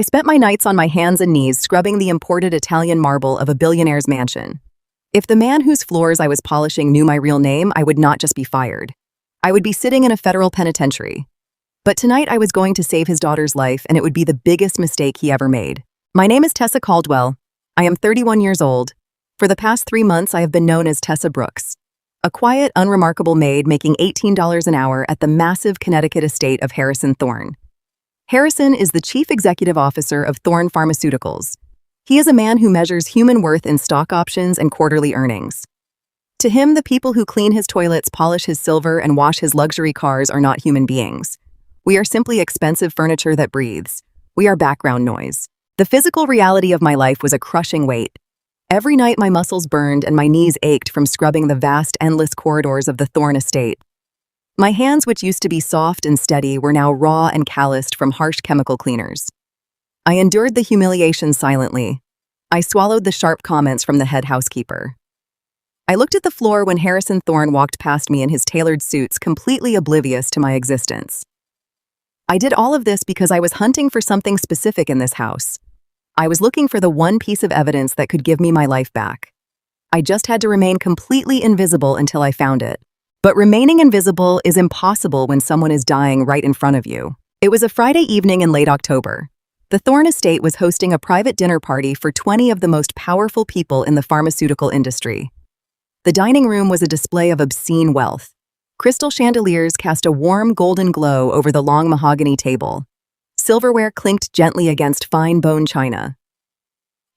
I spent my nights on my hands and knees scrubbing the imported Italian marble of a billionaire's mansion. If the man whose floors I was polishing knew my real name, I would not just be fired. I would be sitting in a federal penitentiary. But tonight I was going to save his daughter's life, and it would be the biggest mistake he ever made. My name is Tessa Caldwell. I am 31 years old. For the past 3 months, I have been known as Tessa Brooks, a quiet, unremarkable maid making $18 an hour at the massive Connecticut estate of Harrison Thorne. Harrison is the chief executive officer of Thorne Pharmaceuticals. He is a man who measures human worth in stock options and quarterly earnings. To him, the people who clean his toilets, polish his silver, and wash his luxury cars are not human beings. We are simply expensive furniture that breathes. We are background noise. The physical reality of my life was a crushing weight. Every night my muscles burned and my knees ached from scrubbing the vast, endless corridors of the Thorne estate. My hands, which used to be soft and steady, were now raw and calloused from harsh chemical cleaners. I endured the humiliation silently. I swallowed the sharp comments from the head housekeeper. I looked at the floor when Harrison Thorne walked past me in his tailored suits, completely oblivious to my existence. I did all of this because I was hunting for something specific in this house. I was looking for the one piece of evidence that could give me my life back. I just had to remain completely invisible until I found it. But remaining invisible is impossible when someone is dying right in front of you. It was a Friday evening in late October. The Thorne estate was hosting a private dinner party for 20 of the most powerful people in the pharmaceutical industry. The dining room was a display of obscene wealth. Crystal chandeliers cast a warm golden glow over the long mahogany table. Silverware clinked gently against fine bone china.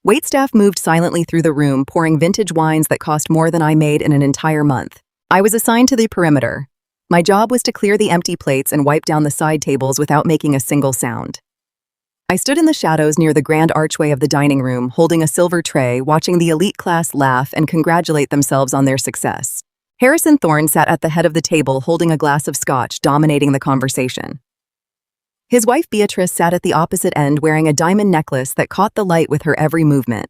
Waitstaff moved silently through the room, pouring vintage wines that cost more than I made in an entire month. I was assigned to the perimeter. My job was to clear the empty plates and wipe down the side tables without making a single sound. I stood in the shadows near the grand archway of the dining room, holding a silver tray, watching the elite class laugh and congratulate themselves on their success. Harrison Thorne sat at the head of the table holding a glass of scotch, dominating the conversation. His wife Beatrice sat at the opposite end wearing a diamond necklace that caught the light with her every movement.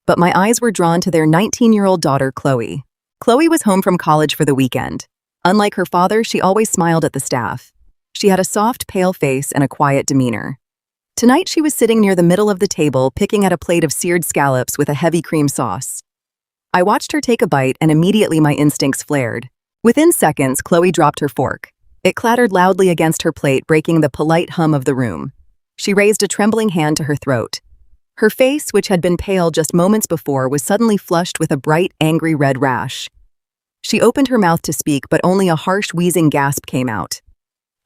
But my eyes were drawn to their 19-year-old daughter, Chloe. Chloe was home from college for the weekend. Unlike her father, she always smiled at the staff. She had a soft, pale face and a quiet demeanor. Tonight she was sitting near the middle of the table, picking at a plate of seared scallops with a heavy cream sauce. I watched her take a bite and immediately my instincts flared. Within seconds, Chloe dropped her fork. It clattered loudly against her plate, breaking the polite hum of the room. She raised a trembling hand to her throat. Her face, which had been pale just moments before, was suddenly flushed with a bright, angry red rash. She opened her mouth to speak, but only a harsh, wheezing gasp came out.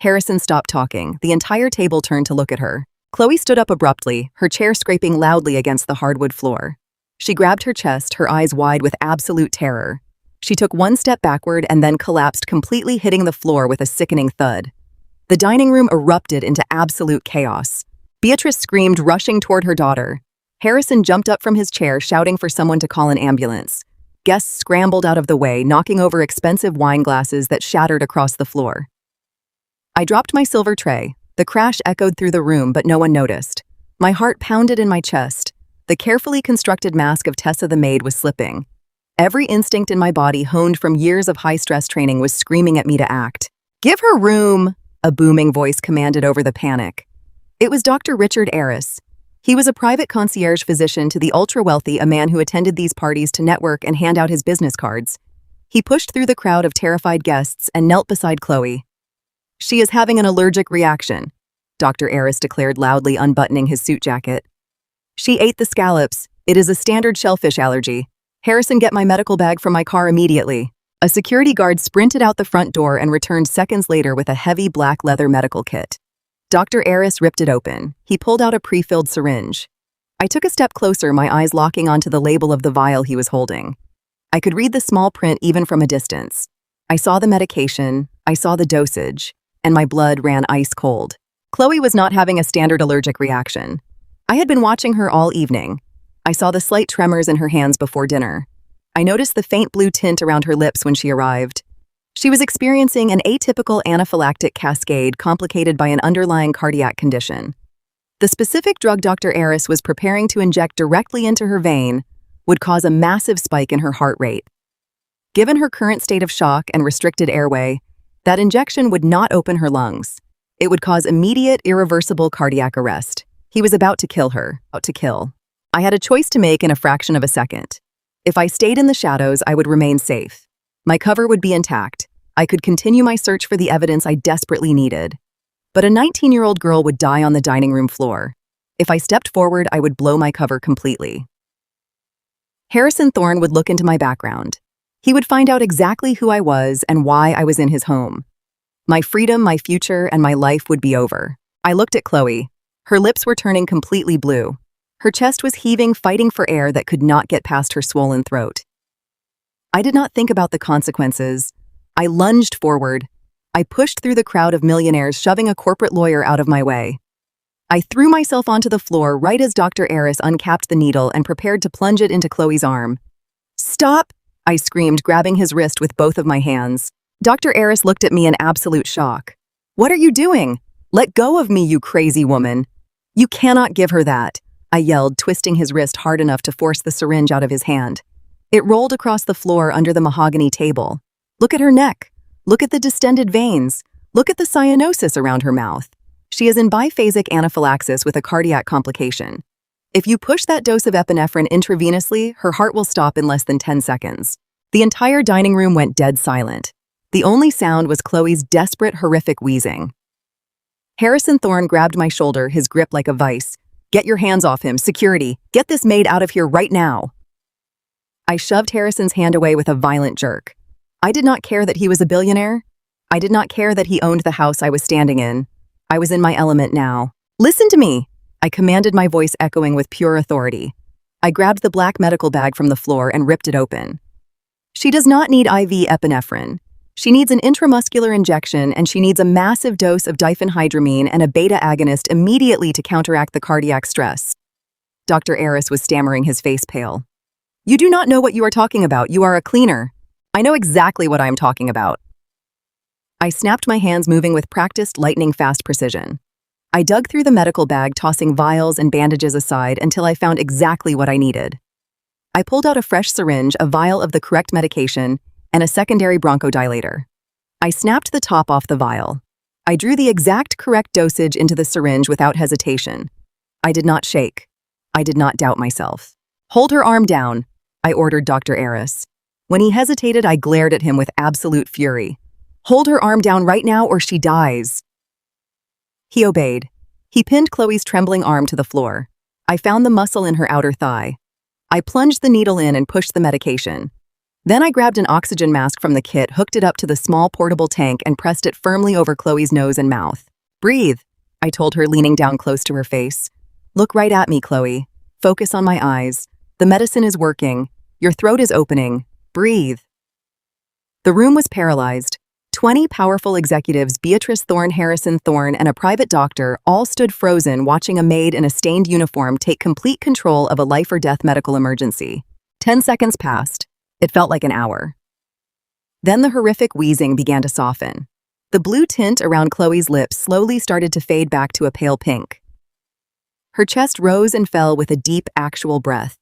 Harrison stopped talking. The entire table turned to look at her. Chloe stood up abruptly, her chair scraping loudly against the hardwood floor. She grabbed her chest, her eyes wide with absolute terror. She took one step backward and then collapsed, completely hitting the floor with a sickening thud. The dining room erupted into absolute chaos. Beatrice screamed, rushing toward her daughter. Harrison jumped up from his chair, shouting for someone to call an ambulance. Guests scrambled out of the way, knocking over expensive wine glasses that shattered across the floor. I dropped my silver tray. The crash echoed through the room, but no one noticed. My heart pounded in my chest. The carefully constructed mask of Tessa the maid was slipping. Every instinct in my body, honed from years of high-stress training, was screaming at me to act. "Give her room!" a booming voice commanded over the panic. It was Dr. Richard Aris. He was a private concierge physician to the ultra-wealthy, a man who attended these parties to network and hand out his business cards. He pushed through the crowd of terrified guests and knelt beside Chloe. "She is having an allergic reaction," Dr. Aris declared loudly, unbuttoning his suit jacket. "She ate the scallops. It is a standard shellfish allergy. Harrison, get my medical bag from my car immediately." A security guard sprinted out the front door and returned seconds later with a heavy black leather medical kit. Dr. Aris ripped it open. He pulled out a pre-filled syringe. I took a step closer, my eyes locking onto the label of the vial he was holding. I could read the small print even from a distance. I saw the medication, I saw the dosage, and my blood ran ice cold. Chloe was not having a standard allergic reaction. I had been watching her all evening. I saw the slight tremors in her hands before dinner. I noticed the faint blue tint around her lips when she arrived. She was experiencing an atypical anaphylactic cascade complicated by an underlying cardiac condition. The specific drug Dr. Aris was preparing to inject directly into her vein would cause a massive spike in her heart rate. Given her current state of shock and restricted airway, that injection would not open her lungs. It would cause immediate, irreversible cardiac arrest. He was about to kill her, about to kill. I had a choice to make in a fraction of a second. If I stayed in the shadows, I would remain safe. My cover would be intact. I could continue my search for the evidence I desperately needed. But a 19-year-old girl would die on the dining room floor. If I stepped forward, I would blow my cover completely. Harrison Thorne would look into my background. He would find out exactly who I was and why I was in his home. My freedom, my future, and my life would be over. I looked at Chloe. Her lips were turning completely blue. Her chest was heaving, fighting for air that could not get past her swollen throat. I did not think about the consequences. I lunged forward. I pushed through the crowd of millionaires, shoving a corporate lawyer out of my way. I threw myself onto the floor right as Dr. Eris uncapped the needle and prepared to plunge it into Chloe's arm. "Stop!" I screamed, grabbing his wrist with both of my hands. Dr. Eris looked at me in absolute shock. "What are you doing? Let go of me, you crazy woman." "You cannot give her that," I yelled, twisting his wrist hard enough to force the syringe out of his hand. It rolled across the floor under the mahogany table. Look at her neck. Look at the distended veins. Look at the cyanosis around her mouth. She is in biphasic anaphylaxis with a cardiac complication. If you push that dose of epinephrine intravenously, her heart will stop in less than 10 seconds. The entire dining room went dead silent. The only sound was Chloe's desperate, horrific wheezing. Harrison Thorne grabbed my shoulder, his grip like a vice. "Get your hands off him. Security. Get this maid out of here right now." I shoved Harrison's hand away with a violent jerk. I did not care that he was a billionaire. I did not care that he owned the house I was standing in. I was in my element now. "Listen to me," I commanded, my voice echoing with pure authority. I grabbed the black medical bag from the floor and ripped it open. "She does not need IV epinephrine. She needs an intramuscular injection, and she needs a massive dose of diphenhydramine and a beta agonist immediately to counteract the cardiac stress." Dr. Eris was stammering, his face pale. "You do not know what you are talking about. You are a cleaner." "I know exactly what I am talking about." I snapped my hands, moving with practiced, lightning-fast precision. I dug through the medical bag, tossing vials and bandages aside until I found exactly what I needed. I pulled out a fresh syringe, a vial of the correct medication, and a secondary bronchodilator. I snapped the top off the vial. I drew the exact correct dosage into the syringe without hesitation. I did not shake. I did not doubt myself. "Hold her arm down," I ordered Dr. Eris. When he hesitated, I glared at him with absolute fury. "Hold her arm down right now or she dies." He obeyed. He pinned Chloe's trembling arm to the floor. I found the muscle in her outer thigh. I plunged the needle in and pushed the medication. Then I grabbed an oxygen mask from the kit, hooked it up to the small portable tank, and pressed it firmly over Chloe's nose and mouth. "Breathe," I told her, leaning down close to her face. "Look right at me, Chloe. Focus on my eyes. The medicine is working. Your throat is opening. Breathe." The room was paralyzed. 20 powerful executives, Beatrice Thorne, Harrison Thorne, and a private doctor, all stood frozen, watching a maid in a stained uniform take complete control of a life-or-death medical emergency. 10 seconds passed. It felt like an hour. Then the horrific wheezing began to soften. The blue tint around Chloe's lips slowly started to fade back to a pale pink. Her chest rose and fell with a deep, actual breath.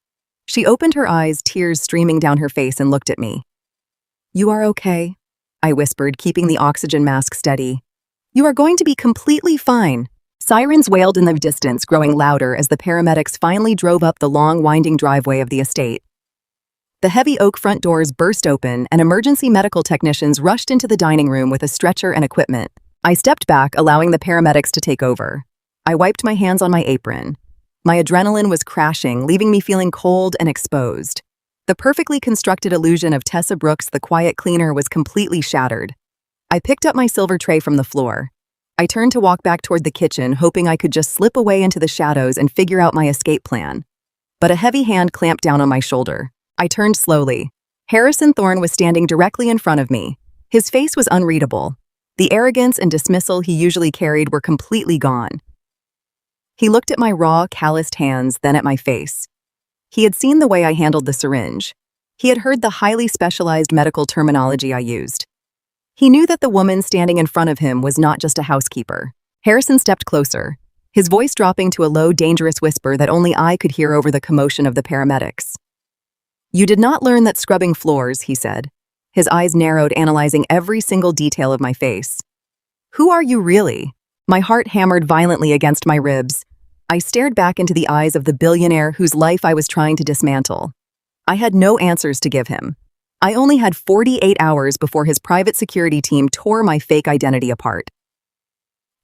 She opened her eyes, tears streaming down her face, and looked at me. "You are okay," I whispered, keeping the oxygen mask steady. "You are going to be completely fine." Sirens wailed in the distance, growing louder as the paramedics finally drove up the long, winding driveway of the estate. The heavy oak front doors burst open, and emergency medical technicians rushed into the dining room with a stretcher and equipment. I stepped back, allowing the paramedics to take over. I wiped my hands on my apron. My adrenaline was crashing, leaving me feeling cold and exposed. The perfectly constructed illusion of Tessa Brooks, the quiet cleaner, was completely shattered. I picked up my silver tray from the floor. I turned to walk back toward the kitchen, hoping I could just slip away into the shadows and figure out my escape plan. But a heavy hand clamped down on my shoulder. I turned slowly. Harrison Thorne was standing directly in front of me. His face was unreadable. The arrogance and dismissal he usually carried were completely gone. He looked at my raw, calloused hands, then at my face. He had seen the way I handled the syringe. He had heard the highly specialized medical terminology I used. He knew that the woman standing in front of him was not just a housekeeper. Harrison stepped closer, his voice dropping to a low, dangerous whisper that only I could hear over the commotion of the paramedics. "You did not learn that scrubbing floors," he said. His eyes narrowed, analyzing every single detail of my face. "Who are you really?" My heart hammered violently against my ribs. I stared back into the eyes of the billionaire whose life I was trying to dismantle. I had no answers to give him. I only had 48 hours before his private security team tore my fake identity apart.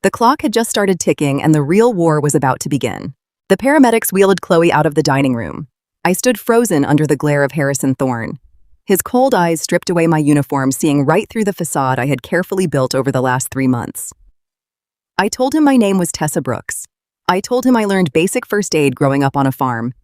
The clock had just started ticking and the real war was about to begin. The paramedics wheeled Chloe out of the dining room. I stood frozen under the glare of Harrison Thorne. His cold eyes stripped away my uniform, seeing right through the facade I had carefully built over the last 3 months. I told him my name was Tessa Brooks. I told him I learned basic first aid growing up on a farm.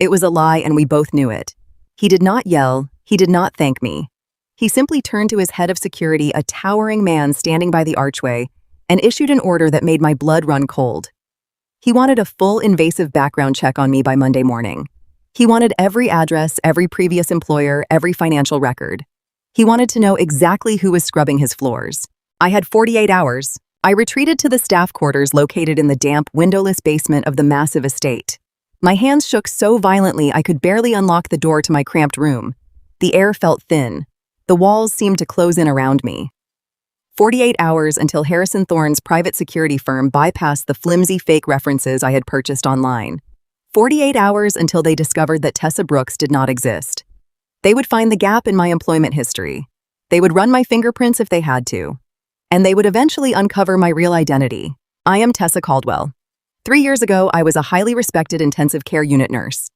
It was a lie and we both knew it. He did not yell, he did not thank me. He simply turned to his head of security, a towering man standing by the archway, and issued an order that made my blood run cold. He wanted a full invasive background check on me by Monday morning. He wanted every address, every previous employer, every financial record. He wanted to know exactly who was scrubbing his floors. I had 48 hours. I retreated to the staff quarters located in the damp, windowless basement of the massive estate. My hands shook so violently I could barely unlock the door to my cramped room. The air felt thin. The walls seemed to close in around me. 48 hours until Harrison Thorne's private security firm bypassed the flimsy fake references I had purchased online. 48 hours until they discovered that Tessa Brooks did not exist. They would find the gap in my employment history. They would run my fingerprints if they had to. And they would eventually uncover my real identity. I am Tessa Caldwell. 3 years ago, I was a highly respected intensive care unit nurse.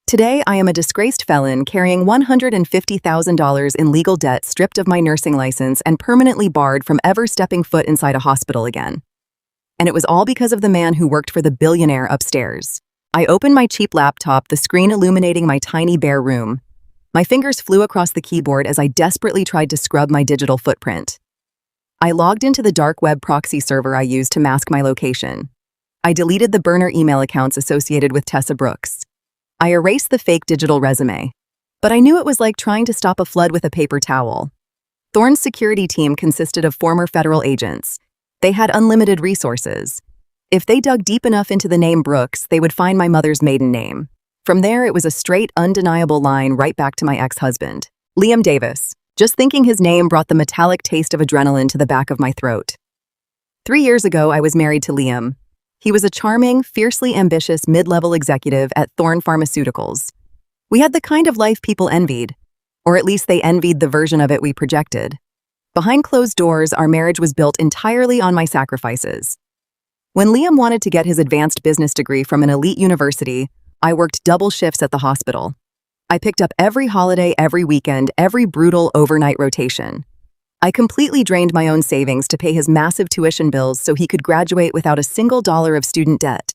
Today, I am a disgraced felon carrying $150,000 in legal debt, stripped of my nursing license and permanently barred from ever stepping foot inside a hospital again. And it was all because of the man who worked for the billionaire upstairs. I opened my cheap laptop, the screen illuminating my tiny bare room. My fingers flew across the keyboard as I desperately tried to scrub my digital footprint. I logged into the dark web proxy server I used to mask my location. I deleted the burner email accounts associated with Tessa Brooks. I erased the fake digital resume. But I knew it was like trying to stop a flood with a paper towel. Thorne's security team consisted of former federal agents. They had unlimited resources. If they dug deep enough into the name Brooks, they would find my mother's maiden name. From there, it was a straight, undeniable line right back to my ex-husband, Liam Davis. Just thinking his name brought the metallic taste of adrenaline to the back of my throat. 3 years ago, I was married to Liam. He was a charming, fiercely ambitious mid-level executive at Thorne Pharmaceuticals. We had the kind of life people envied, or at least they envied the version of it we projected. Behind closed doors, our marriage was built entirely on my sacrifices. When Liam wanted to get his advanced business degree from an elite university, I worked double shifts at the hospital. I picked up every holiday, every weekend, every brutal overnight rotation. I completely drained my own savings to pay his massive tuition bills so he could graduate without a single dollar of student debt.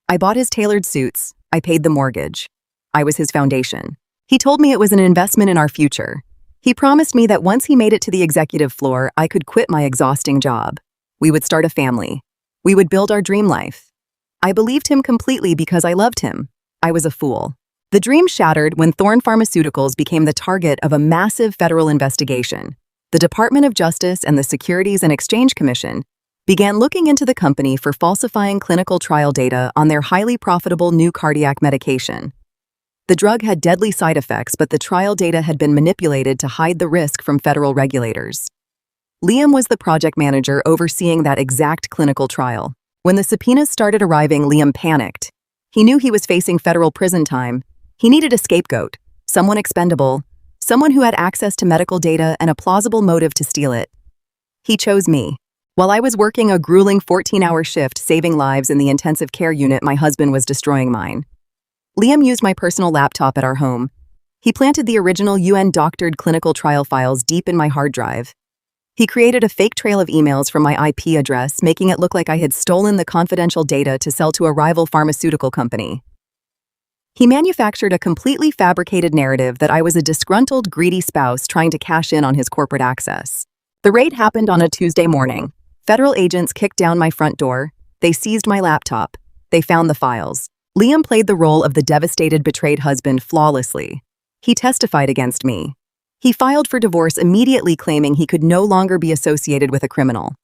I bought his tailored suits. I paid the mortgage. I was his foundation. He told me it was an investment in our future. He promised me that once he made it to the executive floor, I could quit my exhausting job. We would start a family. We would build our dream life. I believed him completely because I loved him. I was a fool. The dream shattered when Thorne Pharmaceuticals became the target of a massive federal investigation. The Department of Justice and the Securities and Exchange Commission began looking into the company for falsifying clinical trial data on their highly profitable new cardiac medication. The drug had deadly side effects, but the trial data had been manipulated to hide the risk from federal regulators. Liam was the project manager overseeing that exact clinical trial. When the subpoenas started arriving, Liam panicked. He knew he was facing federal prison time. He needed a scapegoat, someone expendable, someone who had access to medical data and a plausible motive to steal it. He chose me. While I was working a grueling 14-hour shift saving lives in the intensive care unit, my husband was destroying mine. Liam used my personal laptop at our home. He planted the original UN-doctored clinical trial files deep in my hard drive. He created a fake trail of emails from my IP address, making it look like I had stolen the confidential data to sell to a rival pharmaceutical company. He manufactured a completely fabricated narrative that I was a disgruntled, greedy spouse trying to cash in on his corporate access. The raid happened on a Tuesday morning. Federal agents kicked down my front door. They seized my laptop. They found the files. Liam played the role of the devastated, betrayed husband flawlessly. He testified against me. He filed for divorce immediately, claiming he could no longer be associated with a criminal.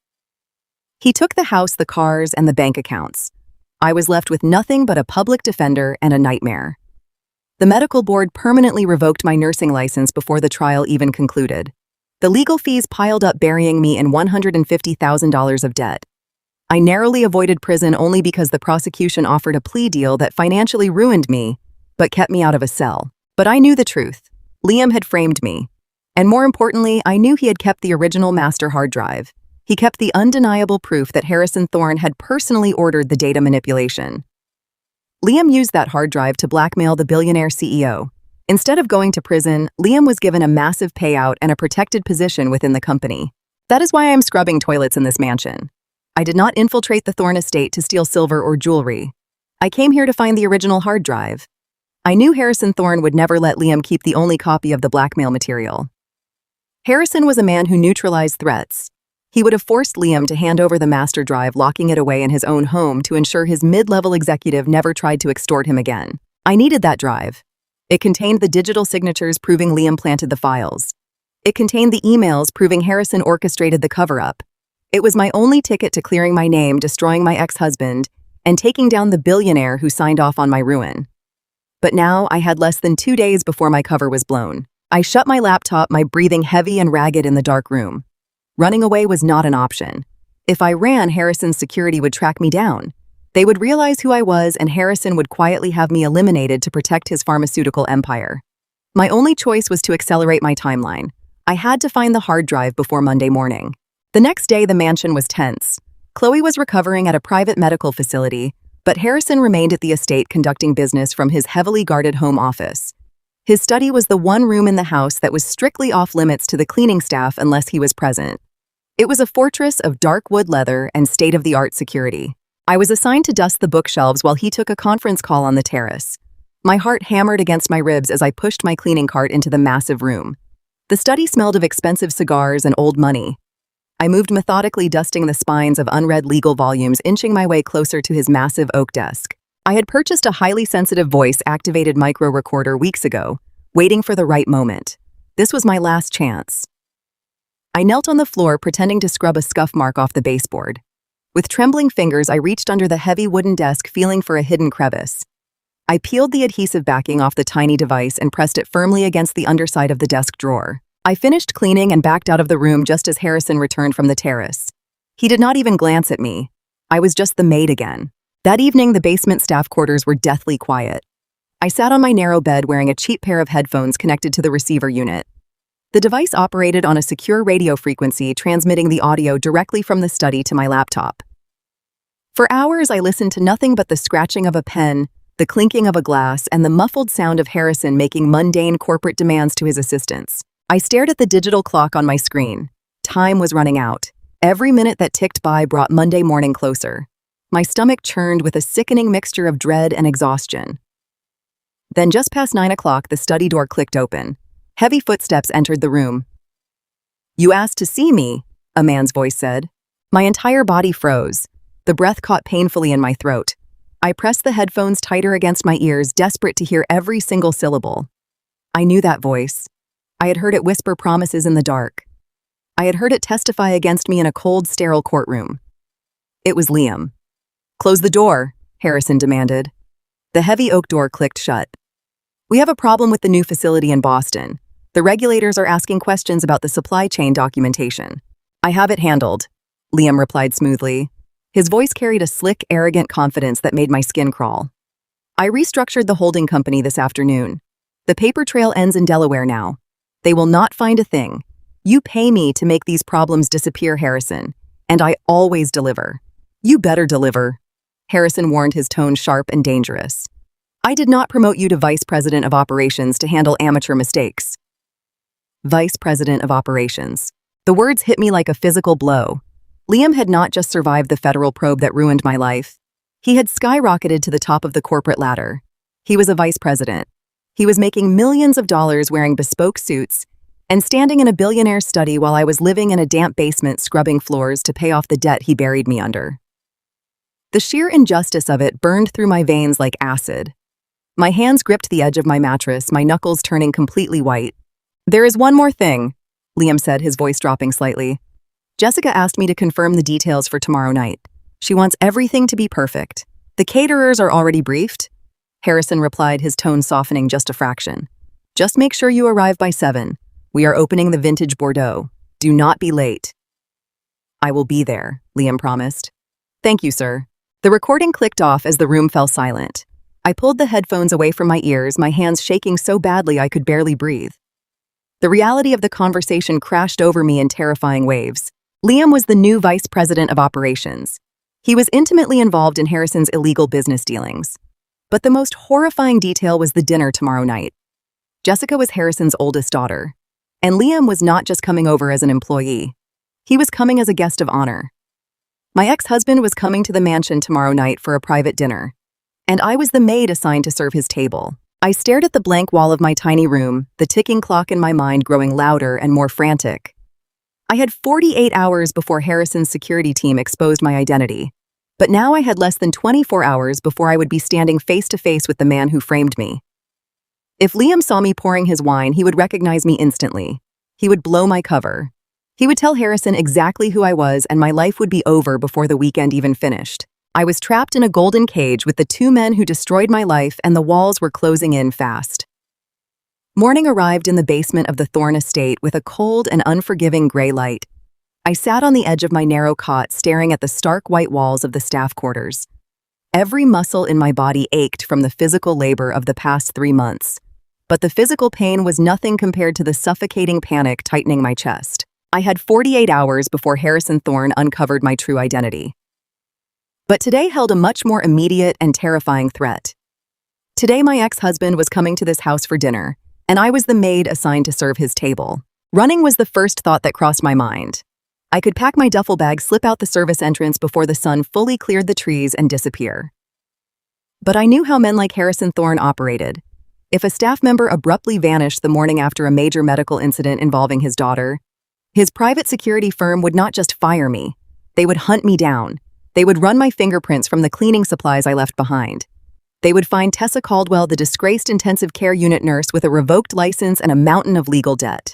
He took the house, the cars, and the bank accounts. I was left with nothing but a public defender and a nightmare. The medical board permanently revoked my nursing license before the trial even concluded. The legal fees piled up, burying me in $150,000 of debt. I narrowly avoided prison only because the prosecution offered a plea deal that financially ruined me, but kept me out of a cell. But I knew the truth. Liam had framed me. And more importantly, I knew he had kept the original master hard drive. He kept the undeniable proof that Harrison Thorne had personally ordered the data manipulation. Liam used that hard drive to blackmail the Billionaire CEO. Instead of going to prison, Liam was given a massive payout and a protected position within the company. That is why I am scrubbing toilets in this mansion. I did not infiltrate the Thorne estate to steal silver or jewelry. I came here to find the original hard drive. I knew Harrison Thorne would never let Liam keep the only copy of the blackmail material. Harrison was a man who neutralized threats. He would have forced Liam to hand over the master drive, locking it away in his own home to ensure his mid-level executive never tried to extort him again. I needed that drive. It contained the digital signatures proving Liam planted the files. It contained the emails proving Harrison orchestrated the cover-up. It was my only ticket to clearing my name, destroying my ex-husband, and taking down the billionaire who signed off on my ruin. But now I had less than 2 days before my cover was blown. I shut my laptop, my breathing heavy and ragged in the dark room. Running away was not an option. If I ran, Harrison's security would track me down. They would realize who I was, and Harrison would quietly have me eliminated to protect his pharmaceutical empire. My only choice was to accelerate my timeline. I had to find the hard drive before Monday morning. The next day, the mansion was tense. Chloe was recovering at a private medical facility, but Harrison remained at the estate conducting business from his heavily guarded home office. His study was the one room in the house that was strictly off-limits to the cleaning staff unless he was present. It was a fortress of dark wood leather and state-of-the-art security. I was assigned to dust the bookshelves while he took a conference call on the terrace. My heart hammered against my ribs as I pushed my cleaning cart into the massive room. The study smelled of expensive cigars and old money. I moved methodically, dusting the spines of unread legal volumes, inching my way closer to his massive oak desk. I had purchased a highly sensitive voice-activated micro recorder weeks ago, waiting for the right moment. This was my last chance. I knelt on the floor, pretending to scrub a scuff mark off the baseboard. With trembling fingers, I reached under the heavy wooden desk, feeling for a hidden crevice. I peeled the adhesive backing off the tiny device and pressed it firmly against the underside of the desk drawer. I finished cleaning and backed out of the room just as Harrison returned from the terrace. He did not even glance at me. I was just the maid again. That evening, the basement staff quarters were deathly quiet. I sat on my narrow bed wearing a cheap pair of headphones connected to the receiver unit. The device operated on a secure radio frequency, transmitting the audio directly from the study to my laptop. For hours, I listened to nothing but the scratching of a pen, the clinking of a glass, and the muffled sound of Harrison making mundane corporate demands to his assistants. I stared at the digital clock on my screen. Time was running out. Every minute that ticked by brought Monday morning closer. My stomach churned with a sickening mixture of dread and exhaustion. Then, just past 9 o'clock, the study door clicked open. Heavy footsteps entered the room. "You asked to see me," a man's voice said. My entire body froze. The breath caught painfully in my throat. I pressed the headphones tighter against my ears, desperate to hear every single syllable. I knew that voice. I had heard it whisper promises in the dark. I had heard it testify against me in a cold, sterile courtroom. It was Liam. "Close the door," Harrison demanded. The heavy oak door clicked shut. "We have a problem with the new facility in Boston. The regulators are asking questions about the supply chain documentation." "I have it handled," Liam replied smoothly. His voice carried a slick, arrogant confidence that made my skin crawl. "I restructured the holding company this afternoon. The paper trail ends in Delaware now. They will not find a thing. You pay me to make these problems disappear, Harrison, and I always deliver. You better deliver." Harrison warned, his tone sharp and dangerous. "I did not promote you to Vice President of Operations to handle amateur mistakes." Vice President of Operations. The words hit me like a physical blow. Liam had not just survived the federal probe that ruined my life. He had skyrocketed to the top of the corporate ladder. He was a vice president. He was making millions of dollars wearing bespoke suits and standing in a billionaire's study while I was living in a damp basement scrubbing floors to pay off the debt he buried me under. The sheer injustice of it burned through my veins like acid. My hands gripped the edge of my mattress, my knuckles turning completely white. "There is one more thing," Liam said, his voice dropping slightly. "Jessica asked me to confirm the details for tomorrow night. She wants everything to be perfect. The caterers are already briefed." Harrison replied, his tone softening just a fraction. "Just make sure you arrive by 7. We are opening the vintage Bordeaux. Do not be late." "I will be there," Liam promised. Thank you, sir. The recording clicked off as the room fell silent. I pulled the headphones away from my ears, my hands shaking so badly I could barely breathe. The reality of the conversation crashed over me in terrifying waves. Liam was the new vice president of operations. He was intimately involved in Harrison's illegal business dealings. But the most horrifying detail was the dinner tomorrow night. Jessica was Harrison's oldest daughter. And Liam was not just coming over as an employee. He was coming as a guest of honor. My ex-husband was coming to the mansion tomorrow night for a private dinner. And I was the maid assigned to serve his table. I stared at the blank wall of my tiny room, the ticking clock in my mind growing louder and more frantic. I had 48 hours before Harrison's security team exposed my identity. But now I had less than 24 hours before I would be standing face to face with the man who framed me. If Liam saw me pouring his wine, he would recognize me instantly. He would blow my cover. He would tell Harrison exactly who I was, and my life would be over before the weekend even finished. I was trapped in a golden cage with the two men who destroyed my life, and the walls were closing in fast. Morning arrived in the basement of the Thorne estate with a cold and unforgiving gray light. I sat on the edge of my narrow cot staring at the stark white walls of the staff quarters. Every muscle in my body ached from the physical labor of the past 3 months. But the physical pain was nothing compared to the suffocating panic tightening my chest. I had 48 hours before Harrison Thorne uncovered my true identity. But today held a much more immediate and terrifying threat. Today my ex-husband was coming to this house for dinner, and I was the maid assigned to serve his table. Running was the first thought that crossed my mind. I could pack my duffel bag, slip out the service entrance before the sun fully cleared the trees, and disappear. But I knew how men like Harrison Thorne operated. If a staff member abruptly vanished the morning after a major medical incident involving his daughter, his private security firm would not just fire me. They would hunt me down. They would run my fingerprints from the cleaning supplies I left behind. They would find Tessa Caldwell, the disgraced intensive care unit nurse, with a revoked license and a mountain of legal debt.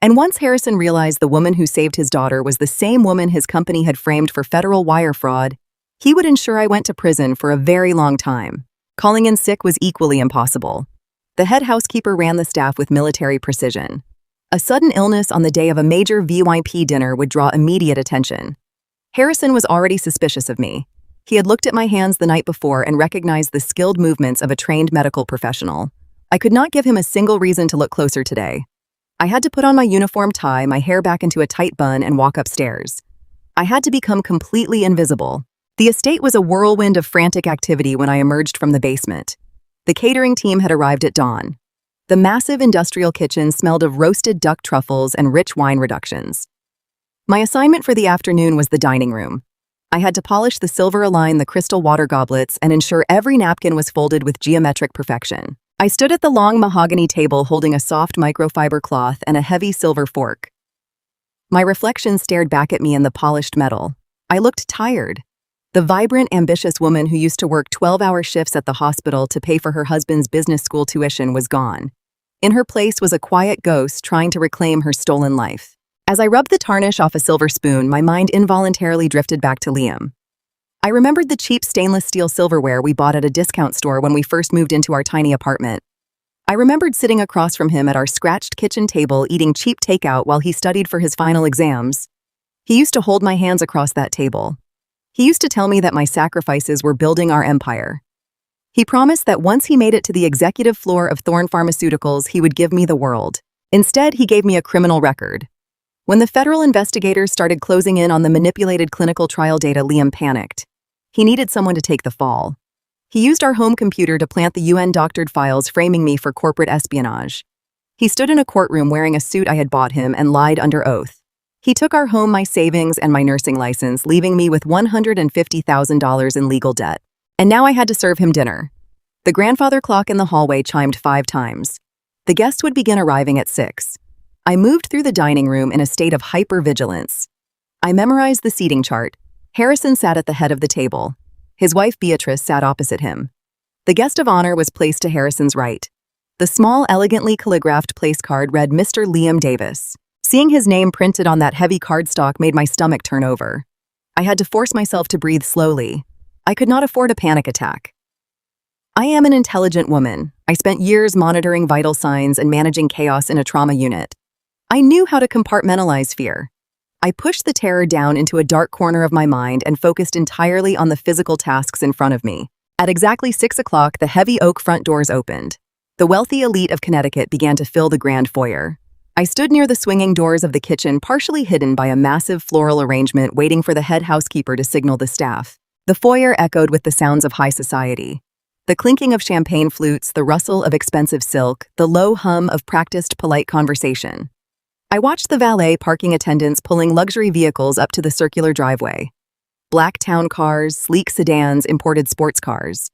And once Harrison realized the woman who saved his daughter was the same woman his company had framed for federal wire fraud, he would ensure I went to prison for a very long time. Calling in sick was equally impossible. The head housekeeper ran the staff with military precision. A sudden illness on the day of a major VIP dinner would draw immediate attention. Harrison was already suspicious of me. He had looked at my hands the night before and recognized the skilled movements of a trained medical professional. I could not give him a single reason to look closer today. I had to put on my uniform tie, my hair back into a tight bun, and walk upstairs. I had to become completely invisible. The estate was a whirlwind of frantic activity when I emerged from the basement. The catering team had arrived at dawn. The massive industrial kitchen smelled of roasted duck truffles and rich wine reductions. My assignment for the afternoon was the dining room. I had to polish the silver align the crystal water goblets and ensure every napkin was folded with geometric perfection. I stood at the long mahogany table holding a soft microfiber cloth and a heavy silver fork. My reflection stared back at me in the polished metal. I looked tired. The vibrant, ambitious woman who used to work 12-hour shifts at the hospital to pay for her husband's business school tuition was gone. In her place was a quiet ghost trying to reclaim her stolen life. As I rubbed the tarnish off a silver spoon, my mind involuntarily drifted back to Liam. I remembered the cheap stainless steel silverware we bought at a discount store when we first moved into our tiny apartment. I remembered sitting across from him at our scratched kitchen table eating cheap takeout while he studied for his final exams. He used to hold my hands across that table. He used to tell me that my sacrifices were building our empire. He promised that once he made it to the executive floor of Thorne Pharmaceuticals, he would give me the world. Instead, he gave me a criminal record. When the federal investigators started closing in on the manipulated clinical trial data, Liam panicked. He needed someone to take the fall. He used our home computer to plant the UN-doctored files framing me for corporate espionage. He stood in a courtroom wearing a suit I had bought him and lied under oath. He took our home, my savings, and my nursing license, leaving me with $150,000 in legal debt. And now I had to serve him dinner. The grandfather clock in the hallway chimed 5 times. The guests would begin arriving at 6. I moved through the dining room in a state of hypervigilance. I memorized the seating chart. Harrison sat at the head of the table. His wife Beatrice sat opposite him. The guest of honor was placed to Harrison's right. The small, elegantly calligraphed place card read Mr. Liam Davis. Seeing his name printed on that heavy cardstock made my stomach turn over. I had to force myself to breathe slowly. I could not afford a panic attack. I am an intelligent woman. I spent years monitoring vital signs and managing chaos in a trauma unit. I knew how to compartmentalize fear. I pushed the terror down into a dark corner of my mind and focused entirely on the physical tasks in front of me. At exactly 6 o'clock, the heavy oak front doors opened. The wealthy elite of Connecticut began to fill the grand foyer. I stood near the swinging doors of the kitchen, partially hidden by a massive floral arrangement, waiting for the head housekeeper to signal the staff. The foyer echoed with the sounds of high society. The clinking of champagne flutes, the rustle of expensive silk, the low hum of practiced, polite conversation. I watched the valet parking attendants pulling luxury vehicles up to the circular driveway. Black town cars, sleek sedans, imported sports cars.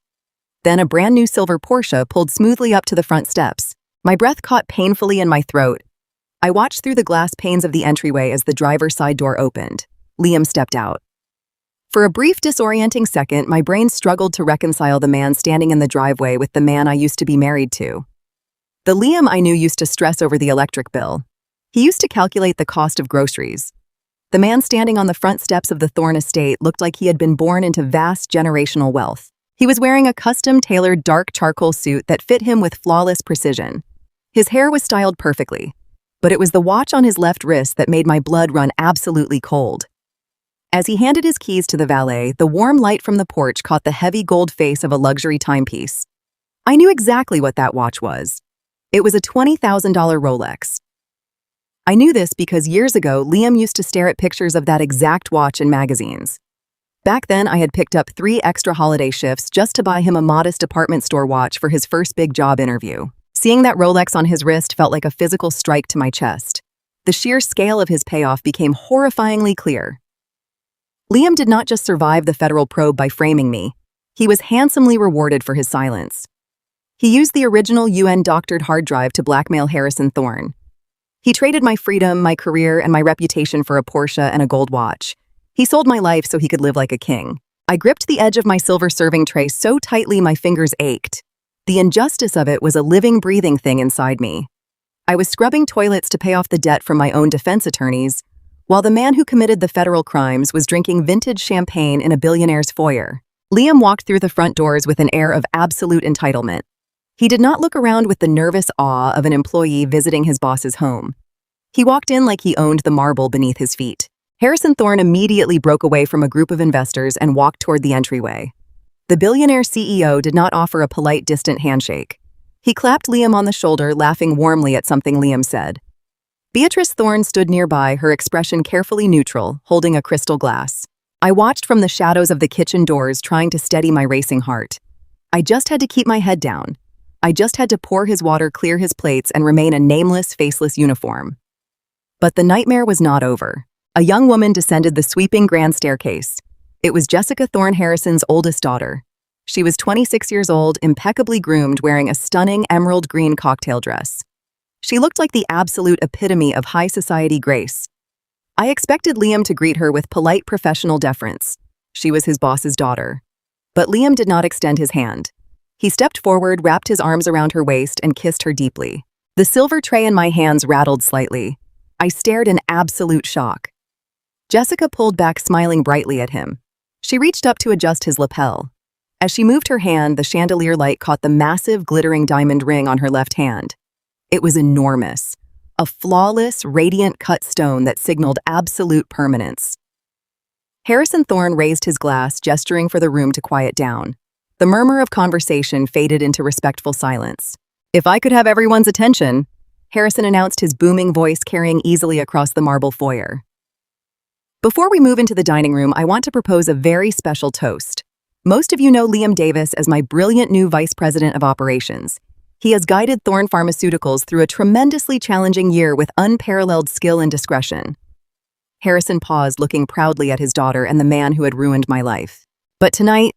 Then a brand new silver Porsche pulled smoothly up to the front steps. My breath caught painfully in my throat. I watched through the glass panes of the entryway as the driver's side door opened. Liam stepped out. For a brief, disorienting second, my brain struggled to reconcile the man standing in the driveway with the man I used to be married to. The Liam I knew used to stress over the electric bill. He used to calculate the cost of groceries. The man standing on the front steps of the Thorne estate looked like he had been born into vast generational wealth. He was wearing a custom-tailored dark charcoal suit that fit him with flawless precision. His hair was styled perfectly, but it was the watch on his left wrist that made my blood run absolutely cold. As he handed his keys to the valet, the warm light from the porch caught the heavy gold face of a luxury timepiece. I knew exactly what that watch was. It was a $20,000 Rolex. I knew this because years ago, Liam used to stare at pictures of that exact watch in magazines. Back then, I had picked up 3 extra holiday shifts just to buy him a modest department store watch for his first big job interview. Seeing that Rolex on his wrist felt like a physical strike to my chest. The sheer scale of his payoff became horrifyingly clear. Liam did not just survive the federal probe by framing me. He was handsomely rewarded for his silence. He used the original UN-doctored hard drive to blackmail Harrison Thorne. He traded my freedom, my career, and my reputation for a Porsche and a gold watch. He sold my life so he could live like a king. I gripped the edge of my silver serving tray so tightly my fingers ached. The injustice of it was a living, breathing thing inside me. I was scrubbing toilets to pay off the debt from my own defense attorneys, while the man who committed the federal crimes was drinking vintage champagne in a billionaire's foyer. Liam walked through the front doors with an air of absolute entitlement. He did not look around with the nervous awe of an employee visiting his boss's home. He walked in like he owned the marble beneath his feet. Harrison Thorne immediately broke away from a group of investors and walked toward the entryway. The billionaire CEO did not offer a polite, distant handshake. He clapped Liam on the shoulder, laughing warmly at something Liam said. Beatrice Thorne stood nearby, her expression carefully neutral, holding a crystal glass. I watched from the shadows of the kitchen doors, trying to steady my racing heart. I just had to keep my head down. I just had to pour his water, clear his plates, and remain a nameless, faceless uniform. But the nightmare was not over. A young woman descended the sweeping grand staircase. It was Jessica Thorne Harrison's oldest daughter. She was 26 years old, impeccably groomed, wearing a stunning emerald green cocktail dress. She looked like the absolute epitome of high society grace. I expected Liam to greet her with polite professional deference. She was his boss's daughter. But Liam did not extend his hand. He stepped forward, wrapped his arms around her waist, and kissed her deeply. The silver tray in my hands rattled slightly. I stared in absolute shock. Jessica pulled back, smiling brightly at him. She reached up to adjust his lapel. As she moved her hand, the chandelier light caught the massive, glittering diamond ring on her left hand. It was enormous, a flawless, radiant cut stone that signaled absolute permanence. Harrison Thorne raised his glass, gesturing for the room to quiet down. The murmur of conversation faded into respectful silence. "If I could have everyone's attention," Harrison announced, his booming voice carrying easily across the marble foyer. Before we move into the dining room, I want to propose a very special toast. Most of you know Liam Davis as my brilliant new Vice President of Operations. He has guided Thorne Pharmaceuticals through a tremendously challenging year with unparalleled skill and discretion. Harrison paused, looking proudly at his daughter and the man who had ruined my life. But tonight,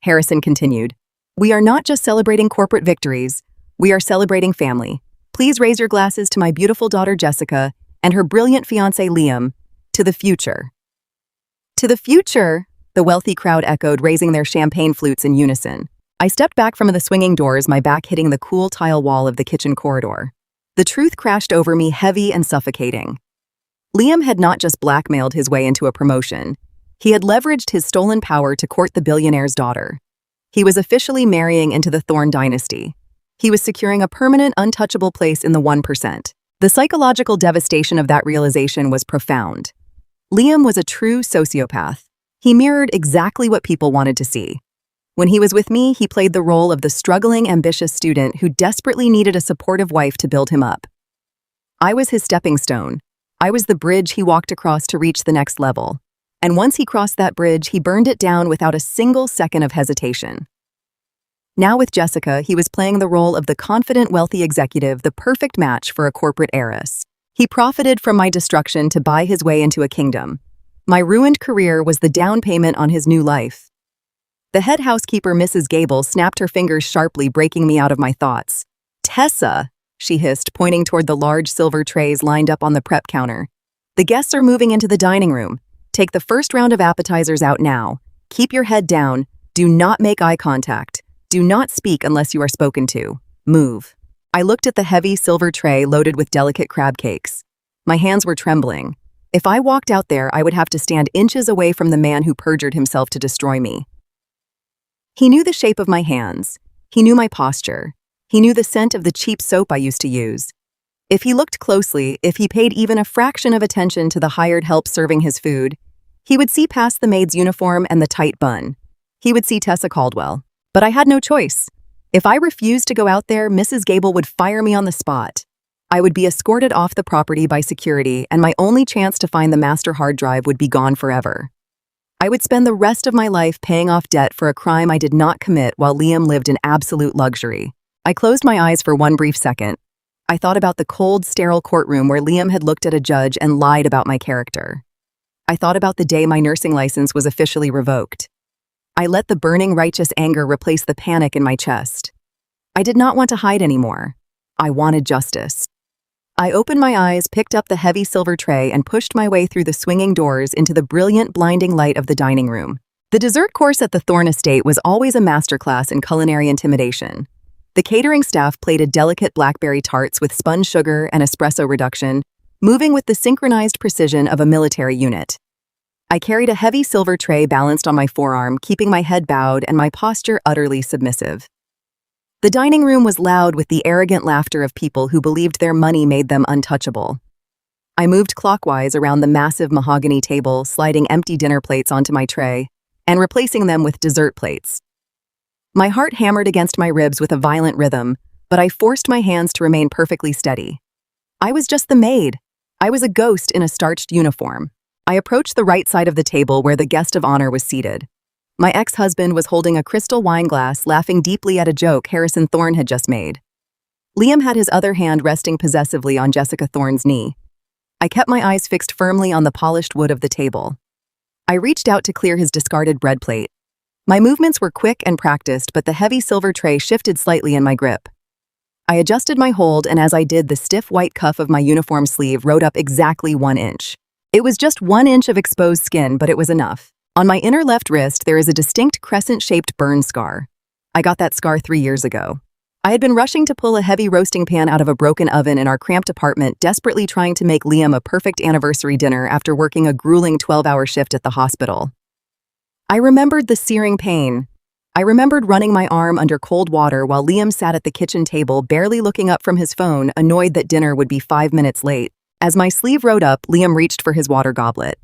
Harrison continued, we are not just celebrating corporate victories, we are celebrating family. Please raise your glasses to my beautiful daughter Jessica and her brilliant fiancé Liam, to the future. To the future, the wealthy crowd echoed, raising their champagne flutes in unison. I stepped back from the swinging doors, my back hitting the cool tile wall of the kitchen corridor. The truth crashed over me, heavy and suffocating. Liam had not just blackmailed his way into a promotion. He had leveraged his stolen power to court the billionaire's daughter. He was officially marrying into the Thorne dynasty. He was securing a permanent, untouchable place in the 1%. The psychological devastation of that realization was profound. Liam was a true sociopath. He mirrored exactly what people wanted to see. When he was with me, he played the role of the struggling, ambitious student who desperately needed a supportive wife to build him up. I was his stepping stone. I was the bridge he walked across to reach the next level. And once he crossed that bridge, he burned it down without a single second of hesitation. Now with Jessica, he was playing the role of the confident, wealthy executive, the perfect match for a corporate heiress. He profited from my destruction to buy his way into a kingdom. My ruined career was the down payment on his new life. The head housekeeper, Mrs. Gable, snapped her fingers sharply, breaking me out of my thoughts. "Tessa," she hissed, pointing toward the large silver trays lined up on the prep counter. "The guests are moving into the dining room. Take the first round of appetizers out now. Keep your head down. Do not make eye contact. Do not speak unless you are spoken to. Move." I looked at the heavy silver tray loaded with delicate crab cakes. My hands were trembling. If I walked out there, I would have to stand inches away from the man who perjured himself to destroy me. He knew the shape of my hands. He knew my posture. He knew the scent of the cheap soap I used to use. If he looked closely, if he paid even a fraction of attention to the hired help serving his food, he would see past the maid's uniform and the tight bun. He would see Tessa Caldwell. But I had no choice. If I refused to go out there, Mrs. Gable would fire me on the spot. I would be escorted off the property by security, and my only chance to find the master hard drive would be gone forever. I would spend the rest of my life paying off debt for a crime I did not commit while Liam lived in absolute luxury. I closed my eyes for one brief second. I thought about the cold, sterile courtroom where Liam had looked at a judge and lied about my character. I thought about the day my nursing license was officially revoked. I let the burning, righteous anger replace the panic in my chest. I did not want to hide anymore. I wanted justice. I opened my eyes, picked up the heavy silver tray, and pushed my way through the swinging doors into the brilliant, blinding light of the dining room. The dessert course at the Thorne estate was always a masterclass in culinary intimidation. The catering staff plated delicate blackberry tarts with spun sugar and espresso reduction, moving with the synchronized precision of a military unit. I carried a heavy silver tray balanced on my forearm, keeping my head bowed and my posture utterly submissive. The dining room was loud with the arrogant laughter of people who believed their money made them untouchable. I moved clockwise around the massive mahogany table, sliding empty dinner plates onto my tray and replacing them with dessert plates. My heart hammered against my ribs with a violent rhythm, but I forced my hands to remain perfectly steady. I was just the maid. I was a ghost in a starched uniform. I approached the right side of the table where the guest of honor was seated. My ex-husband was holding a crystal wine glass, laughing deeply at a joke Harrison Thorne had just made. Liam had his other hand resting possessively on Jessica Thorne's knee. I kept my eyes fixed firmly on the polished wood of the table. I reached out to clear his discarded bread plate. My movements were quick and practiced, but the heavy silver tray shifted slightly in my grip. I adjusted my hold, and as I did, the stiff white cuff of my uniform sleeve rode up exactly 1 inch. It was just 1 inch of exposed skin, but it was enough. On my inner left wrist, there is a distinct crescent-shaped burn scar. I got that scar 3 years ago. I had been rushing to pull a heavy roasting pan out of a broken oven in our cramped apartment, desperately trying to make Liam a perfect anniversary dinner after working a grueling 12-hour shift at the hospital. I remembered the searing pain. I remembered running my arm under cold water while Liam sat at the kitchen table, barely looking up from his phone, annoyed that dinner would be 5 minutes late. As my sleeve rode up, Liam reached for his water goblet.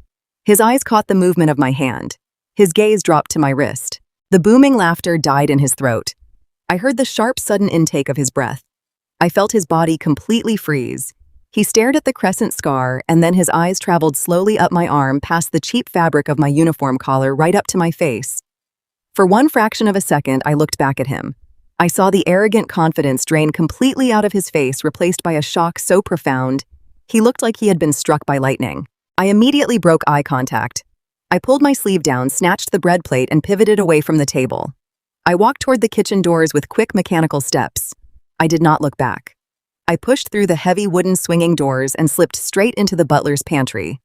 His eyes caught the movement of my hand. His gaze dropped to my wrist. The booming laughter died in his throat. I heard the sharp, sudden intake of his breath. I felt his body completely freeze. He stared at the crescent scar, and then his eyes traveled slowly up my arm past the cheap fabric of my uniform collar right up to my face. For one fraction of a second, I looked back at him. I saw the arrogant confidence drain completely out of his face, replaced by a shock so profound, he looked like he had been struck by lightning. I immediately broke eye contact. I pulled my sleeve down, snatched the bread plate, and pivoted away from the table. I walked toward the kitchen doors with quick mechanical steps. I did not look back. I pushed through the heavy wooden swinging doors and slipped straight into the butler's pantry.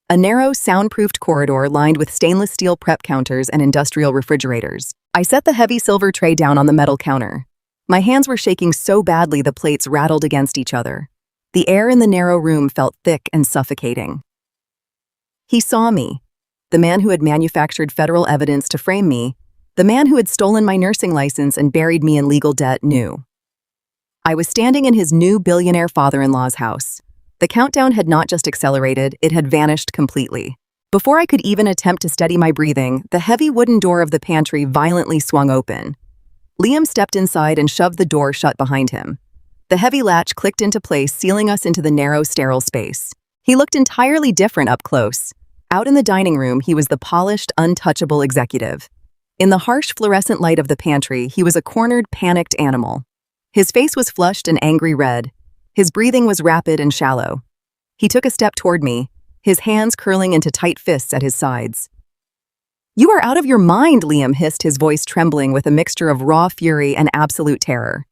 A narrow, soundproofed corridor lined with stainless steel prep counters and industrial refrigerators. I set the heavy silver tray down on the metal counter. My hands were shaking so badly the plates rattled against each other. The air in the narrow room felt thick and suffocating. He saw me. The man who had manufactured federal evidence to frame me, the man who had stolen my nursing license and buried me in legal debt, knew. I was standing in his new billionaire father-in-law's house. The countdown had not just accelerated, it had vanished completely. Before I could even attempt to steady my breathing, the heavy wooden door of the pantry violently swung open. Liam stepped inside and shoved the door shut behind him. The heavy latch clicked into place, sealing us into the narrow, sterile space. He looked entirely different up close. Out in the dining room, he was the polished, untouchable executive. In the harsh fluorescent light of the pantry, he was a cornered, panicked animal. His face was flushed and angry red. His breathing was rapid and shallow. He took a step toward me, his hands curling into tight fists at his sides. "You are out of your mind," Liam hissed, his voice trembling with a mixture of raw fury and absolute terror.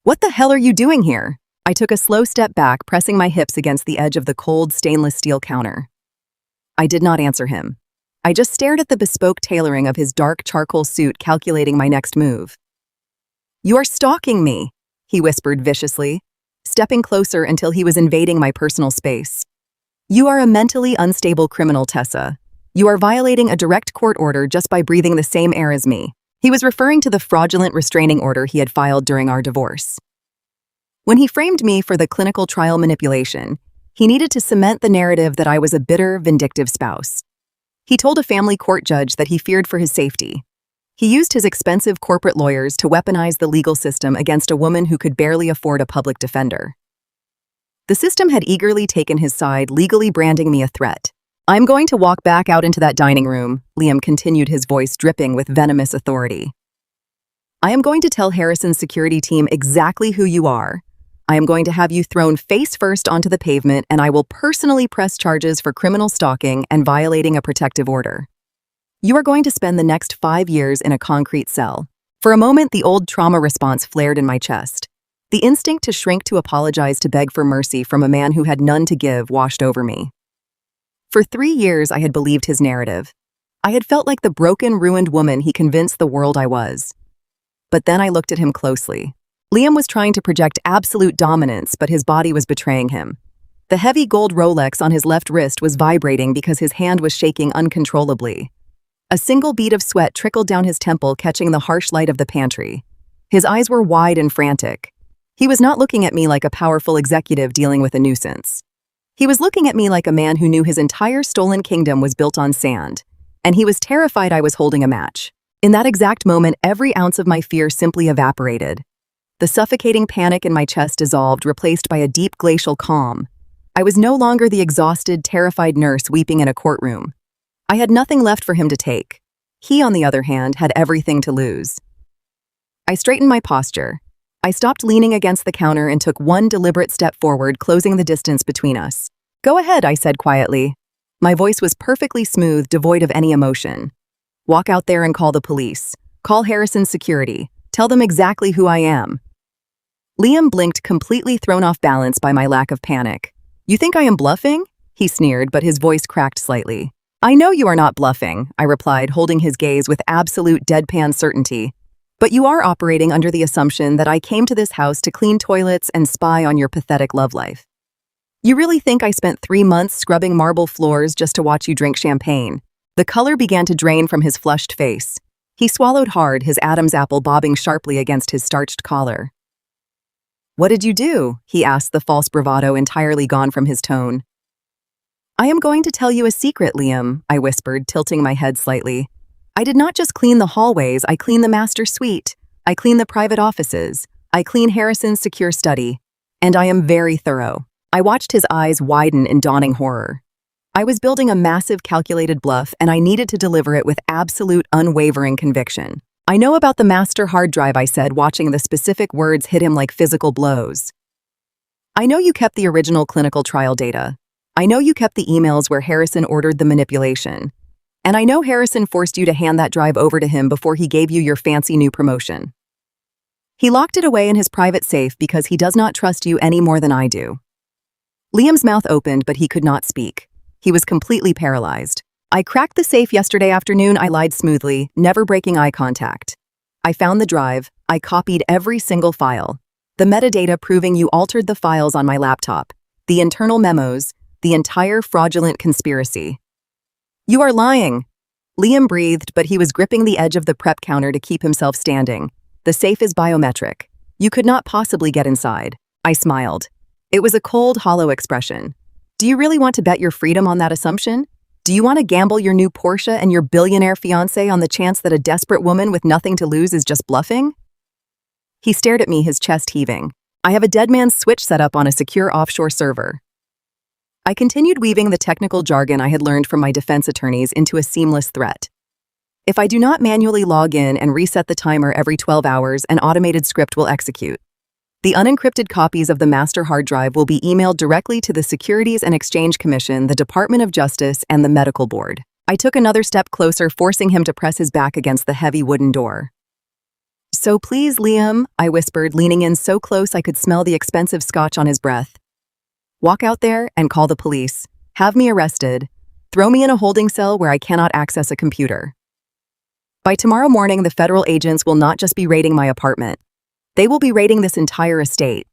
"What the hell are you doing here?" I took a slow step back, pressing my hips against the edge of the cold stainless steel counter. I did not answer him. I just stared at the bespoke tailoring of his dark charcoal suit, calculating my next move. "You are stalking me," he whispered viciously, stepping closer until he was invading my personal space. "You are a mentally unstable criminal, Tessa. You are violating a direct court order just by breathing the same air as me." He was referring to the fraudulent restraining order he had filed during our divorce. When he framed me for the clinical trial manipulation, he needed to cement the narrative that I was a bitter, vindictive spouse. He told a family court judge that he feared for his safety. He used his expensive corporate lawyers to weaponize the legal system against a woman who could barely afford a public defender. The system had eagerly taken his side, legally branding me a threat. "I'm going to walk back out into that dining room," Liam continued, his voice dripping with venomous authority. "I am going to tell Harrison's security team exactly who you are. I am going to have you thrown face first onto the pavement, and I will personally press charges for criminal stalking and violating a protective order. You are going to spend the next 5 years in a concrete cell." For a moment, the old trauma response flared in my chest. The instinct to shrink, to apologize, to beg for mercy from a man who had none to give washed over me. For 3 years, I had believed his narrative. I had felt like the broken, ruined woman he convinced the world I was. But then I looked at him closely. Liam was trying to project absolute dominance, but his body was betraying him. The heavy gold Rolex on his left wrist was vibrating because his hand was shaking uncontrollably. A single bead of sweat trickled down his temple, catching the harsh light of the pantry. His eyes were wide and frantic. He was not looking at me like a powerful executive dealing with a nuisance. He was looking at me like a man who knew his entire stolen kingdom was built on sand, and he was terrified I was holding a match. In that exact moment, every ounce of my fear simply evaporated. The suffocating panic in my chest dissolved, replaced by a deep glacial calm. I was no longer the exhausted, terrified nurse weeping in a courtroom. I had nothing left for him to take. He, on the other hand, had everything to lose. I straightened my posture. I stopped leaning against the counter and took one deliberate step forward, closing the distance between us. "Go ahead," I said quietly. My voice was perfectly smooth, devoid of any emotion. "Walk out there and call the police. Call Harrison's security. Tell them exactly who I am." Liam blinked, completely thrown off balance by my lack of panic. "You think I am bluffing?" he sneered, but his voice cracked slightly. "I know you are not bluffing," I replied, holding his gaze with absolute deadpan certainty. "But you are operating under the assumption that I came to this house to clean toilets and spy on your pathetic love life. You really think I spent 3 months scrubbing marble floors just to watch you drink champagne?" The color began to drain from his flushed face. He swallowed hard, his Adam's apple bobbing sharply against his starched collar. "What did you do?" he asked, the false bravado entirely gone from his tone. "I am going to tell you a secret, Liam," I whispered, tilting my head slightly. "I did not just clean the hallways, I cleaned the master suite. I cleaned the private offices. I cleaned Harrison's secure study. And I am very thorough." I watched his eyes widen in dawning horror. I was building a massive calculated bluff, and I needed to deliver it with absolute, unwavering conviction. "I know about the master hard drive," I said, watching the specific words hit him like physical blows. "I know you kept the original clinical trial data. I know you kept the emails where Harrison ordered the manipulation. And I know Harrison forced you to hand that drive over to him before he gave you your fancy new promotion. He locked it away in his private safe because he does not trust you any more than I do." Liam's mouth opened, but he could not speak. He was completely paralyzed. "I cracked the safe yesterday afternoon," I lied smoothly, never breaking eye contact. "I found the drive. I copied every single file. The metadata proving you altered the files on my laptop. The internal memos. The entire fraudulent conspiracy." "You are lying." Liam breathed, but he was gripping the edge of the prep counter to keep himself standing. "The safe is biometric. You could not possibly get inside." I smiled. It was a cold, hollow expression. "Do you really want to bet your freedom on that assumption? Do you want to gamble your new Porsche and your billionaire fiancé on the chance that a desperate woman with nothing to lose is just bluffing? He stared at me, his chest heaving. I have a dead man's switch set up on a secure offshore server. I continued weaving the technical jargon I had learned from my defense attorneys into a seamless threat. If I do not manually log in and reset the timer every 12 hours, an automated script will execute. The unencrypted copies of the master hard drive will be emailed directly to the Securities and Exchange Commission, the Department of Justice, and the Medical Board. I took another step closer, forcing him to press his back against the heavy wooden door. So please, Liam, I whispered, leaning in so close I could smell the expensive scotch on his breath. Walk out there and call the police. Have me arrested. Throw me in a holding cell where I cannot access a computer. By tomorrow morning, the federal agents will not just be raiding my apartment. They will be raiding this entire estate.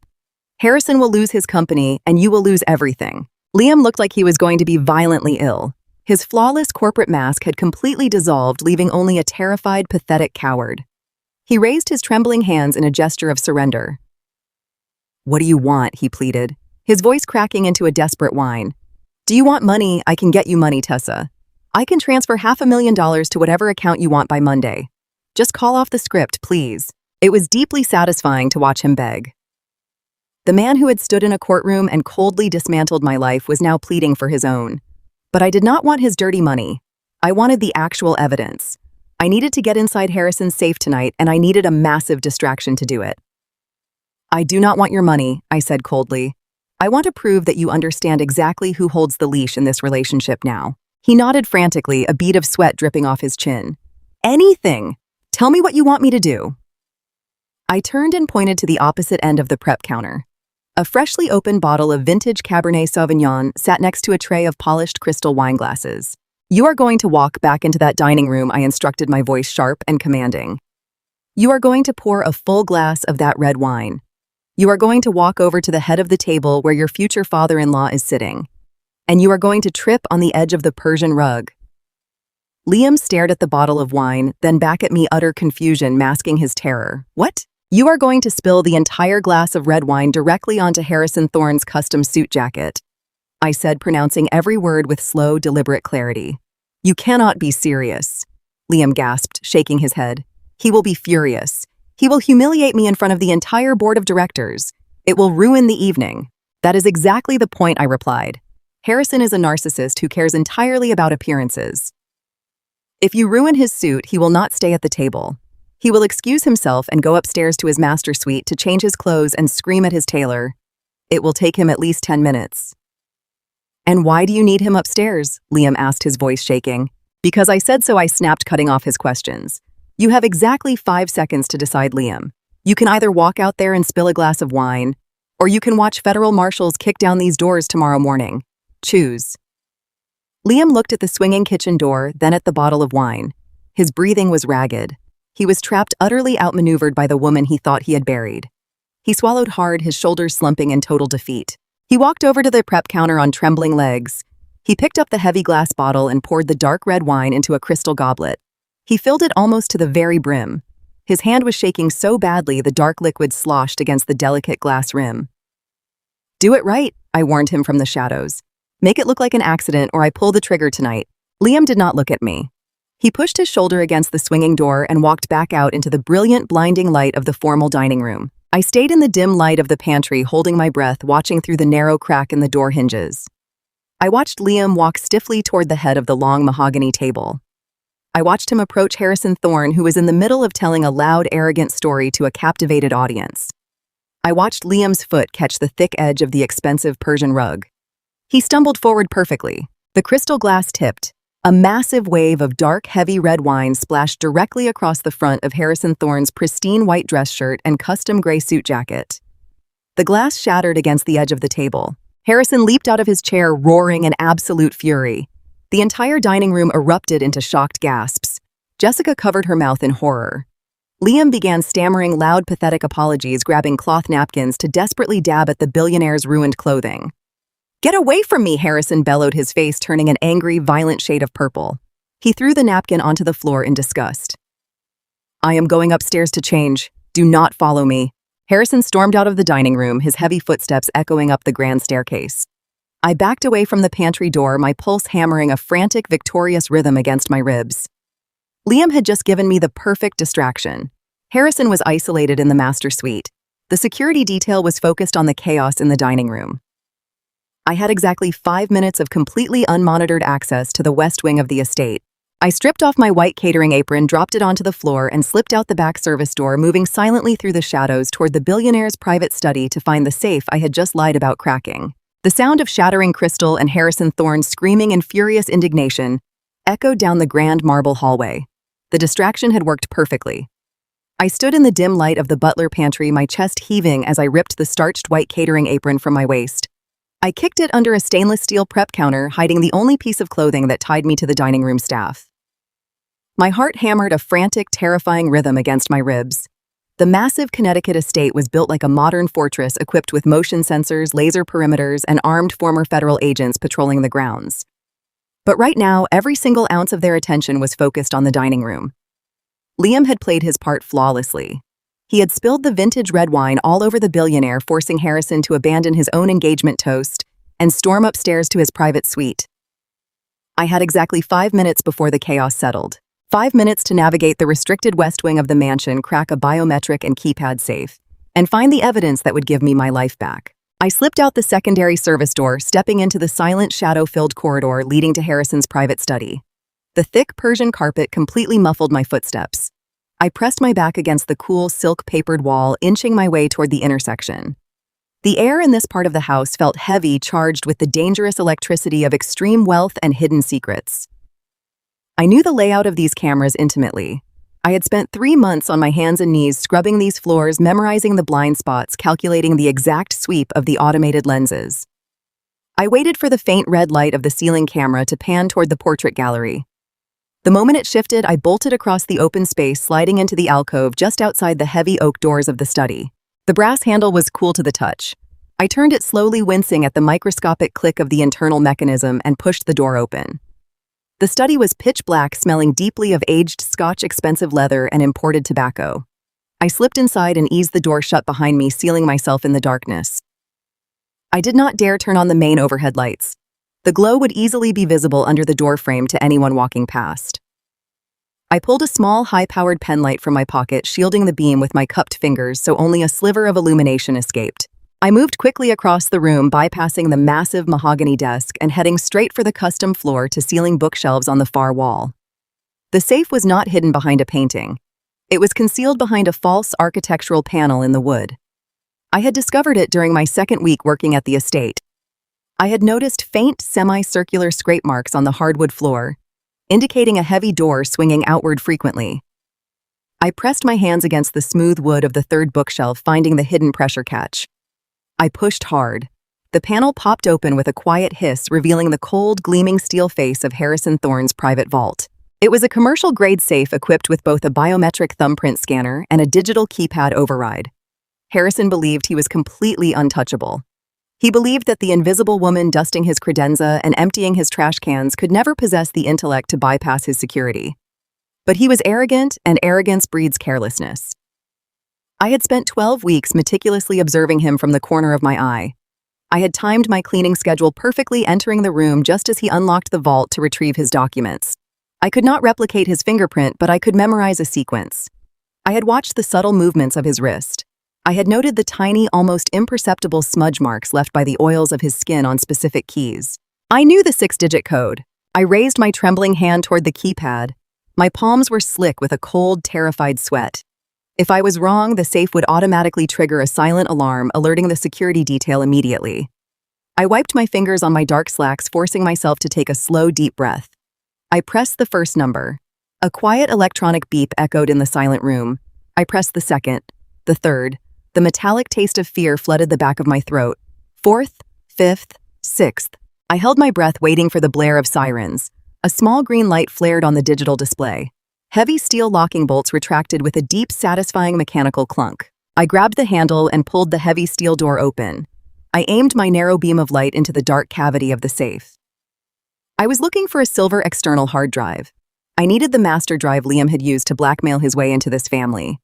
Harrison will lose his company, and you will lose everything. Liam looked like he was going to be violently ill. His flawless corporate mask had completely dissolved, leaving only a terrified, pathetic coward. He raised his trembling hands in a gesture of surrender. What do you want? He pleaded, his voice cracking into a desperate whine. Do you want money? I can get you money, Tessa. I can transfer $500,000 to whatever account you want by Monday. Just call off the script, please. It was deeply satisfying to watch him beg. The man who had stood in a courtroom and coldly dismantled my life was now pleading for his own. But I did not want his dirty money. I wanted the actual evidence. I needed to get inside Harrison's safe tonight, and I needed a massive distraction to do it. I do not want your money, I said coldly. I want to prove that you understand exactly who holds the leash in this relationship now. He nodded frantically, a bead of sweat dripping off his chin. Anything! Tell me what you want me to do. I turned and pointed to the opposite end of the prep counter. A freshly opened bottle of vintage Cabernet Sauvignon sat next to a tray of polished crystal wine glasses. You are going to walk back into that dining room, I instructed, my voice sharp and commanding. You are going to pour a full glass of that red wine. You are going to walk over to the head of the table where your future father-in-law is sitting. And you are going to trip on the edge of the Persian rug. Liam stared at the bottle of wine, then back at me, utter confusion masking his terror. What? You are going to spill the entire glass of red wine directly onto Harrison Thorne's custom suit jacket, I said, pronouncing every word with slow, deliberate clarity. You cannot be serious, Liam gasped, shaking his head. He will be furious. He will humiliate me in front of the entire board of directors. It will ruin the evening. That is exactly the point, I replied. Harrison is a narcissist who cares entirely about appearances. If you ruin his suit, he will not stay at the table. He will excuse himself and go upstairs to his master suite to change his clothes and scream at his tailor. It will take him at least 10 minutes. And why do you need him upstairs? Liam asked, his voice shaking. Because I said so, I snapped, cutting off his questions. You have exactly 5 seconds to decide, Liam. You can either walk out there and spill a glass of wine, or you can watch federal marshals kick down these doors tomorrow morning. Choose. Liam looked at the swinging kitchen door, then at the bottle of wine. His breathing was ragged. He was trapped, utterly outmaneuvered by the woman he thought he had buried. He swallowed hard, his shoulders slumping in total defeat. He walked over to the prep counter on trembling legs. He picked up the heavy glass bottle and poured the dark red wine into a crystal goblet. He filled it almost to the very brim. His hand was shaking so badly the dark liquid sloshed against the delicate glass rim. Do it right, I warned him from the shadows. Make it look like an accident or I pull the trigger tonight. Liam did not look at me. He pushed his shoulder against the swinging door and walked back out into the brilliant, blinding light of the formal dining room. I stayed in the dim light of the pantry, holding my breath, watching through the narrow crack in the door hinges. I watched Liam walk stiffly toward the head of the long mahogany table. I watched him approach Harrison Thorne, who was in the middle of telling a loud, arrogant story to a captivated audience. I watched Liam's foot catch the thick edge of the expensive Persian rug. He stumbled forward perfectly. The crystal glass tipped. A massive wave of dark, heavy red wine splashed directly across the front of Harrison Thorne's pristine white dress shirt and custom gray suit jacket. The glass shattered against the edge of the table. Harrison leaped out of his chair, roaring in absolute fury. The entire dining room erupted into shocked gasps. Jessica covered her mouth in horror. Liam began stammering loud, pathetic apologies, grabbing cloth napkins to desperately dab at the billionaire's ruined clothing. Get away from me, Harrison bellowed, his face turning an angry, violent shade of purple. He threw the napkin onto the floor in disgust. I am going upstairs to change. Do not follow me. Harrison stormed out of the dining room, his heavy footsteps echoing up the grand staircase. I backed away from the pantry door, my pulse hammering a frantic, victorious rhythm against my ribs. Liam had just given me the perfect distraction. Harrison was isolated in the master suite. The security detail was focused on the chaos in the dining room. I had exactly 5 minutes of completely unmonitored access to the west wing of the estate. I stripped off my white catering apron, dropped it onto the floor, and slipped out the back service door, moving silently through the shadows toward the billionaire's private study to find the safe I had just lied about cracking. The sound of shattering crystal and Harrison Thorne screaming in furious indignation echoed down the grand marble hallway. The distraction had worked perfectly. I stood in the dim light of the butler pantry, my chest heaving as I ripped the starched white catering apron from my waist. I kicked it under a stainless steel prep counter, hiding the only piece of clothing that tied me to the dining room staff. My heart hammered a frantic, terrifying rhythm against my ribs. The massive Connecticut estate was built like a modern fortress equipped with motion sensors, laser perimeters, and armed former federal agents patrolling the grounds. But right now, every single ounce of their attention was focused on the dining room. Liam had played his part flawlessly. He had spilled the vintage red wine all over the billionaire, forcing Harrison to abandon his own engagement toast and storm upstairs to his private suite. I had exactly 5 minutes before the chaos settled. 5 minutes to navigate the restricted west wing of the mansion, crack a biometric and keypad safe, and find the evidence that would give me my life back. I slipped out the secondary service door, stepping into the silent, shadow-filled corridor leading to Harrison's private study. The thick Persian carpet completely muffled my footsteps. I pressed my back against the cool, silk-papered wall, inching my way toward the intersection. The air in this part of the house felt heavy, charged with the dangerous electricity of extreme wealth and hidden secrets. I knew the layout of these cameras intimately. I had spent 3 months on my hands and knees scrubbing these floors, memorizing the blind spots, calculating the exact sweep of the automated lenses. I waited for the faint red light of the ceiling camera to pan toward the portrait gallery. The moment it shifted, I bolted across the open space, sliding into the alcove just outside the heavy oak doors of the study. The brass handle was cool to the touch. I turned it slowly, wincing at the microscopic click of the internal mechanism, and pushed the door open. The study was pitch black, smelling deeply of aged Scotch, expensive leather, and imported tobacco. I slipped inside and eased the door shut behind me, sealing myself in the darkness. I did not dare turn on the main overhead lights. The glow would easily be visible under the door frame to anyone walking past. I pulled a small, high-powered pen light from my pocket, shielding the beam with my cupped fingers so only a sliver of illumination escaped. I moved quickly across the room, bypassing the massive mahogany desk and heading straight for the custom floor-to-ceiling bookshelves on the far wall. The safe was not hidden behind a painting. It was concealed behind a false architectural panel in the wood. I had discovered it during my second week working at the estate. I had noticed faint, semicircular scrape marks on the hardwood floor, indicating a heavy door swinging outward frequently. I pressed my hands against the smooth wood of the third bookshelf, finding the hidden pressure catch. I pushed hard. The panel popped open with a quiet hiss, revealing the cold, gleaming steel face of Harrison Thorne's private vault. It was a commercial-grade safe equipped with both a biometric thumbprint scanner and a digital keypad override. Harrison believed he was completely untouchable. He believed that the invisible woman dusting his credenza and emptying his trash cans could never possess the intellect to bypass his security. But he was arrogant, and arrogance breeds carelessness. I had spent 12 weeks meticulously observing him from the corner of my eye. I had timed my cleaning schedule perfectly, entering the room just as he unlocked the vault to retrieve his documents. I could not replicate his fingerprint, but I could memorize a sequence. I had watched the subtle movements of his wrist. I had noted the tiny, almost imperceptible smudge marks left by the oils of his skin on specific keys. I knew the 6-digit code. I raised my trembling hand toward the keypad. My palms were slick with a cold, terrified sweat. If I was wrong, the safe would automatically trigger a silent alarm, alerting the security detail immediately. I wiped my fingers on my dark slacks, forcing myself to take a slow, deep breath. I pressed the first number. A quiet electronic beep echoed in the silent room. I pressed the second, the third. The metallic taste of fear flooded the back of my throat. 4th, 5th, 6th. I held my breath, waiting for the blare of sirens. A small green light flared on the digital display. Heavy steel locking bolts retracted with a deep, satisfying mechanical clunk. I grabbed the handle and pulled the heavy steel door open. I aimed my narrow beam of light into the dark cavity of the safe. I was looking for a silver external hard drive. I needed the master drive Liam had used to blackmail his way into this family.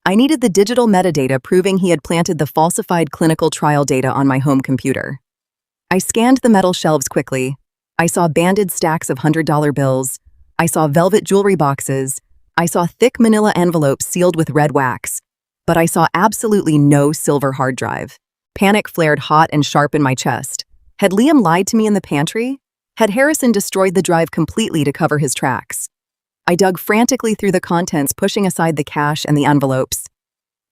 I needed the digital metadata proving he had planted the falsified clinical trial data on my home computer. I scanned the metal shelves quickly. I saw banded stacks of $100 bills. I saw velvet jewelry boxes. I saw thick manila envelopes sealed with red wax. But I saw absolutely no silver hard drive. Panic flared hot and sharp in my chest. Had Liam lied to me in the pantry? Had Harrison destroyed the drive completely to cover his tracks? I dug frantically through the contents, pushing aside the cash and the envelopes.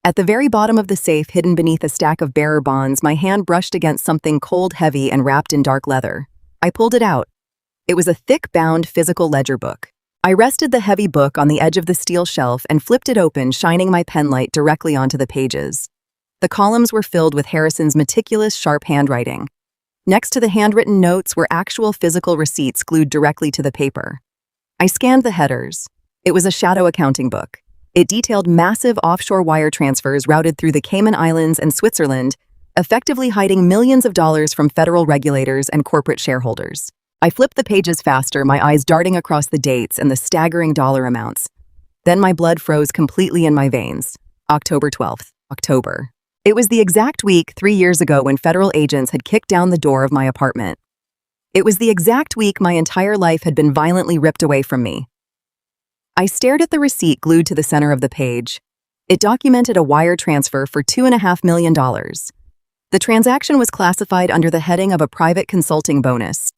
At the very bottom of the safe, hidden beneath a stack of bearer bonds, my hand brushed against something cold, heavy, and wrapped in dark leather. I pulled it out. It was a thick-bound physical ledger book. I rested the heavy book on the edge of the steel shelf and flipped it open, shining my penlight directly onto the pages. The columns were filled with Harrison's meticulous, sharp handwriting. Next to the handwritten notes were actual physical receipts glued directly to the paper. I scanned the headers. It was a shadow accounting book. It detailed massive offshore wire transfers routed through the Cayman Islands and Switzerland, effectively hiding millions of dollars from federal regulators and corporate shareholders. I flipped the pages faster, my eyes darting across the dates and the staggering dollar amounts. Then my blood froze completely in my veins. October 12th. October. It was the exact week 3 years ago when federal agents had kicked down the door of my apartment. It was the exact week my entire life had been violently ripped away from me. I stared at the receipt glued to the center of the page. It documented a wire transfer for $2.5 million. The transaction was classified under the heading of a private consulting bonus.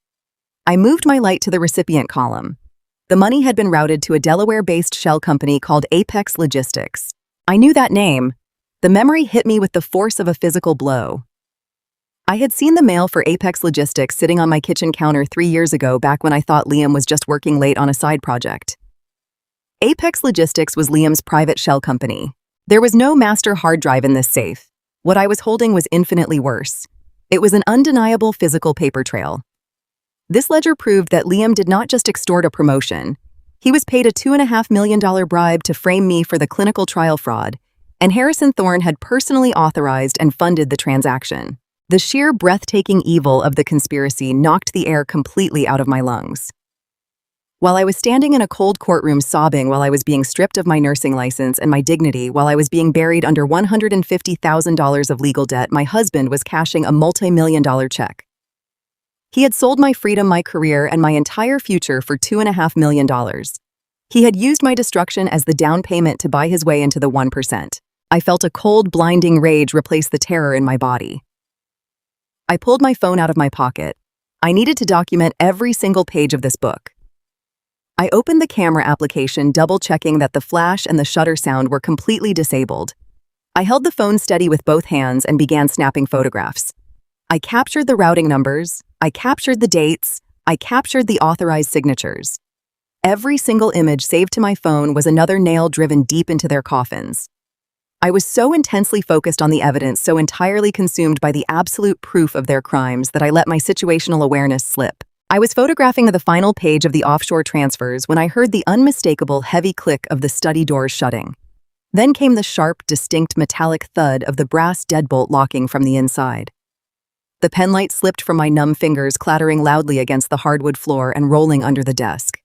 I moved my light to the recipient column. The money had been routed to a Delaware-based shell company called Apex Logistics. I knew that name. The memory hit me with the force of a physical blow. I had seen the mail for Apex Logistics sitting on my kitchen counter 3 years ago, back when I thought Liam was just working late on a side project. Apex Logistics was Liam's private shell company. There was no master hard drive in this safe. What I was holding was infinitely worse. It was an undeniable physical paper trail. This ledger proved that Liam did not just extort a promotion. He was paid a $2.5 million bribe to frame me for the clinical trial fraud, and Harrison Thorne had personally authorized and funded the transaction. The sheer breathtaking evil of the conspiracy knocked the air completely out of my lungs. While I was standing in a cold courtroom sobbing, while I was being stripped of my nursing license and my dignity, while I was being buried under $150,000 of legal debt, my husband was cashing a multi-million-dollar check. He had sold my freedom, my career, and my entire future for $2.5 million. He had used my destruction as the down payment to buy his way into the 1%. I felt a cold, blinding rage replace the terror in my body. I pulled my phone out of my pocket. I needed to document every single page of this book. I opened the camera application, double-checking that the flash and the shutter sound were completely disabled. I held the phone steady with both hands and began snapping photographs. I captured the routing numbers, I captured the dates, I captured the authorized signatures. Every single image saved to my phone was another nail driven deep into their coffins. I was so intensely focused on the evidence, so entirely consumed by the absolute proof of their crimes, that I let my situational awareness slip. I was photographing the final page of the offshore transfers when I heard the unmistakable heavy click of the study doors shutting. Then came the sharp, distinct metallic thud of the brass deadbolt locking from the inside. The penlight slipped from my numb fingers, clattering loudly against the hardwood floor and rolling under the desk.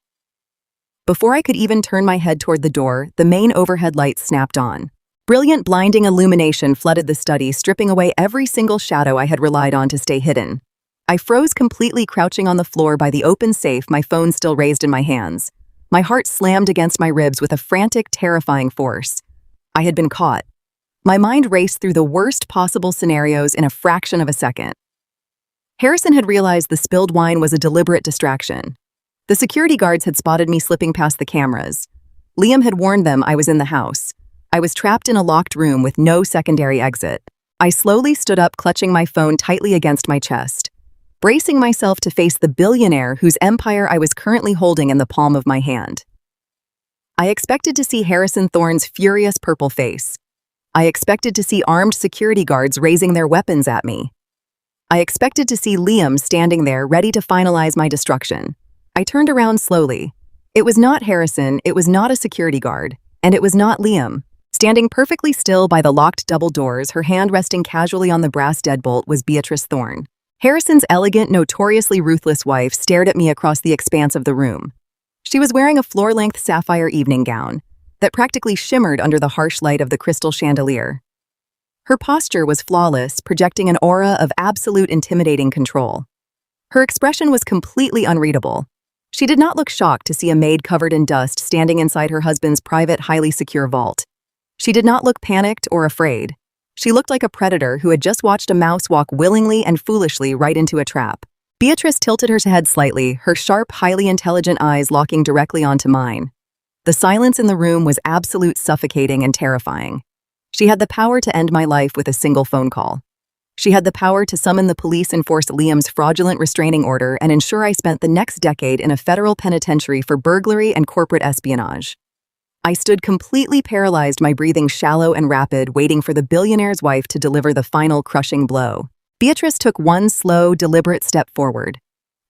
Before I could even turn my head toward the door, the main overhead light snapped on. Brilliant, blinding illumination flooded the study, stripping away every single shadow I had relied on to stay hidden. I froze completely, crouching on the floor by the open safe, my phone still raised in my hands. My heart slammed against my ribs with a frantic, terrifying force. I had been caught. My mind raced through the worst possible scenarios in a fraction of a second. Harrison had realized the spilled wine was a deliberate distraction. The security guards had spotted me slipping past the cameras. Liam had warned them I was in the house. I was trapped in a locked room with no secondary exit. I slowly stood up, clutching my phone tightly against my chest, bracing myself to face the billionaire whose empire I was currently holding in the palm of my hand. I expected to see Harrison Thorne's furious purple face. I expected to see armed security guards raising their weapons at me. I expected to see Liam standing there, ready to finalize my destruction. I turned around slowly. It was not Harrison, it was not a security guard, and it was not Liam. Standing perfectly still by the locked double doors, her hand resting casually on the brass deadbolt, was Beatrice Thorne. Harrison's elegant, notoriously ruthless wife stared at me across the expanse of the room. She was wearing a floor-length sapphire evening gown that practically shimmered under the harsh light of the crystal chandelier. Her posture was flawless, projecting an aura of absolute intimidating control. Her expression was completely unreadable. She did not look shocked to see a maid covered in dust standing inside her husband's private, highly secure vault. She did not look panicked or afraid. She looked like a predator who had just watched a mouse walk willingly and foolishly right into a trap. Beatrice tilted her head slightly, her sharp, highly intelligent eyes locking directly onto mine. The silence in the room was absolute, suffocating, and terrifying. She had the power to end my life with a single phone call. She had the power to summon the police, enforce Liam's fraudulent restraining order, and ensure I spent the next decade in a federal penitentiary for burglary and corporate espionage. I stood completely paralyzed, my breathing shallow and rapid, waiting for the billionaire's wife to deliver the final crushing blow. Beatrice took one slow, deliberate step forward,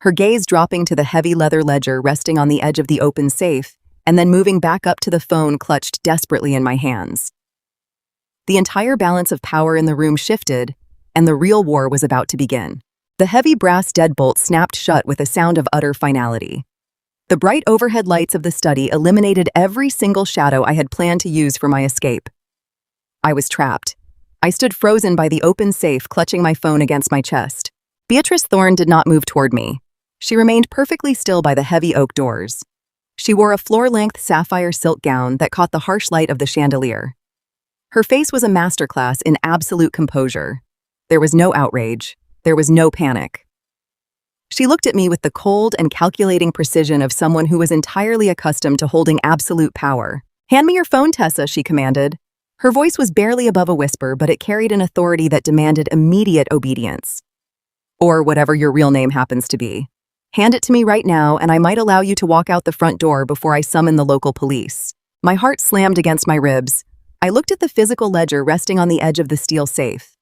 her gaze dropping to the heavy leather ledger resting on the edge of the open safe, and then moving back up to the phone clutched desperately in my hands. The entire balance of power in the room shifted, and the real war was about to begin. The heavy brass deadbolt snapped shut with a sound of utter finality. The bright overhead lights of the study eliminated every single shadow I had planned to use for my escape. I was trapped. I stood frozen by the open safe, clutching my phone against my chest. Beatrice Thorne did not move toward me. She remained perfectly still by the heavy oak doors. She wore a floor-length sapphire silk gown that caught the harsh light of the chandelier. Her face was a masterclass in absolute composure. There was no outrage. There was no panic. She looked at me with the cold and calculating precision of someone who was entirely accustomed to holding absolute power. "Hand me your phone, Tessa," she commanded. Her voice was barely above a whisper, but it carried an authority that demanded immediate obedience. "Or whatever your real name happens to be. Hand it to me right now, and I might allow you to walk out the front door before I summon the local police." My heart slammed against my ribs. I looked at the physical ledger resting on the edge of the steel safe.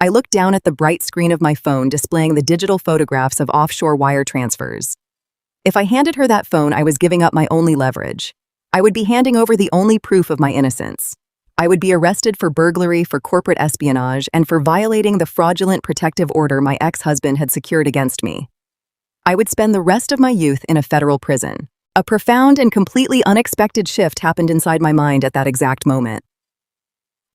I looked down at the bright screen of my phone displaying the digital photographs of offshore wire transfers. If I handed her that phone, I was giving up my only leverage. I would be handing over the only proof of my innocence. I would be arrested for burglary, for corporate espionage, and for violating the fraudulent protective order my ex-husband had secured against me. I would spend the rest of my youth in a federal prison. A profound and completely unexpected shift happened inside my mind at that exact moment.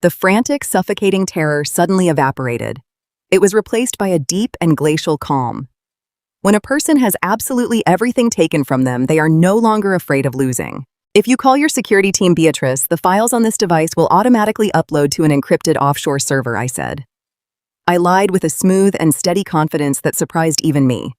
The frantic, suffocating terror suddenly evaporated. It was replaced by a deep and glacial calm. When a person has absolutely everything taken from them, they are no longer afraid of losing. "If you call your security team, Beatrice, the files on this device will automatically upload to an encrypted offshore server," I said. I lied with a smooth and steady confidence that surprised even me.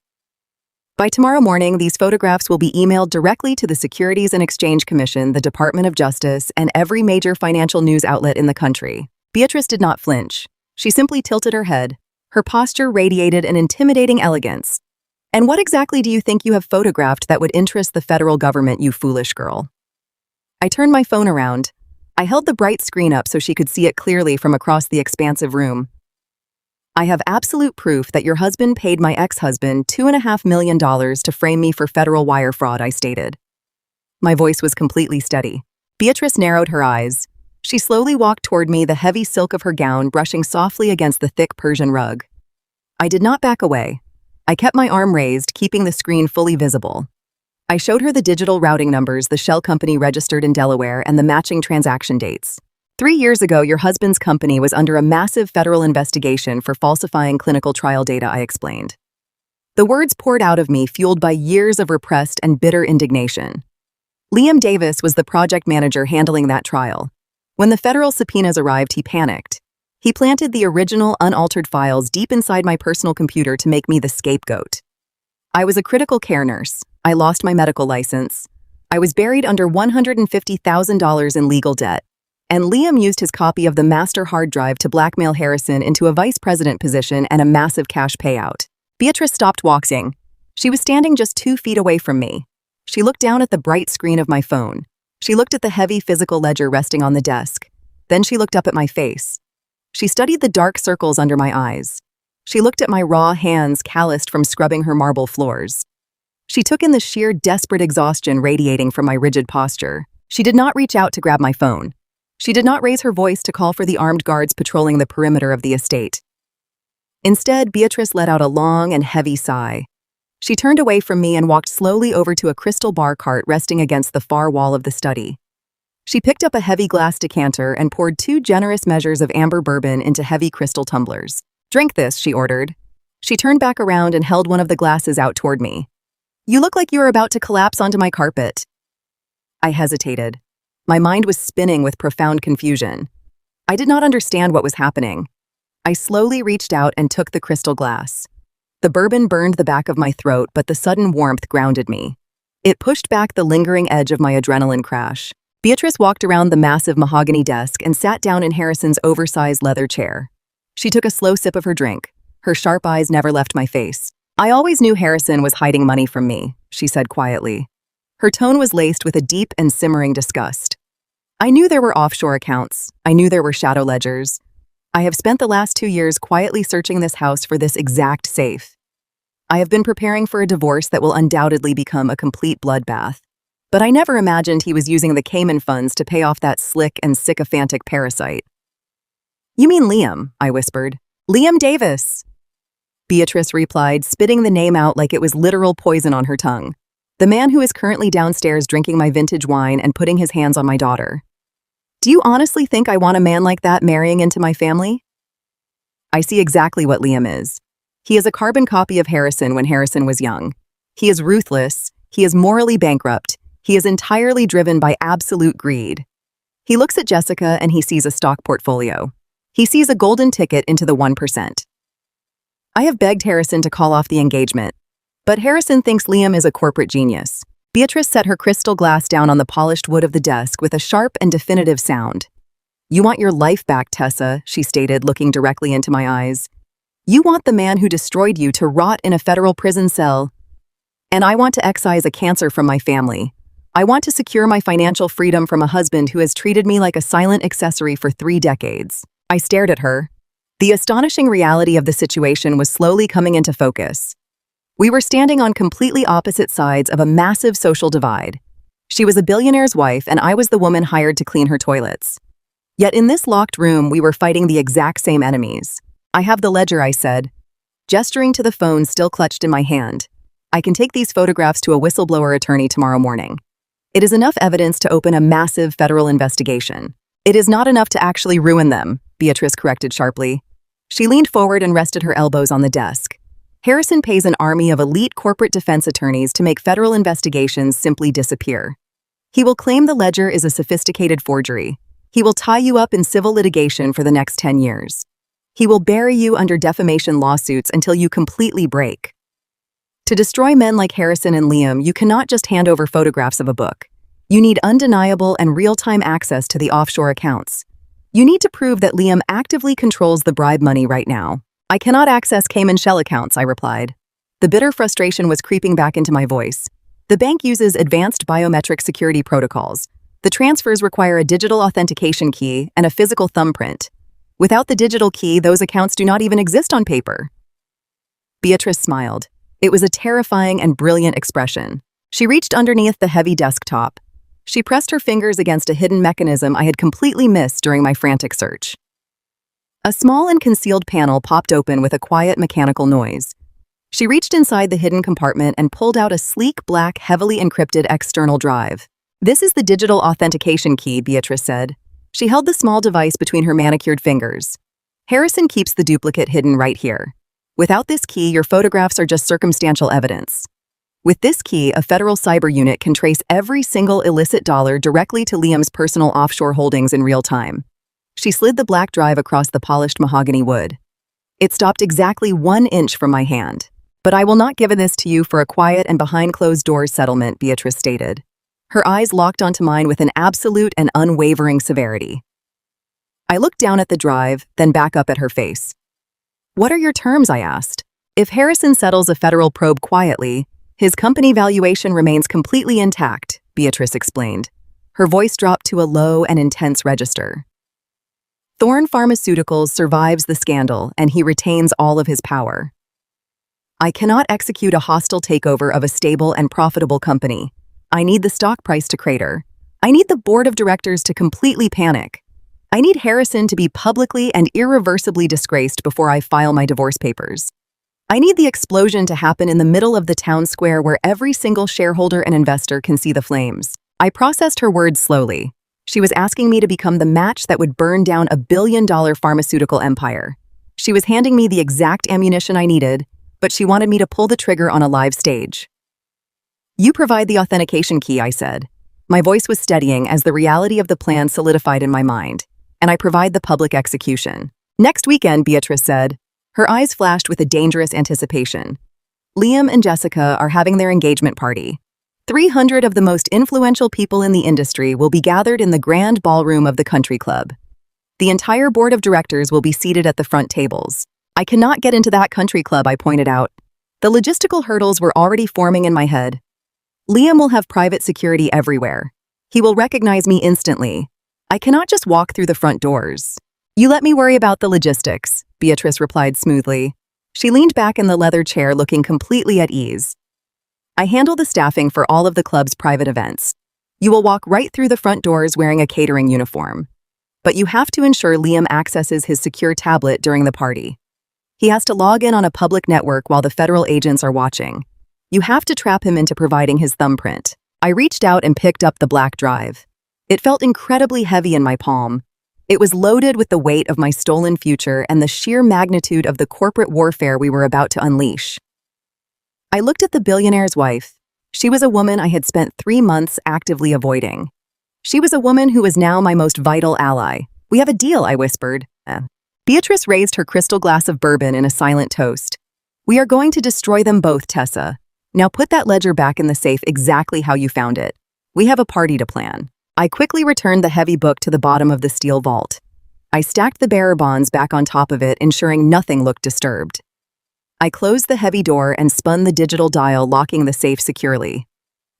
"By tomorrow morning, these photographs will be emailed directly to the Securities and Exchange Commission, the Department of Justice, and every major financial news outlet in the country." Beatrice did not flinch. She simply tilted her head. Her posture radiated an intimidating elegance. "And what exactly do you think you have photographed that would interest the federal government, you foolish girl?" I turned my phone around. I held the bright screen up so she could see it clearly from across the expansive room. "I have absolute proof that your husband paid my ex-husband $2.5 million to frame me for federal wire fraud," I stated. My voice was completely steady. Beatrice narrowed her eyes. She slowly walked toward me, the heavy silk of her gown brushing softly against the thick Persian rug. I did not back away. I kept my arm raised, keeping the screen fully visible. I showed her the digital routing numbers the shell company registered in Delaware and the matching transaction dates. 3 years ago, your husband's company was under a massive federal investigation for falsifying clinical trial data, I explained. The words poured out of me, fueled by years of repressed and bitter indignation. Liam Davis was the project manager handling that trial. When the federal subpoenas arrived, he panicked. He planted the original, unaltered files deep inside my personal computer to make me the scapegoat. I was a critical care nurse. I lost my medical license. I was buried under $150,000 in legal debt. And Liam used his copy of the master hard drive to blackmail Harrison into a vice president position and a massive cash payout. Beatrice stopped walking. She was standing just 2 feet away from me. She looked down at the bright screen of my phone. She looked at the heavy physical ledger resting on the desk. Then she looked up at my face. She studied the dark circles under my eyes. She looked at my raw hands calloused from scrubbing her marble floors. She took in the sheer desperate exhaustion radiating from my rigid posture. She did not reach out to grab my phone. She did not raise her voice to call for the armed guards patrolling the perimeter of the estate. Instead, Beatrice let out a long and heavy sigh. She turned away from me and walked slowly over to a crystal bar cart resting against the far wall of the study. She picked up a heavy glass decanter and poured 2 generous measures of amber bourbon into heavy crystal tumblers. "Drink this," she ordered. She turned back around and held one of the glasses out toward me. "You look like you are about to collapse onto my carpet." I hesitated. My mind was spinning with profound confusion. I did not understand what was happening. I slowly reached out and took the crystal glass. The bourbon burned the back of my throat, but the sudden warmth grounded me. It pushed back the lingering edge of my adrenaline crash. Beatrice walked around the massive mahogany desk and sat down in Harrison's oversized leather chair. She took a slow sip of her drink. Her sharp eyes never left my face. "I always knew Harrison was hiding money from me," she said quietly. Her tone was laced with a deep and simmering disgust. "I knew there were offshore accounts. I knew there were shadow ledgers. I have spent the last 2 years quietly searching this house for this exact safe. I have been preparing for a divorce that will undoubtedly become a complete bloodbath. But I never imagined he was using the Cayman funds to pay off that slick and sycophantic parasite." "You mean Liam," I whispered. "Liam Davis." Beatrice replied, spitting the name out like it was literal poison on her tongue. "The man who is currently downstairs drinking my vintage wine and putting his hands on my daughter. Do you honestly think I want a man like that marrying into my family?" I see exactly what Liam is. He is a carbon copy of Harrison when Harrison was young. He is ruthless. He is morally bankrupt. He is entirely driven by absolute greed. He looks at Jessica and he sees a stock portfolio. He sees a golden ticket into the 1%. I have begged Harrison to call off the engagement, but Harrison thinks Liam is a corporate genius. Beatrice set her crystal glass down on the polished wood of the desk with a sharp and definitive sound. "You want your life back, Tessa," she stated, looking directly into my eyes. "You want the man who destroyed you to rot in a federal prison cell. And I want to excise a cancer from my family. I want to secure my financial freedom from a husband who has treated me like a silent accessory for 3 decades. I stared at her. The astonishing reality of the situation was slowly coming into focus. We were standing on completely opposite sides of a massive social divide. She was a billionaire's wife, and I was the woman hired to clean her toilets. Yet in this locked room, we were fighting the exact same enemies. "I have the ledger," I said, gesturing to the phone still clutched in my hand. "I can take these photographs to a whistleblower attorney tomorrow morning. It is enough evidence to open a massive federal investigation. It is not enough to actually ruin them," Beatrice corrected sharply. She leaned forward and rested her elbows on the desk. "Harrison pays an army of elite corporate defense attorneys to make federal investigations simply disappear. He will claim the ledger is a sophisticated forgery. He will tie you up in civil litigation for the next 10 years. He will bury you under defamation lawsuits until you completely break. To destroy men like Harrison and Liam, you cannot just hand over photographs of a book. You need undeniable and real-time access to the offshore accounts. You need to prove that Liam actively controls the bribe money right now." "I cannot access Cayman shell accounts," I replied. The bitter frustration was creeping back into my voice. "The bank uses advanced biometric security protocols. The transfers require a digital authentication key and a physical thumbprint. Without the digital key, those accounts do not even exist on paper." Beatrice smiled. It was a terrifying and brilliant expression. She reached underneath the heavy desktop. She pressed her fingers against a hidden mechanism I had completely missed during my frantic search. A small and concealed panel popped open with a quiet mechanical noise. She reached inside the hidden compartment and pulled out a sleek, black, heavily encrypted external drive. "This is the digital authentication key," Beatrice said. She held the small device between her manicured fingers. "Harrison keeps the duplicate hidden right here. Without this key, your photographs are just circumstantial evidence. With this key, a federal cyber unit can trace every single illicit dollar directly to Liam's personal offshore holdings in real time." She slid the black drive across the polished mahogany wood. "It stopped exactly 1 inch from my hand. But I will not give this to you for a quiet and behind closed doors settlement," Beatrice stated. Her eyes locked onto mine with an absolute and unwavering severity. I looked down at the drive, then back up at her face. "What are your terms?" I asked. "If Harrison settles a federal probe quietly, his company valuation remains completely intact," Beatrice explained. Her voice dropped to a low and intense register. "Thorne Pharmaceuticals survives the scandal, and he retains all of his power. I cannot execute a hostile takeover of a stable and profitable company. I need the stock price to crater. I need the board of directors to completely panic. I need Harrison to be publicly and irreversibly disgraced before I file my divorce papers. I need the explosion to happen in the middle of the town square where every single shareholder and investor can see the flames." I processed her words slowly. She was asking me to become the match that would burn down a billion-dollar pharmaceutical empire. She was handing me the exact ammunition I needed, but she wanted me to pull the trigger on a live stage. "You provide the authentication key," I said. My voice was steadying as the reality of the plan solidified in my mind, and I provide the public execution. "Next weekend," Beatrice said. Her eyes flashed with a dangerous anticipation. "Liam and Jessica are having their engagement party. 300 of the most influential people in the industry will be gathered in the grand ballroom of the country club. The entire board of directors will be seated at the front tables. I cannot get into that country club," I pointed out. The logistical hurdles were already forming in my head. "Liam will have private security everywhere. He will recognize me instantly. I cannot just walk through the front doors." "You let me worry about the logistics," Beatrice replied smoothly. She leaned back in the leather chair looking completely at ease. "I handle the staffing for all of the club's private events. You will walk right through the front doors wearing a catering uniform. But you have to ensure Liam accesses his secure tablet during the party. He has to log in on a public network while the federal agents are watching. You have to trap him into providing his thumbprint." I reached out and picked up the black drive. It felt incredibly heavy in my palm. It was loaded with the weight of my stolen future and the sheer magnitude of the corporate warfare we were about to unleash. I looked at the billionaire's wife. She was a woman I had spent 3 months actively avoiding. She was a woman who was now my most vital ally. "We have a deal," I whispered. Beatrice raised her crystal glass of bourbon in a silent toast. "We are going to destroy them both, Tessa. Now put that ledger back in the safe exactly how you found it. We have a party to plan." I quickly returned the heavy book to the bottom of the steel vault. I stacked the bearer bonds back on top of it, ensuring nothing looked disturbed. I closed the heavy door and spun the digital dial, locking the safe securely.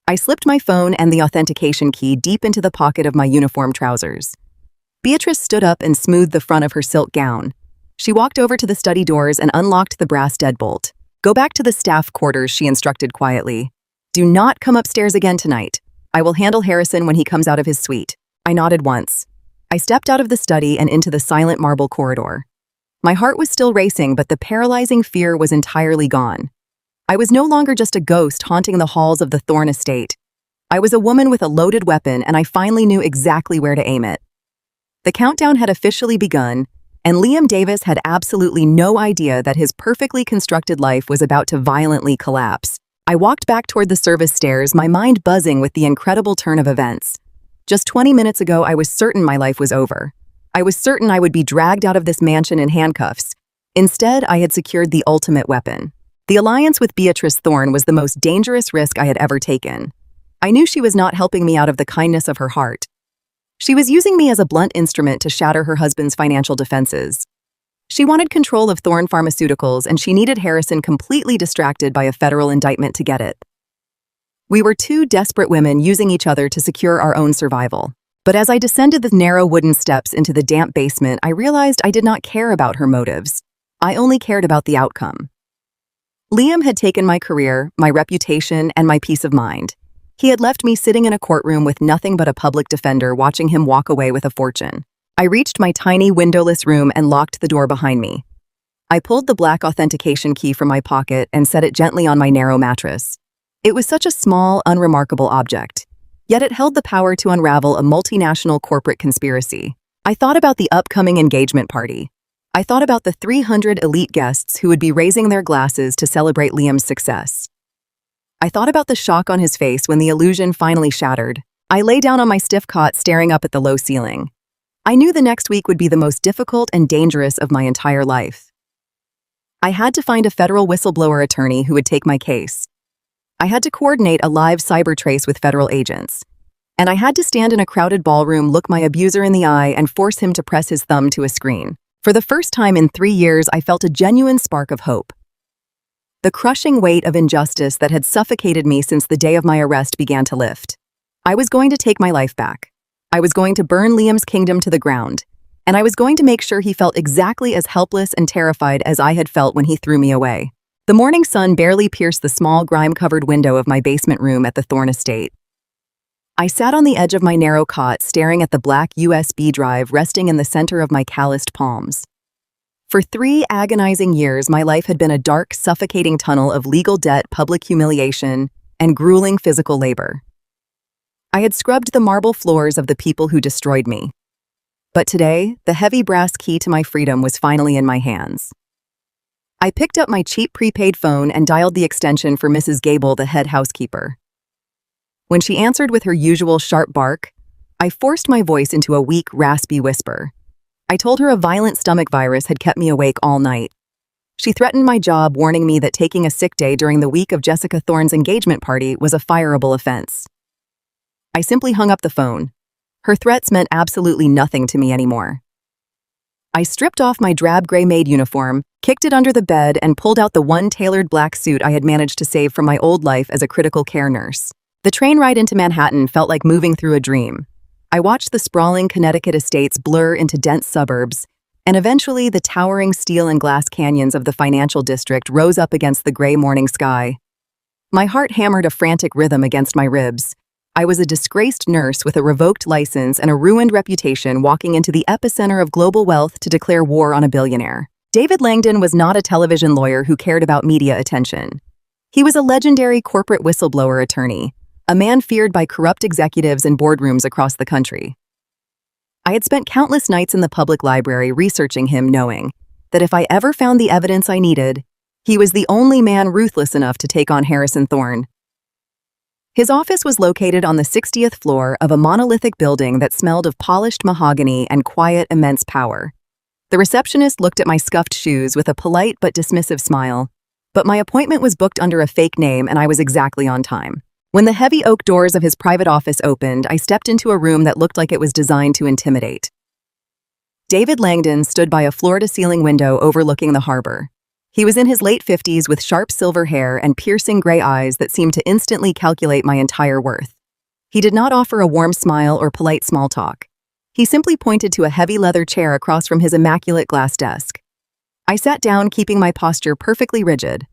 I slipped my phone and the authentication key deep into the pocket of my uniform trousers. Beatrice stood up and smoothed the front of her silk gown. She walked over to the study doors and unlocked the brass deadbolt. "Go back to the staff quarters," she instructed quietly. "Do not come upstairs again tonight. I will handle Harrison when he comes out of his suite." I nodded once. I stepped out of the study and into the silent marble corridor. My heart was still racing, but the paralyzing fear was entirely gone. I was no longer just a ghost haunting the halls of the Thorne estate. I was a woman with a loaded weapon, and I finally knew exactly where to aim it. The countdown had officially begun, and Liam Davis had absolutely no idea that his perfectly constructed life was about to violently collapse. I walked back toward the service stairs, my mind buzzing with the incredible turn of events. Just 20 minutes ago, I was certain my life was over. I was certain I would be dragged out of this mansion in handcuffs. Instead, I had secured the ultimate weapon. The alliance with Beatrice Thorne was the most dangerous risk I had ever taken. I knew she was not helping me out of the kindness of her heart. She was using me as a blunt instrument to shatter her husband's financial defenses. She wanted control of Thorne Pharmaceuticals, and she needed Harrison completely distracted by a federal indictment to get it. We were two desperate women using each other to secure our own survival. But as I descended the narrow wooden steps into the damp basement, I realized I did not care about her motives. I only cared about the outcome. Liam had taken my career, my reputation, and my peace of mind. He had left me sitting in a courtroom with nothing but a public defender watching him walk away with a fortune. I reached my tiny windowless room and locked the door behind me. I pulled the black authentication key from my pocket and set it gently on my narrow mattress. It was such a small, unremarkable object. Yet it held the power to unravel a multinational corporate conspiracy. I thought about the upcoming engagement party. I thought about the 300 elite guests who would be raising their glasses to celebrate Liam's success. I thought about the shock on his face when the illusion finally shattered. I lay down on my stiff cot, staring up at the low ceiling. I knew the next week would be the most difficult and dangerous of my entire life. I had to find a federal whistleblower attorney who would take my case. I had to coordinate a live cyber trace with federal agents. And I had to stand in a crowded ballroom, look my abuser in the eye, and force him to press his thumb to a screen. For the first time in 3 years, I felt a genuine spark of hope. The crushing weight of injustice that had suffocated me since the day of my arrest began to lift. I was going to take my life back. I was going to burn Liam's kingdom to the ground. And I was going to make sure he felt exactly as helpless and terrified as I had felt when he threw me away. The morning sun barely pierced the small, grime-covered window of my basement room at the Thorne estate. I sat on the edge of my narrow cot, staring at the black USB drive resting in the center of my calloused palms. For 3 agonizing years, my life had been a dark, suffocating tunnel of legal debt, public humiliation, and grueling physical labor. I had scrubbed the marble floors of the people who destroyed me. But today, the heavy brass key to my freedom was finally in my hands. I picked up my cheap prepaid phone and dialed the extension for Mrs. Gable, the head housekeeper. When she answered with her usual sharp bark, I forced my voice into a weak, raspy whisper. I told her a violent stomach virus had kept me awake all night. She threatened my job, warning me that taking a sick day during the week of Jessica Thorne's engagement party was a fireable offense. I simply hung up the phone. Her threats meant absolutely nothing to me anymore. I stripped off my drab gray maid uniform, kicked it under the bed, and pulled out the one tailored black suit I had managed to save from my old life as a critical care nurse. The train ride into Manhattan felt like moving through a dream. I watched the sprawling Connecticut estates blur into dense suburbs, and eventually the towering steel and glass canyons of the financial district rose up against the gray morning sky. My heart hammered a frantic rhythm against my ribs. I was a disgraced nurse with a revoked license and a ruined reputation, walking into the epicenter of global wealth to declare war on a billionaire. David Langdon was not a television lawyer who cared about media attention. He was a legendary corporate whistleblower attorney, a man feared by corrupt executives in boardrooms across the country. I had spent countless nights in the public library researching him, knowing that if I ever found the evidence I needed, he was the only man ruthless enough to take on Harrison Thorne. His office was located on the 60th floor of a monolithic building that smelled of polished mahogany and quiet, immense power. The receptionist looked at my scuffed shoes with a polite but dismissive smile, but my appointment was booked under a fake name and I was exactly on time. When the heavy oak doors of his private office opened, I stepped into a room that looked like it was designed to intimidate. David Langdon stood by a floor-to-ceiling window overlooking the harbor. He was in his late 50s with sharp silver hair and piercing gray eyes that seemed to instantly calculate my entire worth. He did not offer a warm smile or polite small talk. He simply pointed to a heavy leather chair across from his immaculate glass desk. I sat down, keeping my posture perfectly rigid.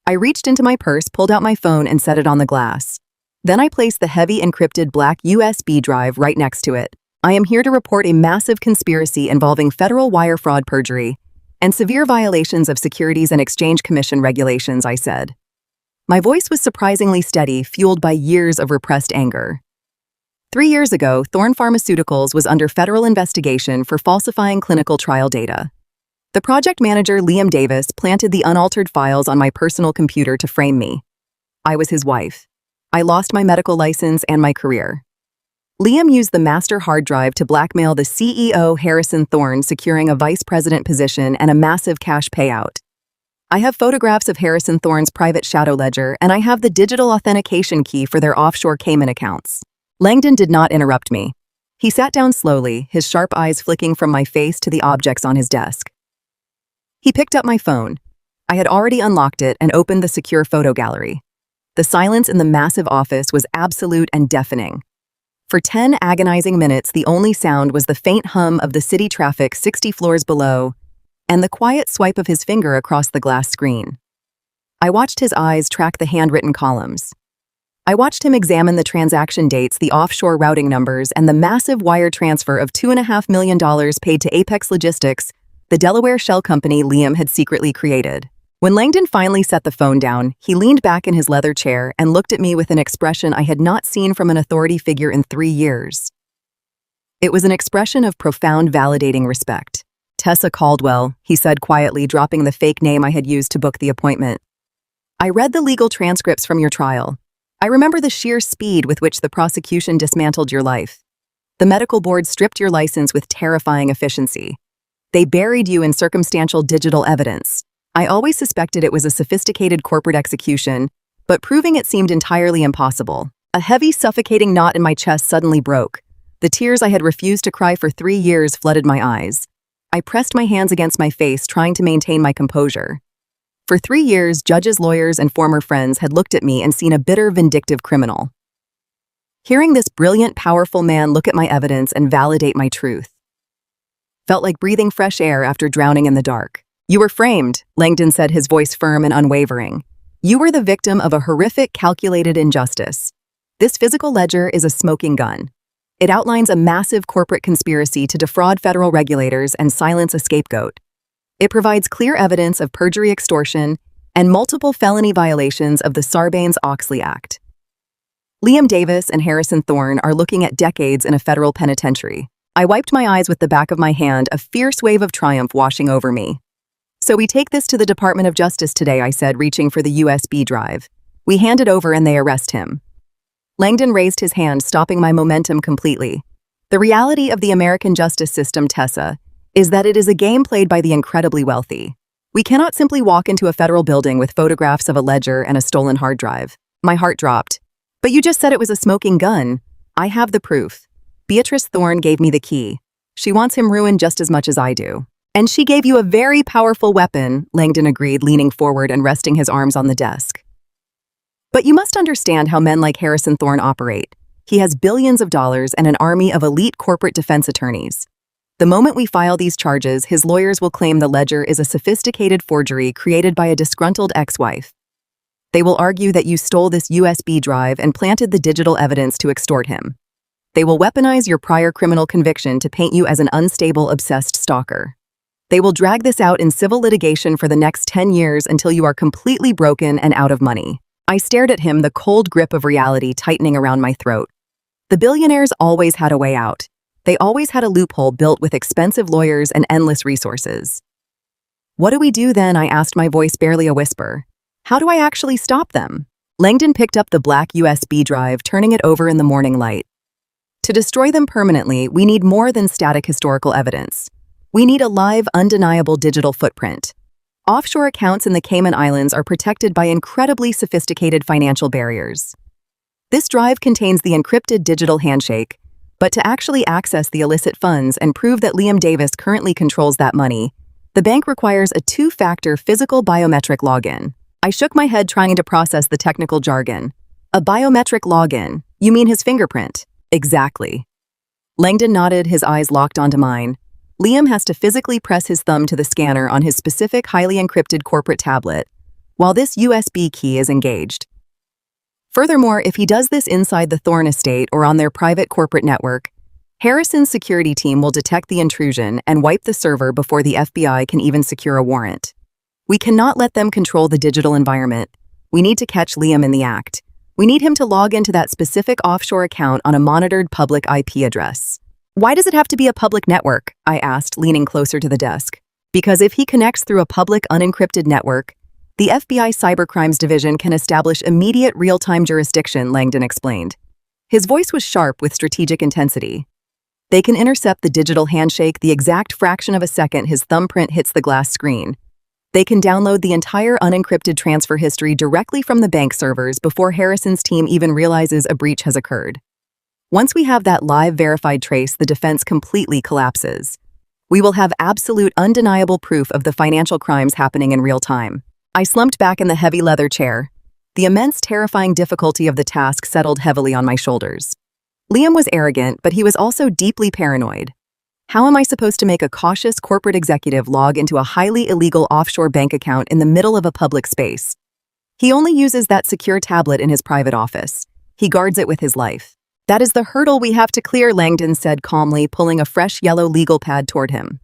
I reached into my purse, pulled out my phone, and set it on the glass. Then I placed the heavy encrypted black USB drive right next to it. I am here to report a massive conspiracy involving federal wire fraud, perjury, and severe violations of Securities and Exchange Commission regulations, I said. My voice was surprisingly steady, fueled by years of repressed anger. 3 years ago, Thorne Pharmaceuticals was under federal investigation for falsifying clinical trial data. The project manager, Liam Davis, planted the unaltered files on my personal computer to frame me. I was his wife. I lost my medical license and my career. Liam used the master hard drive to blackmail the CEO, Harrison Thorne, securing a vice president position and a massive cash payout. I have photographs of Harrison Thorne's private shadow ledger, and I have the digital authentication key for their offshore Cayman accounts. Langdon did not interrupt me. He sat down slowly, his sharp eyes flicking from my face to the objects on his desk. He picked up my phone. I had already unlocked it and opened the secure photo gallery. The silence in the massive office was absolute and deafening. For 10 agonizing minutes, the only sound was the faint hum of the city traffic 60 floors below and the quiet swipe of his finger across the glass screen. I watched his eyes track the handwritten columns. I watched him examine the transaction dates, the offshore routing numbers, and the massive wire transfer of $2.5 million paid to Apex Logistics, the Delaware shell company Liam had secretly created. When Langdon finally set the phone down, he leaned back in his leather chair and looked at me with an expression I had not seen from an authority figure in 3 years. It was an expression of profound, validating respect. "Tessa Caldwell," he said quietly, dropping the fake name I had used to book the appointment. "I read the legal transcripts from your trial. I remember the sheer speed with which the prosecution dismantled your life. The medical board stripped your license with terrifying efficiency. They buried you in circumstantial digital evidence. I always suspected it was a sophisticated corporate execution, but proving it seemed entirely impossible. A heavy, suffocating knot in my chest suddenly broke. The tears I had refused to cry for 3 years flooded my eyes. I pressed my hands against my face, trying to maintain my composure. For 3 years, judges, lawyers, and former friends had looked at me and seen a bitter, vindictive criminal. Hearing this brilliant, powerful man look at my evidence and validate my truth felt like breathing fresh air after drowning in the dark. "You were framed," Langdon said, his voice firm and unwavering. "You were the victim of a horrific, calculated injustice. This physical ledger is a smoking gun. It outlines a massive corporate conspiracy to defraud federal regulators and silence a scapegoat. It provides clear evidence of perjury, extortion, and multiple felony violations of the Sarbanes-Oxley Act." Liam Davis and Harrison Thorne are looking at decades in a federal penitentiary. I wiped my eyes with the back of my hand, a fierce wave of triumph washing over me. So we take this to the Department of Justice today, I said, reaching for the USB drive. We hand it over and they arrest him. Langdon raised his hand, stopping my momentum completely. The reality of the American justice system, Tessa, is that it is a game played by the incredibly wealthy. We cannot simply walk into a federal building with photographs of a ledger and a stolen hard drive. My heart dropped. But you just said it was a smoking gun. I have the proof. Beatrice Thorne gave me the key. She wants him ruined just as much as I do. And she gave you a very powerful weapon, Langdon agreed, leaning forward and resting his arms on the desk. But you must understand how men like Harrison Thorne operate. He has billions of dollars and an army of elite corporate defense attorneys. The moment we file these charges, his lawyers will claim the ledger is a sophisticated forgery created by a disgruntled ex-wife. They will argue that you stole this USB drive and planted the digital evidence to extort him. They will weaponize your prior criminal conviction to paint you as an unstable, obsessed stalker. They will drag this out in civil litigation for the next 10 years until you are completely broken and out of money. I stared at him, the cold grip of reality tightening around my throat. The billionaires always had a way out. They always had a loophole built with expensive lawyers and endless resources. What do we do then? I asked, my voice barely a whisper. How do I actually stop them? Langdon picked up the black USB drive, turning it over in the morning light. To destroy them permanently, we need more than static historical evidence. We need a live, undeniable digital footprint. Offshore accounts in the Cayman Islands are protected by incredibly sophisticated financial barriers. This drive contains the encrypted digital handshake, but to actually access the illicit funds and prove that Liam Davis currently controls that money, the bank requires a two-factor physical biometric login. I shook my head, trying to process the technical jargon. A biometric login? You mean his fingerprint? Exactly. Langdon nodded, his eyes locked onto mine. Liam has to physically press his thumb to the scanner on his specific, highly encrypted corporate tablet, while this USB key is engaged. Furthermore, if he does this inside the Thorne estate or on their private corporate network, Harrison's security team will detect the intrusion and wipe the server before the FBI can even secure a warrant. We cannot let them control the digital environment. We need to catch Liam in the act. We need him to log into that specific offshore account on a monitored public IP address. Why does it have to be a public network? I asked, leaning closer to the desk. Because if he connects through a public unencrypted network, the FBI Cybercrimes Division can establish immediate real-time jurisdiction, Langdon explained. His voice was sharp with strategic intensity. They can intercept the digital handshake the exact fraction of a second his thumbprint hits the glass screen. They can download the entire unencrypted transfer history directly from the bank servers before Harrison's team even realizes a breach has occurred. Once we have that live verified trace, the defense completely collapses. We will have absolute, undeniable proof of the financial crimes happening in real time. I slumped back in the heavy leather chair. The immense, terrifying difficulty of the task settled heavily on my shoulders. Liam was arrogant, but he was also deeply paranoid. How am I supposed to make a cautious corporate executive log into a highly illegal offshore bank account in the middle of a public space? He only uses that secure tablet in his private office. He guards it with his life. That is the hurdle we have to clear, Langdon said calmly, pulling a fresh yellow legal pad toward him.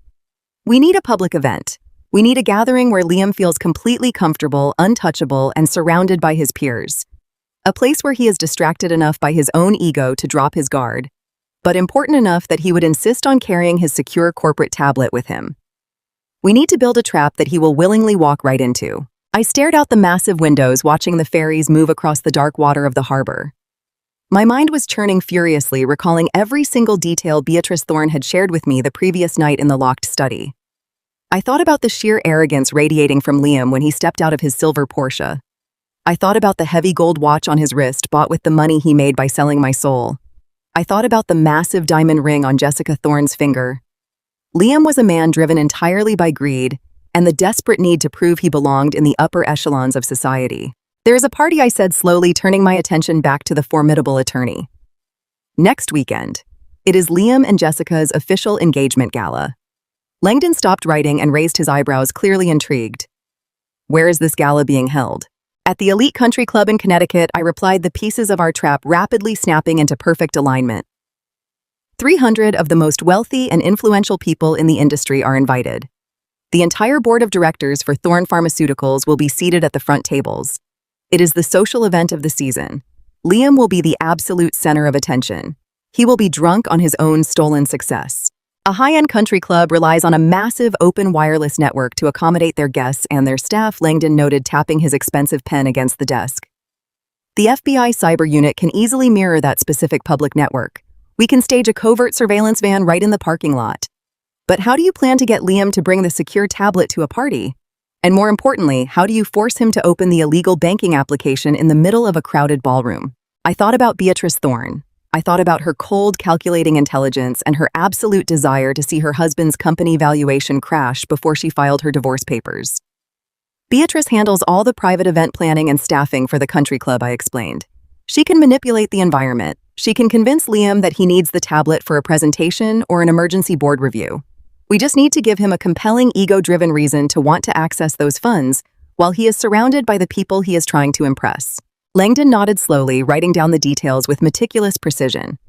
We need a public event. We need a gathering where Liam feels completely comfortable, untouchable, and surrounded by his peers. A place where he is distracted enough by his own ego to drop his guard, but important enough that he would insist on carrying his secure corporate tablet with him. We need to build a trap that he will willingly walk right into. I stared out the massive windows, watching the ferries move across the dark water of the harbor. My mind was churning furiously, recalling every single detail Beatrice Thorne had shared with me the previous night in the locked study. I thought about the sheer arrogance radiating from Liam when he stepped out of his silver Porsche. I thought about the heavy gold watch on his wrist bought with the money he made by selling my soul. I thought about the massive diamond ring on Jessica Thorne's finger. Liam was a man driven entirely by greed and the desperate need to prove he belonged in the upper echelons of society. There is a party, I said slowly, turning my attention back to the formidable attorney. Next weekend. It is Liam and Jessica's official engagement gala. Langdon stopped writing and raised his eyebrows, clearly intrigued. Where is this gala being held? At the Elite Country Club in Connecticut, I replied, the pieces of our trap rapidly snapping into perfect alignment. 300 of the most wealthy and influential people in the industry are invited. The entire board of directors for Thorne Pharmaceuticals will be seated at the front tables. It is the social event of the season. Liam will be the absolute center of attention. He will be drunk on his own stolen success. A high-end country club relies on a massive open wireless network to accommodate their guests and their staff, Langdon noted, tapping his expensive pen against the desk. The FBI cyber unit can easily mirror that specific public network. We can stage a covert surveillance van right in the parking lot. But how do you plan to get Liam to bring the secure tablet to a party? And more importantly, how do you force him to open the illegal banking application in the middle of a crowded ballroom? I thought about Beatrice Thorne. I thought about her cold, calculating intelligence and her absolute desire to see her husband's company valuation crash before she filed her divorce papers. Beatrice handles all the private event planning and staffing for the country club, I explained. She can manipulate the environment. She can convince Liam that he needs the tablet for a presentation or an emergency board review. We just need to give him a compelling, ego-driven reason to want to access those funds while he is surrounded by the people he is trying to impress. Langdon nodded slowly, writing down the details with meticulous precision.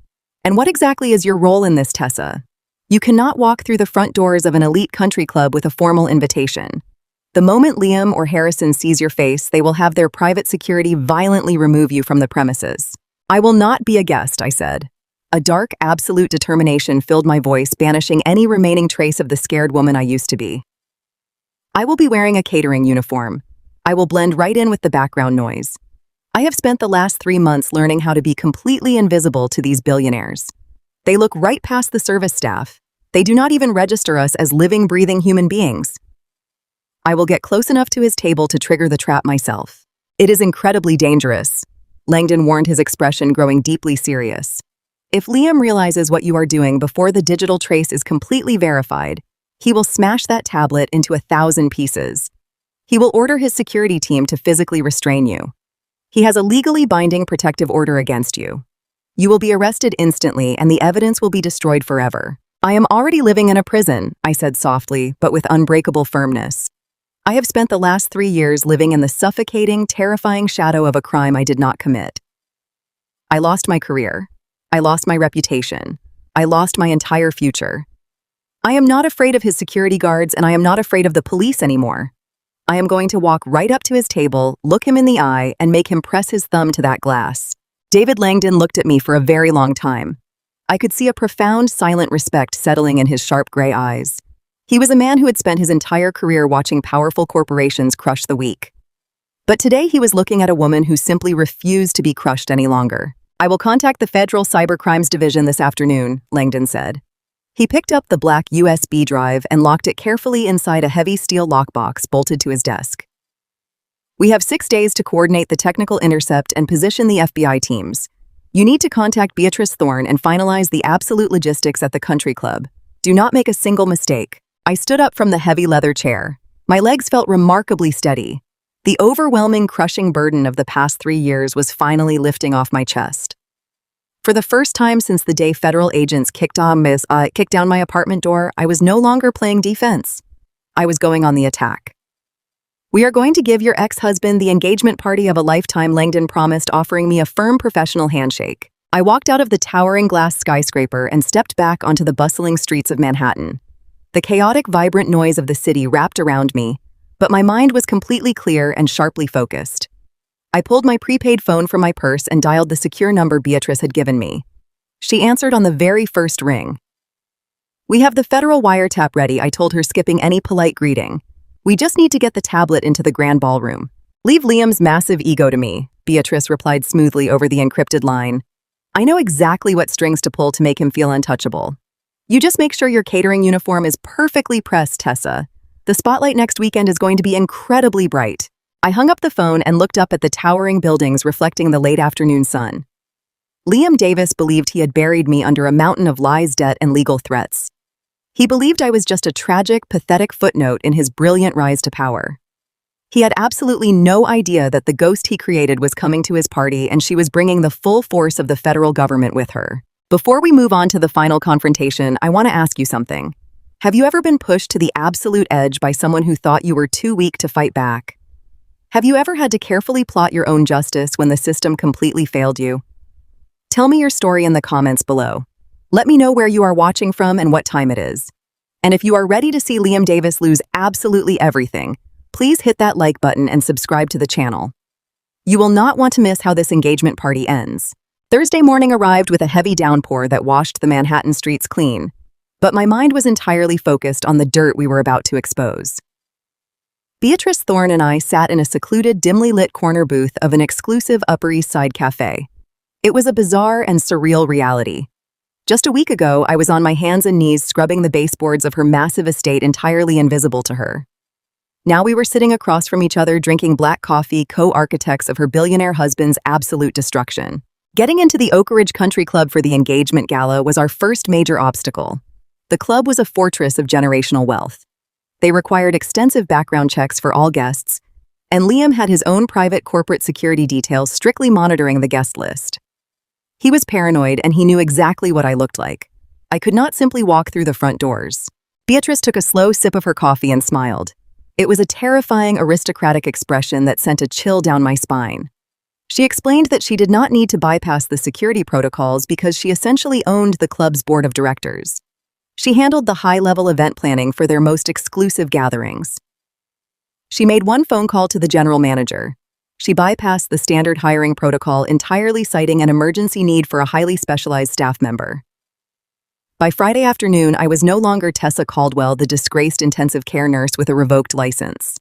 And what exactly is your role in this, Tessa? You cannot walk through the front doors of an elite country club with a formal invitation. The moment Liam or Harrison sees your face, they will have their private security violently remove you from the premises. I will not be a guest, I said. A dark, absolute determination filled my voice, banishing any remaining trace of the scared woman I used to be. I will be wearing a catering uniform. I will blend right in with the background noise. I have spent the last 3 months learning how to be completely invisible to these billionaires. They look right past the service staff. They do not even register us as living, breathing human beings. I will get close enough to his table to trigger the trap myself. It is incredibly dangerous. Langdon warned, his expression growing deeply serious. If Liam realizes what you are doing before the digital trace is completely verified, he will smash that tablet into 1,000 pieces. He will order his security team to physically restrain you. He has a legally binding protective order against you. You will be arrested instantly and the evidence will be destroyed forever. I am already living in a prison, I said softly, but with unbreakable firmness. I have spent the last 3 years living in the suffocating, terrifying shadow of a crime I did not commit. I lost my career. I lost my reputation. I lost my entire future. I am not afraid of his security guards and I am not afraid of the police anymore. I am going to walk right up to his table, look him in the eye, and make him press his thumb to that glass. David Langdon looked at me for a very long time. I could see a profound, silent respect settling in his sharp gray eyes. He was a man who had spent his entire career watching powerful corporations crush the weak. But today he was looking at a woman who simply refused to be crushed any longer. I will contact the Federal Cybercrimes Division this afternoon, Langdon said. He picked up the black USB drive and locked it carefully inside a heavy steel lockbox bolted to his desk. We have 6 days to coordinate the technical intercept and position the FBI teams. You need to contact Beatrice Thorne and finalize the absolute logistics at the country club. Do not make a single mistake. I stood up from the heavy leather chair. My legs felt remarkably steady. The overwhelming, crushing burden of the past 3 years was finally lifting off my chest. For the first time since the day federal agents kicked down my apartment door, I was no longer playing defense. I was going on the attack. We are going to give your ex-husband the engagement party of a lifetime, Langdon promised, offering me a firm professional handshake. I walked out of the towering glass skyscraper and stepped back onto the bustling streets of Manhattan. The chaotic, vibrant noise of the city wrapped around me, but my mind was completely clear and sharply focused. I pulled my prepaid phone from my purse and dialed the secure number Beatrice had given me. She answered on the very first ring. We have the federal wiretap ready, I told her, skipping any polite greeting. We just need to get the tablet into the grand ballroom. Leave Liam's massive ego to me, Beatrice replied smoothly over the encrypted line. I know exactly what strings to pull to make him feel untouchable. You just make sure your catering uniform is perfectly pressed, Tessa. The spotlight next weekend is going to be incredibly bright. I hung up the phone and looked up at the towering buildings reflecting the late afternoon sun. Liam Davis believed he had buried me under a mountain of lies, debt, and legal threats. He believed I was just a tragic, pathetic footnote in his brilliant rise to power. He had absolutely no idea that the ghost he created was coming to his party and she was bringing the full force of the federal government with her. Before we move on to the final confrontation, I want to ask you something. Have you ever been pushed to the absolute edge by someone who thought you were too weak to fight back? Have you ever had to carefully plot your own justice when the system completely failed you? Tell me your story in the comments below. Let me know where you are watching from and what time it is. And if you are ready to see Liam Davis lose absolutely everything, please hit that like button and subscribe to the channel. You will not want to miss how this engagement party ends. Thursday morning arrived with a heavy downpour that washed the Manhattan streets clean, but my mind was entirely focused on the dirt we were about to expose. Beatrice Thorne and I sat in a secluded, dimly lit corner booth of an exclusive Upper East Side cafe. It was a bizarre and surreal reality. Just a week ago, I was on my hands and knees scrubbing the baseboards of her massive estate entirely invisible to her. Now we were sitting across from each other drinking black coffee, co-architects of her billionaire husband's absolute destruction. Getting into the Oak Ridge Country Club for the engagement gala was our first major obstacle. The club was a fortress of generational wealth. They required extensive background checks for all guests, and Liam had his own private corporate security detail strictly monitoring the guest list. He was paranoid and he knew exactly what I looked like. I could not simply walk through the front doors. Beatrice took a slow sip of her coffee and smiled. It was a terrifying aristocratic expression that sent a chill down my spine. She explained that she did not need to bypass the security protocols because she essentially owned the club's board of directors. She handled the high-level event planning for their most exclusive gatherings. She made one phone call to the general manager. She bypassed the standard hiring protocol entirely, citing an emergency need for a highly specialized staff member. By Friday afternoon, I was no longer Tessa Caldwell, the disgraced intensive care nurse with a revoked license.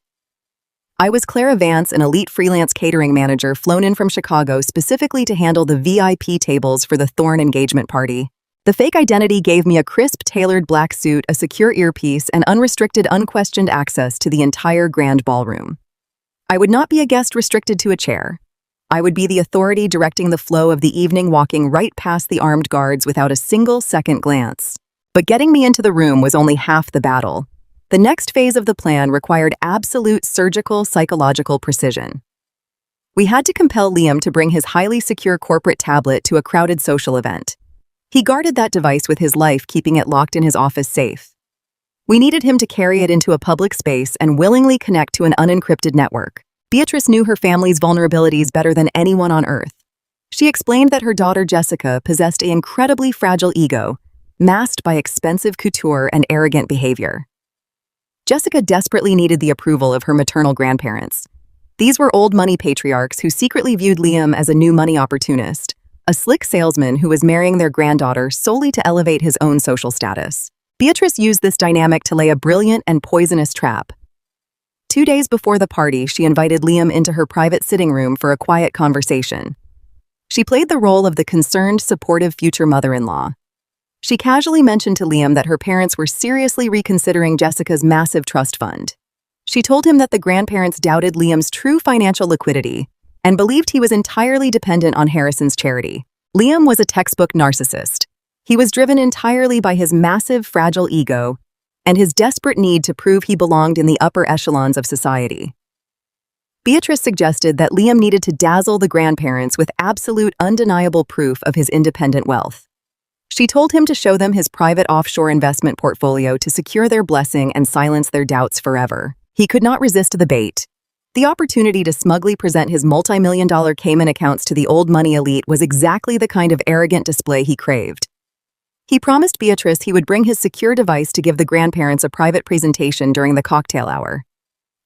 I was Clara Vance, an elite freelance catering manager flown in from Chicago specifically to handle the VIP tables for the Thorne engagement party. The fake identity gave me a crisp, tailored black suit, a secure earpiece, and unrestricted, unquestioned access to the entire grand ballroom. I would not be a guest restricted to a chair. I would be the authority directing the flow of the evening, walking right past the armed guards without a single second glance. But getting me into the room was only half the battle. The next phase of the plan required absolute surgical, psychological precision. We had to compel Liam to bring his highly secure corporate tablet to a crowded social event. He guarded that device with his life, keeping it locked in his office safe. We needed him to carry it into a public space and willingly connect to an unencrypted network. Beatrice knew her family's vulnerabilities better than anyone on earth. She explained that her daughter Jessica possessed an incredibly fragile ego, masked by expensive couture and arrogant behavior. Jessica desperately needed the approval of her maternal grandparents. These were old money patriarchs who secretly viewed Liam as a new money opportunist, a slick salesman who was marrying their granddaughter solely to elevate his own social status. Beatrice used this dynamic to lay a brilliant and poisonous trap. 2 days before the party, she invited Liam into her private sitting room for a quiet conversation. She played the role of the concerned, supportive future mother-in-law. She casually mentioned to Liam that her parents were seriously reconsidering Jessica's massive trust fund. She told him that the grandparents doubted Liam's true financial liquidity and believed he was entirely dependent on Harrison's charity. Liam was a textbook narcissist. He was driven entirely by his massive, fragile ego and his desperate need to prove he belonged in the upper echelons of society. Beatrice suggested that Liam needed to dazzle the grandparents with absolute, undeniable proof of his independent wealth. She told him to show them his private offshore investment portfolio to secure their blessing and silence their doubts forever. He could not resist the bait. The opportunity to smugly present his multi-million-dollar Cayman accounts to the old money elite was exactly the kind of arrogant display he craved. He promised Beatrice he would bring his secure device to give the grandparents a private presentation during the cocktail hour.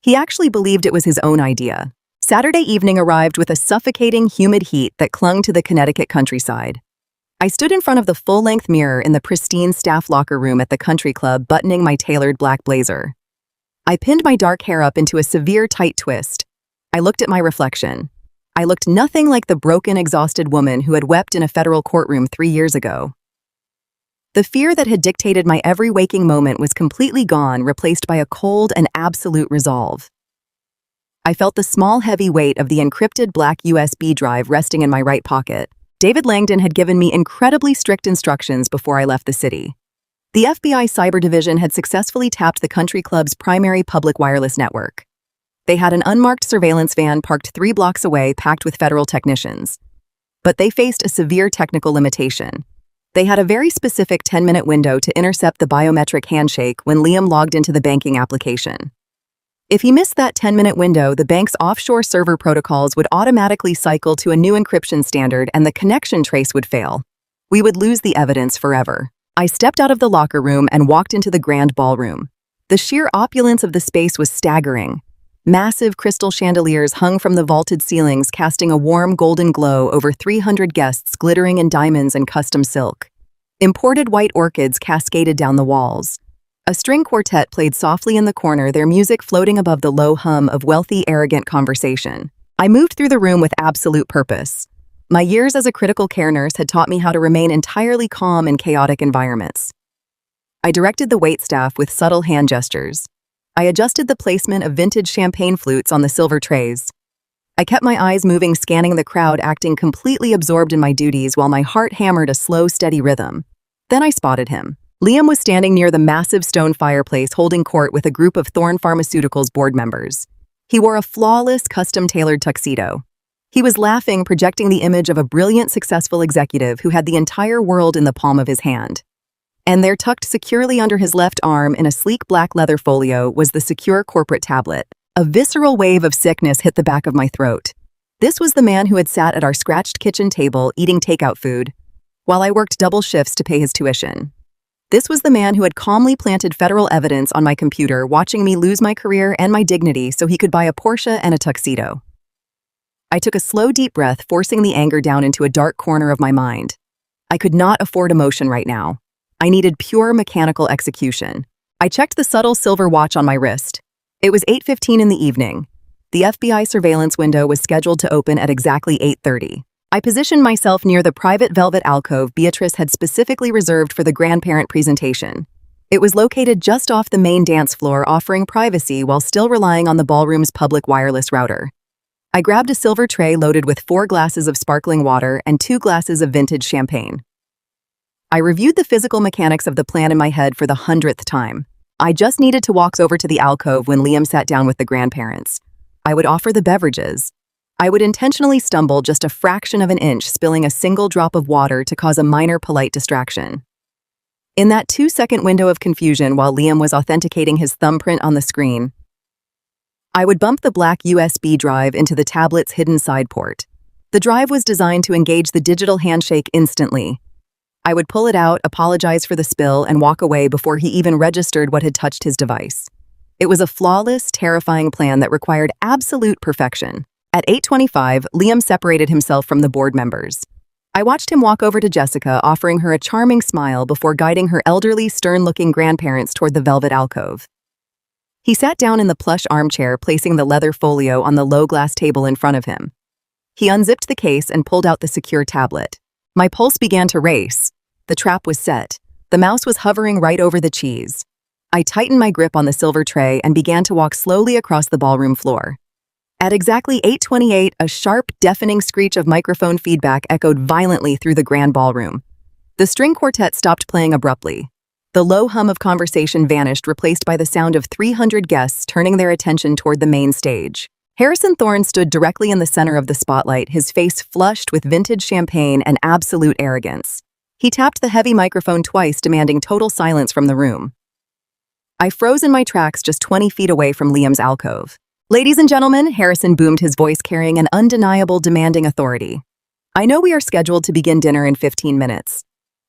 He actually believed it was his own idea. Saturday evening arrived with a suffocating, humid heat that clung to the Connecticut countryside. I stood in front of the full-length mirror in the pristine staff locker room at the country club, buttoning my tailored black blazer. I pinned my dark hair up into a severe tight twist. I looked at my reflection. I looked nothing like the broken, exhausted woman who had wept in a federal courtroom 3 years ago. The fear that had dictated my every waking moment was completely gone, replaced by a cold and absolute resolve. I felt the small, heavy weight of the encrypted black USB drive resting in my right pocket. David Langdon had given me incredibly strict instructions before I left the city. The FBI Cyber Division had successfully tapped the country club's primary public wireless network. They had an unmarked surveillance van parked 3 blocks away, packed with federal technicians. But they faced a severe technical limitation. They had a very specific 10-minute window to intercept the biometric handshake when Liam logged into the banking application. If he missed that 10-minute window, the bank's offshore server protocols would automatically cycle to a new encryption standard and the connection trace would fail. We would lose the evidence forever. I stepped out of the locker room and walked into the grand ballroom. The sheer opulence of the space was staggering. Massive crystal chandeliers hung from the vaulted ceilings, casting a warm golden glow over 300 guests glittering in diamonds and custom silk. Imported white orchids cascaded down the walls. A string quartet played softly in the corner, their music floating above the low hum of wealthy, arrogant conversation. I moved through the room with absolute purpose. My years as a critical care nurse had taught me how to remain entirely calm in chaotic environments. I directed the waitstaff with subtle hand gestures. I adjusted the placement of vintage champagne flutes on the silver trays. I kept my eyes moving, scanning the crowd, acting completely absorbed in my duties while my heart hammered a slow, steady rhythm. Then I spotted him. Liam was standing near the massive stone fireplace, holding court with a group of Thorne Pharmaceuticals board members. He wore a flawless, custom-tailored tuxedo. He was laughing, projecting the image of a brilliant, successful executive who had the entire world in the palm of his hand. And there, tucked securely under his left arm in a sleek black leather folio, was the secure corporate tablet. A visceral wave of sickness hit the back of my throat. This was the man who had sat at our scratched kitchen table eating takeout food, while I worked double shifts to pay his tuition. This was the man who had calmly planted federal evidence on my computer, watching me lose my career and my dignity so he could buy a Porsche and a tuxedo. I took a slow, deep breath, forcing the anger down into a dark corner of my mind. I could not afford emotion right now. I needed pure mechanical execution. I checked the subtle silver watch on my wrist. It was 8:15 in the evening. The FBI surveillance window was scheduled to open at exactly 8:30. I positioned myself near the private velvet alcove Beatrice had specifically reserved for the grandparent presentation. It was located just off the main dance floor, offering privacy while still relying on the ballroom's public wireless router. I grabbed a silver tray loaded with 4 glasses of sparkling water and 2 glasses of vintage champagne. I reviewed the physical mechanics of the plan in my head for the 100th time. I just needed to walk over to the alcove when Liam sat down with the grandparents. I would offer the beverages. I would intentionally stumble just a fraction of an inch, spilling a single drop of water to cause a minor polite distraction. In that 2-second window of confusion while Liam was authenticating his thumbprint on the screen, I would bump the black USB drive into the tablet's hidden side port. The drive was designed to engage the digital handshake instantly. I would pull it out, apologize for the spill, and walk away before he even registered what had touched his device. It was a flawless, terrifying plan that required absolute perfection. At 8:25, Liam separated himself from the board members. I watched him walk over to Jessica, offering her a charming smile before guiding her elderly, stern-looking grandparents toward the velvet alcove. He sat down in the plush armchair, placing the leather folio on the low glass table in front of him. He unzipped the case and pulled out the secure tablet. My pulse began to race. The trap was set. The mouse was hovering right over the cheese. I tightened my grip on the silver tray and began to walk slowly across the ballroom floor. At exactly 8:28, a sharp, deafening screech of microphone feedback echoed violently through the grand ballroom. The string quartet stopped playing abruptly. The low hum of conversation vanished, replaced by the sound of 300 guests turning their attention toward the main stage. Harrison Thorne stood directly in the center of the spotlight, his face flushed with vintage champagne and absolute arrogance. He tapped the heavy microphone twice, demanding total silence from the room. I froze in my tracks just 20 feet away from Liam's alcove. "Ladies and gentlemen," Harrison boomed, his voice carrying an undeniable, demanding authority. "I know we are scheduled to begin dinner in 15 minutes.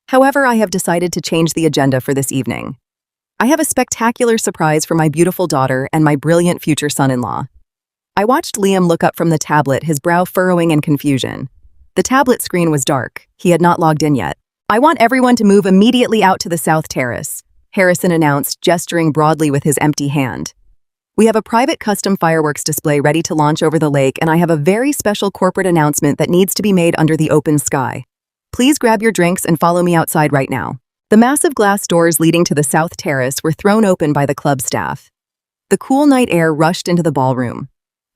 However, I have decided to change the agenda for this evening. I have a spectacular surprise for my beautiful daughter and my brilliant future son-in-law." I watched Liam look up from the tablet, his brow furrowing in confusion. The tablet screen was dark. He had not logged in yet. "I want everyone to move immediately out to the South Terrace," Harrison announced, gesturing broadly with his empty hand. "We have a private custom fireworks display ready to launch over the lake, and I have a very special corporate announcement that needs to be made under the open sky. Please grab your drinks and follow me outside right now." The massive glass doors leading to the South Terrace were thrown open by the club staff. The cool night air rushed into the ballroom.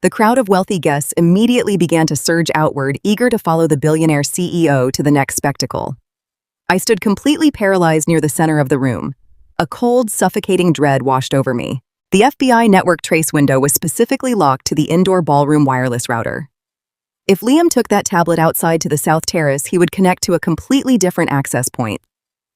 The crowd of wealthy guests immediately began to surge outward, eager to follow the billionaire CEO to the next spectacle. I stood completely paralyzed near the center of the room. A cold, suffocating dread washed over me. The FBI network trace window was specifically locked to the indoor ballroom wireless router. If Liam took that tablet outside to the South Terrace, he would connect to a completely different access point.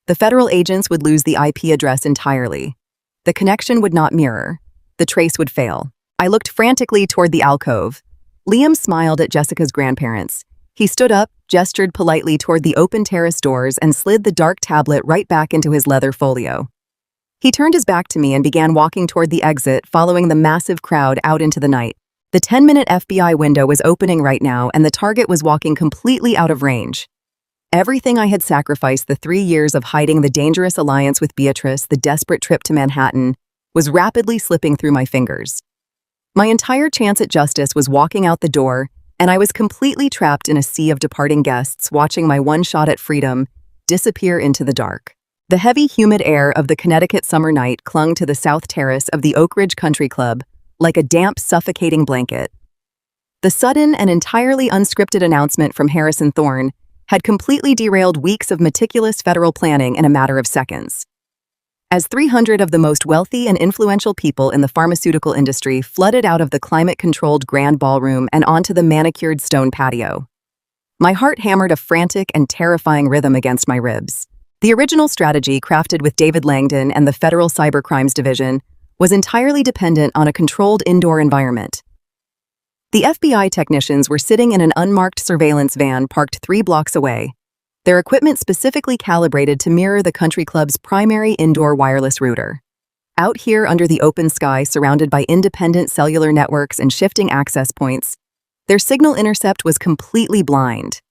The federal agents would lose the IP address entirely. The connection would not mirror. The trace would fail. I looked frantically toward the alcove. Liam smiled at Jessica's grandparents. He stood up, gestured politely toward the open terrace doors, and slid the dark tablet right back into his leather folio. He turned his back to me and began walking toward the exit, following the massive crowd out into the night. The 10-minute FBI window was opening right now, and the target was walking completely out of range. Everything I had sacrificed, the 3 years of hiding, the dangerous alliance with Beatrice, the desperate trip to Manhattan, was rapidly slipping through my fingers. My entire chance at justice was walking out the door, and I was completely trapped in a sea of departing guests, watching my one shot at freedom disappear into the dark. The heavy, humid air of the Connecticut summer night clung to the south terrace of the Oak Ridge Country Club like a damp, suffocating blanket. The sudden and entirely unscripted announcement from Harrison Thorne had completely derailed weeks of meticulous federal planning in a matter of seconds. As 300 of the most wealthy and influential people in the pharmaceutical industry flooded out of the climate-controlled grand ballroom and onto the manicured stone patio, my heart hammered a frantic and terrifying rhythm against my ribs. The original strategy, crafted with David Langdon and the Federal Cybercrimes Division, was entirely dependent on a controlled indoor environment. The FBI technicians were sitting in an unmarked surveillance van parked 3 blocks away, their equipment specifically calibrated to mirror the country club's primary indoor wireless router. Out here under the open sky, surrounded by independent cellular networks and shifting access points, their signal intercept was completely blind.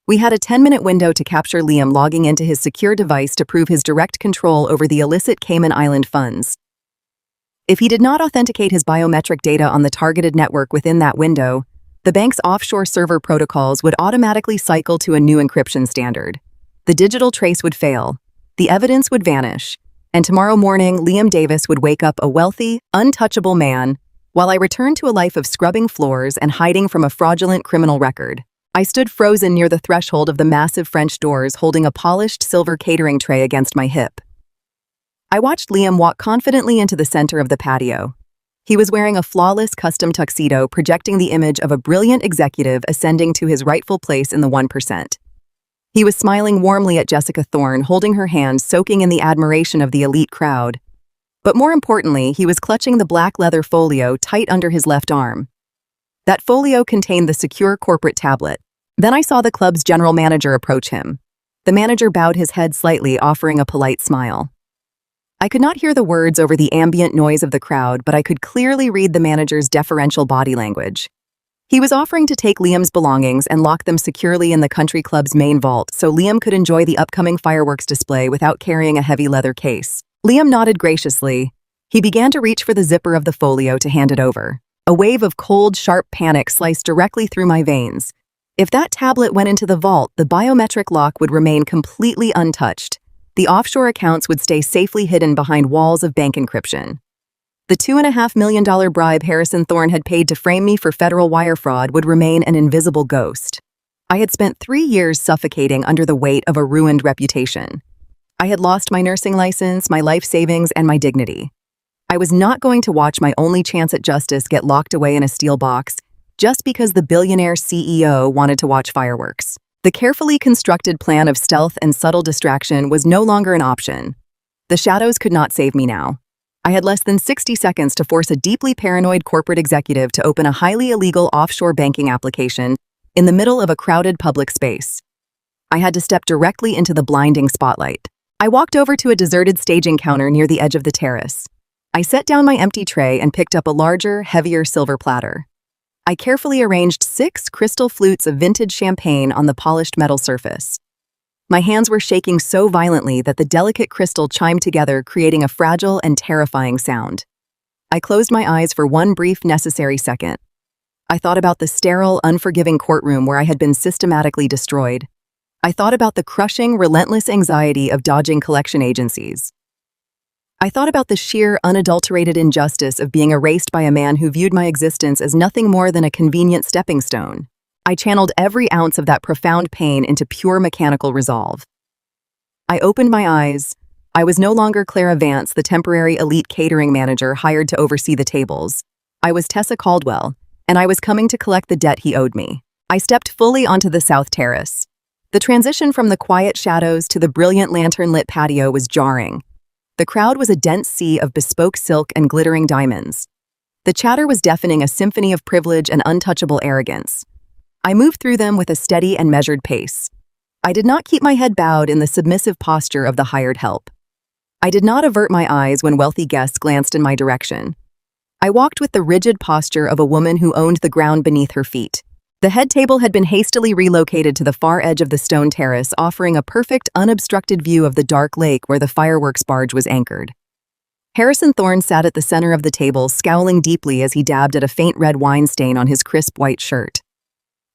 We had a 10-minute window to capture Liam logging into his secure device to prove his direct control over the illicit Cayman Island funds. If he did not authenticate his biometric data on the targeted network within that window, the bank's offshore server protocols would automatically cycle to a new encryption standard. The digital trace would fail, the evidence would vanish, and tomorrow morning Liam Davis would wake up a wealthy, untouchable man, while I returned to a life of scrubbing floors and hiding from a fraudulent criminal record. I stood frozen near the threshold of the massive French doors, holding a polished silver catering tray against my hip. I watched Liam walk confidently into the center of the patio. He was wearing a flawless custom tuxedo, projecting the image of a brilliant executive ascending to his rightful place in the 1%. He was smiling warmly at Jessica Thorne, holding her hand, soaking in the admiration of the elite crowd. But more importantly, he was clutching the black leather folio tight under his left arm. That folio contained the secure corporate tablet. Then I saw the club's general manager approach him. The manager bowed his head slightly, offering a polite smile. I could not hear the words over the ambient noise of the crowd, but I could clearly read the manager's deferential body language. He was offering to take Liam's belongings and lock them securely in the country club's main vault so Liam could enjoy the upcoming fireworks display without carrying a heavy leather case. Liam nodded graciously. He began to reach for the zipper of the folio to hand it over. A wave of cold, sharp panic sliced directly through my veins. If that tablet went into the vault, the biometric lock would remain completely untouched. The offshore accounts would stay safely hidden behind walls of bank encryption. The $2.5 million bribe Harrison Thorne had paid to frame me for federal wire fraud would remain an invisible ghost. I had spent 3 years suffocating under the weight of a ruined reputation. I had lost my nursing license, my life savings, and my dignity. I was not going to watch my only chance at justice get locked away in a steel box just because the billionaire CEO wanted to watch fireworks. The carefully constructed plan of stealth and subtle distraction was no longer an option. The shadows could not save me now. I had less than 60 seconds to force a deeply paranoid corporate executive to open a highly illegal offshore banking application in the middle of a crowded public space. I had to step directly into the blinding spotlight. I walked over to a deserted staging counter near the edge of the terrace. I set down my empty tray and picked up a larger, heavier silver platter. I carefully arranged 6 crystal flutes of vintage champagne on the polished metal surface. My hands were shaking so violently that the delicate crystal chimed together, creating a fragile and terrifying sound. I closed my eyes for one brief, necessary second. I thought about the sterile, unforgiving courtroom where I had been systematically destroyed. I thought about the crushing, relentless anxiety of dodging collection agencies. I thought about the sheer, unadulterated injustice of being erased by a man who viewed my existence as nothing more than a convenient stepping stone. I channeled every ounce of that profound pain into pure mechanical resolve. I opened my eyes. I was no longer Clara Vance, the temporary elite catering manager hired to oversee the tables. I was Tessa Caldwell, and I was coming to collect the debt he owed me. I stepped fully onto the south terrace. The transition from the quiet shadows to the brilliant lantern-lit patio was jarring. The crowd was a dense sea of bespoke silk and glittering diamonds. The chatter was deafening, a symphony of privilege and untouchable arrogance. I moved through them with a steady and measured pace. I did not keep my head bowed in the submissive posture of the hired help. I did not avert my eyes when wealthy guests glanced in my direction. I walked with the rigid posture of a woman who owned the ground beneath her feet. The head table had been hastily relocated to the far edge of the stone terrace, offering a perfect, unobstructed view of the dark lake where the fireworks barge was anchored. Harrison Thorne sat at the center of the table, scowling deeply as he dabbed at a faint red wine stain on his crisp white shirt.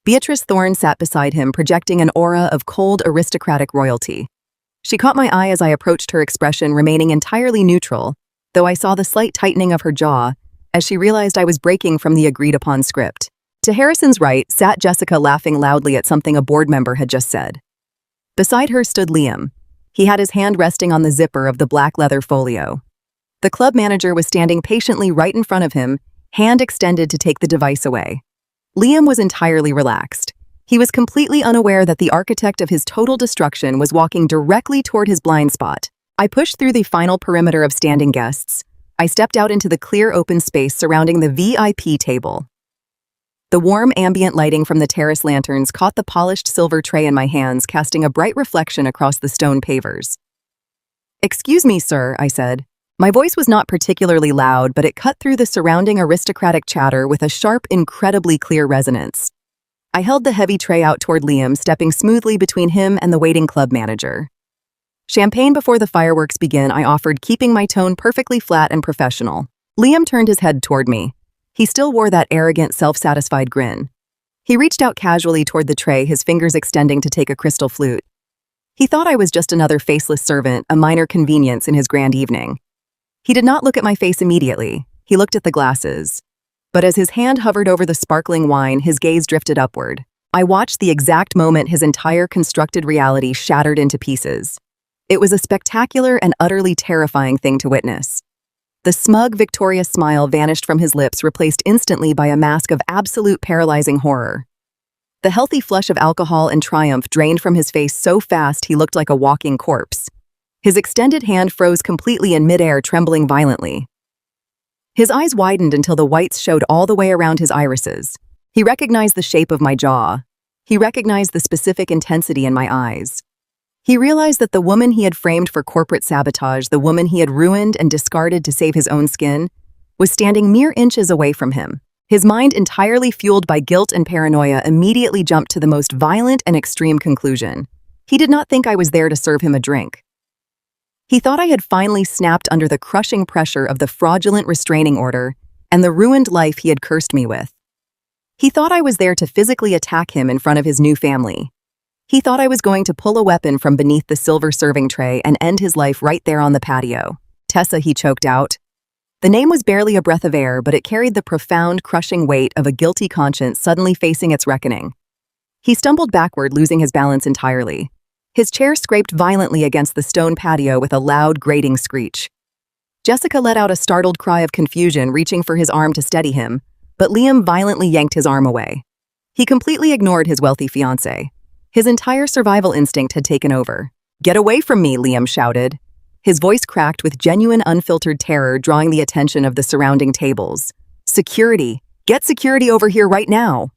Beatrice Thorne sat beside him, projecting an aura of cold, aristocratic royalty. She caught my eye as I approached, her expression remaining entirely neutral, though I saw the slight tightening of her jaw as she realized I was breaking from the agreed-upon script. To Harrison's right sat Jessica, laughing loudly at something a board member had just said. Beside her stood Liam. He had his hand resting on the zipper of the black leather folio. The club manager was standing patiently right in front of him, hand extended to take the device away. Liam was entirely relaxed. He was completely unaware that the architect of his total destruction was walking directly toward his blind spot. I pushed through the final perimeter of standing guests. I stepped out into the clear open space surrounding the VIP table. The warm ambient lighting from the terrace lanterns caught the polished silver tray in my hands, casting a bright reflection across the stone pavers. "Excuse me, sir," I said. My voice was not particularly loud, but it cut through the surrounding aristocratic chatter with a sharp, incredibly clear resonance. I held the heavy tray out toward Liam, stepping smoothly between him and the waiting club manager. "Champagne before the fireworks begin," I offered, keeping my tone perfectly flat and professional. Liam turned his head toward me. He still wore that arrogant, self-satisfied grin. He reached out casually toward the tray, his fingers extending to take a crystal flute. He thought I was just another faceless servant, a minor convenience in his grand evening. He did not look at my face immediately. He looked at the glasses. But as his hand hovered over the sparkling wine, his gaze drifted upward. I watched the exact moment his entire constructed reality shattered into pieces. It was a spectacular and utterly terrifying thing to witness. The smug, victorious smile vanished from his lips, replaced instantly by a mask of absolute paralyzing horror. The healthy flush of alcohol and triumph drained from his face so fast he looked like a walking corpse. His extended hand froze completely in midair, trembling violently. His eyes widened until the whites showed all the way around his irises. He recognized the shape of my jaw. He recognized the specific intensity in my eyes. He realized that the woman he had framed for corporate sabotage, the woman he had ruined and discarded to save his own skin, was standing mere inches away from him. His mind, entirely fueled by guilt and paranoia, immediately jumped to the most violent and extreme conclusion. He did not think I was there to serve him a drink. He thought I had finally snapped under the crushing pressure of the fraudulent restraining order and the ruined life he had cursed me with. He thought I was there to physically attack him in front of his new family. He thought I was going to pull a weapon from beneath the silver serving tray and end his life right there on the patio. "Tessa," he choked out. The name was barely a breath of air, but it carried the profound, crushing weight of a guilty conscience suddenly facing its reckoning. He stumbled backward, losing his balance entirely. His chair scraped violently against the stone patio with a loud, grating screech. Jessica let out a startled cry of confusion, reaching for his arm to steady him, but Liam violently yanked his arm away. He completely ignored his wealthy fiancée. His entire survival instinct had taken over. "Get away from me," Liam shouted. His voice cracked with genuine, unfiltered terror, drawing the attention of the surrounding tables. "Security! Get security over here right now!"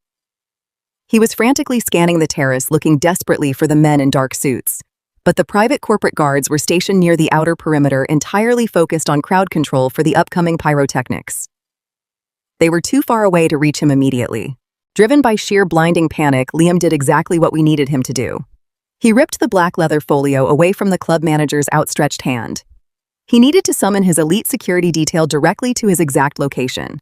He was frantically scanning the terrace, looking desperately for the men in dark suits. But the private corporate guards were stationed near the outer perimeter, entirely focused on crowd control for the upcoming pyrotechnics. They were too far away to reach him immediately. Driven by sheer blinding panic, Liam did exactly what we needed him to do. He ripped the black leather folio away from the club manager's outstretched hand. He needed to summon his elite security detail directly to his exact location.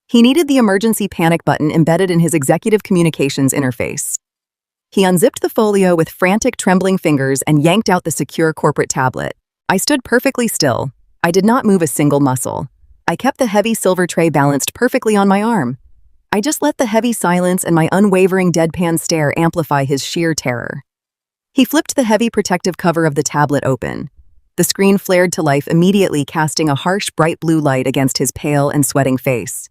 He needed the emergency panic button embedded in his executive communications interface. He unzipped the folio with frantic, trembling fingers and yanked out the secure corporate tablet. I stood perfectly still. I did not move a single muscle. I kept the heavy silver tray balanced perfectly on my arm. I just let the heavy silence and my unwavering deadpan stare amplify his sheer terror. He flipped the heavy protective cover of the tablet open. The screen flared to life immediately, casting a harsh, bright blue light against his pale and sweating face.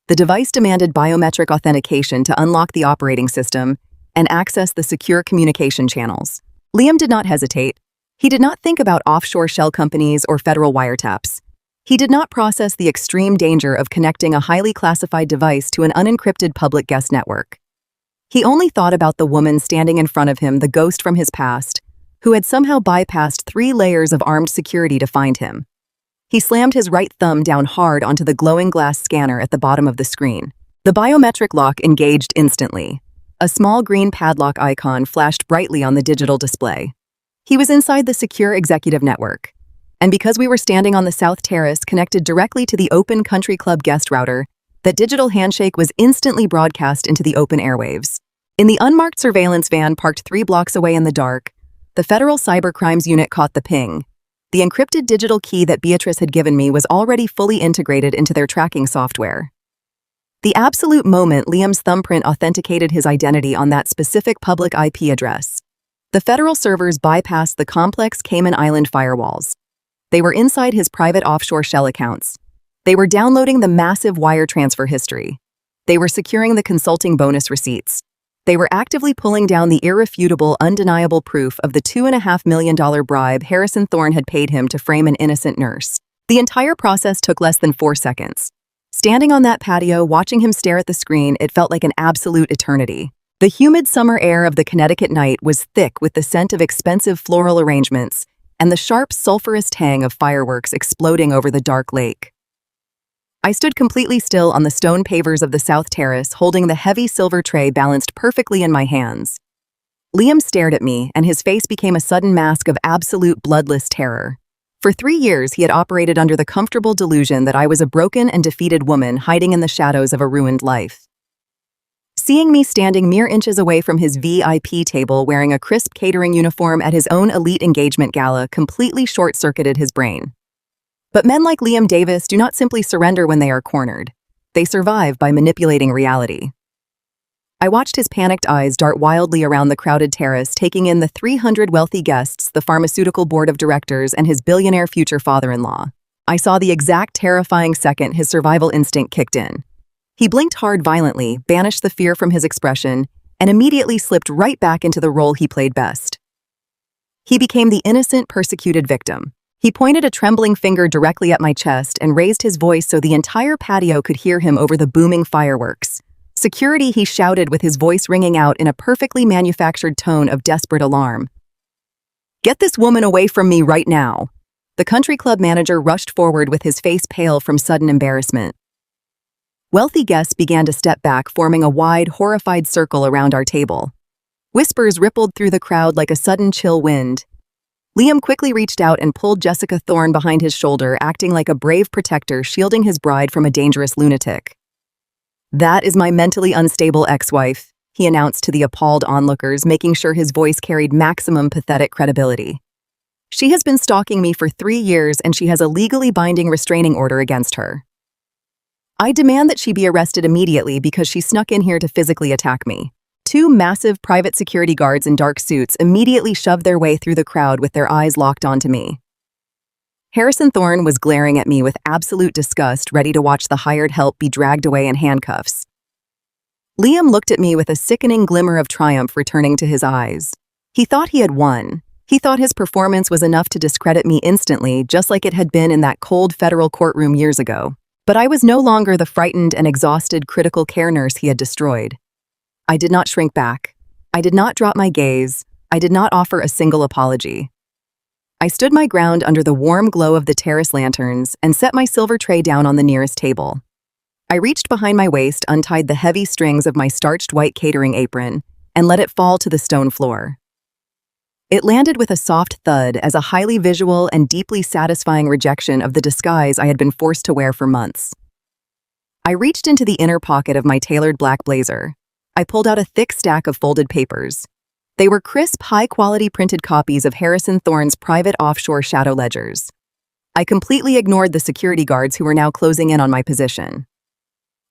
The device demanded biometric authentication to unlock the operating system and access the secure communication channels. Liam did not hesitate. He did not think about offshore shell companies or federal wiretaps. He did not process the extreme danger of connecting a highly classified device to an unencrypted public guest network. He only thought about the woman standing in front of him, the ghost from his past, who had somehow bypassed 3 layers of armed security to find him. He slammed his right thumb down hard onto the glowing glass scanner at the bottom of the screen. The biometric lock engaged instantly. A small green padlock icon flashed brightly on the digital display. He was inside the secure executive network. And because we were standing on the South Terrace connected directly to the open country club guest router, that digital handshake was instantly broadcast into the open airwaves. In the unmarked surveillance van parked 3 blocks away in the dark, the Federal Cyber Crimes Unit caught the ping. The encrypted digital key that Beatrice had given me was already fully integrated into their tracking software. The absolute moment Liam's thumbprint authenticated his identity on that specific public IP address, the federal servers bypassed the complex Cayman Island firewalls. They were inside his private offshore shell accounts. They were downloading the massive wire transfer history. They were securing the consulting bonus receipts. They were actively pulling down the irrefutable, undeniable proof of the $2.5 million bribe Harrison Thorne had paid him to frame an innocent nurse. The entire process took less than 4 seconds. Standing on that patio, watching him stare at the screen, it felt like an absolute eternity. The humid summer air of the Connecticut night was thick with the scent of expensive floral arrangements and the sharp, sulfurous tang of fireworks exploding over the dark lake. I stood completely still on the stone pavers of the South Terrace, holding the heavy silver tray balanced perfectly in my hands. Liam stared at me, and his face became a sudden mask of absolute bloodless terror. For 3 years, he had operated under the comfortable delusion that I was a broken and defeated woman hiding in the shadows of a ruined life. Seeing me standing mere inches away from his VIP table wearing a crisp catering uniform at his own elite engagement gala completely short-circuited his brain. But men like Liam Davis do not simply surrender when they are cornered. They survive by manipulating reality. I watched his panicked eyes dart wildly around the crowded terrace, taking in the 300 wealthy guests, the pharmaceutical board of directors, and his billionaire future father-in-law. I saw the exact terrifying second his survival instinct kicked in. He blinked hard violently, banished the fear from his expression, and immediately slipped right back into the role he played best. He became the innocent, persecuted victim. He pointed a trembling finger directly at my chest and raised his voice so the entire patio could hear him over the booming fireworks. Security, he shouted with his voice ringing out in a perfectly manufactured tone of desperate alarm. Get this woman away from me right now. The country club manager rushed forward with his face pale from sudden embarrassment. Wealthy guests began to step back, forming a wide, horrified circle around our table. Whispers rippled through the crowd like a sudden chill wind. Liam quickly reached out and pulled Jessica Thorne behind his shoulder, acting like a brave protector shielding his bride from a dangerous lunatic. That is my mentally unstable ex-wife, he announced to the appalled onlookers, making sure his voice carried maximum pathetic credibility. She has been stalking me for 3 years and she has a legally binding restraining order against her. I demand that she be arrested immediately because she snuck in here to physically attack me. 2 massive private security guards in dark suits immediately shoved their way through the crowd with their eyes locked onto me. Harrison Thorne was glaring at me with absolute disgust, ready to watch the hired help be dragged away in handcuffs. Liam looked at me with a sickening glimmer of triumph returning to his eyes. He thought he had won. He thought his performance was enough to discredit me instantly, just like it had been in that cold federal courtroom years ago. But I was no longer the frightened and exhausted critical care nurse he had destroyed. I did not shrink back. I did not drop my gaze. I did not offer a single apology. I stood my ground under the warm glow of the terrace lanterns and set my silver tray down on the nearest table. I reached behind my waist, untied the heavy strings of my starched white catering apron, and let it fall to the stone floor. It landed with a soft thud as a highly visual and deeply satisfying rejection of the disguise I had been forced to wear for months. I reached into the inner pocket of my tailored black blazer. I pulled out a thick stack of folded papers. They were crisp, high-quality printed copies of Harrison Thorne's private offshore shadow ledgers. I completely ignored the security guards who were now closing in on my position.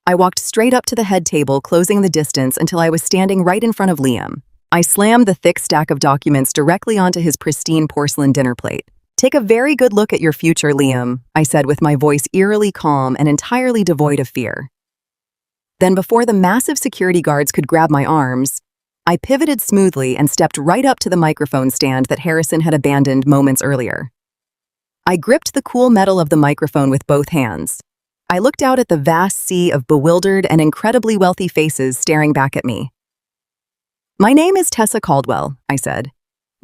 I walked straight up to the head table, closing the distance until I was standing right in front of Liam. I slammed the thick stack of documents directly onto his pristine porcelain dinner plate. "Take a very good look at your future, Liam," I said with my voice eerily calm and entirely devoid of fear. Then, before the massive security guards could grab my arms, I pivoted smoothly and stepped right up to the microphone stand that Harrison had abandoned moments earlier. I gripped the cool metal of the microphone with both hands. I looked out at the vast sea of bewildered and incredibly wealthy faces staring back at me. "My name is Tessa Caldwell," I said.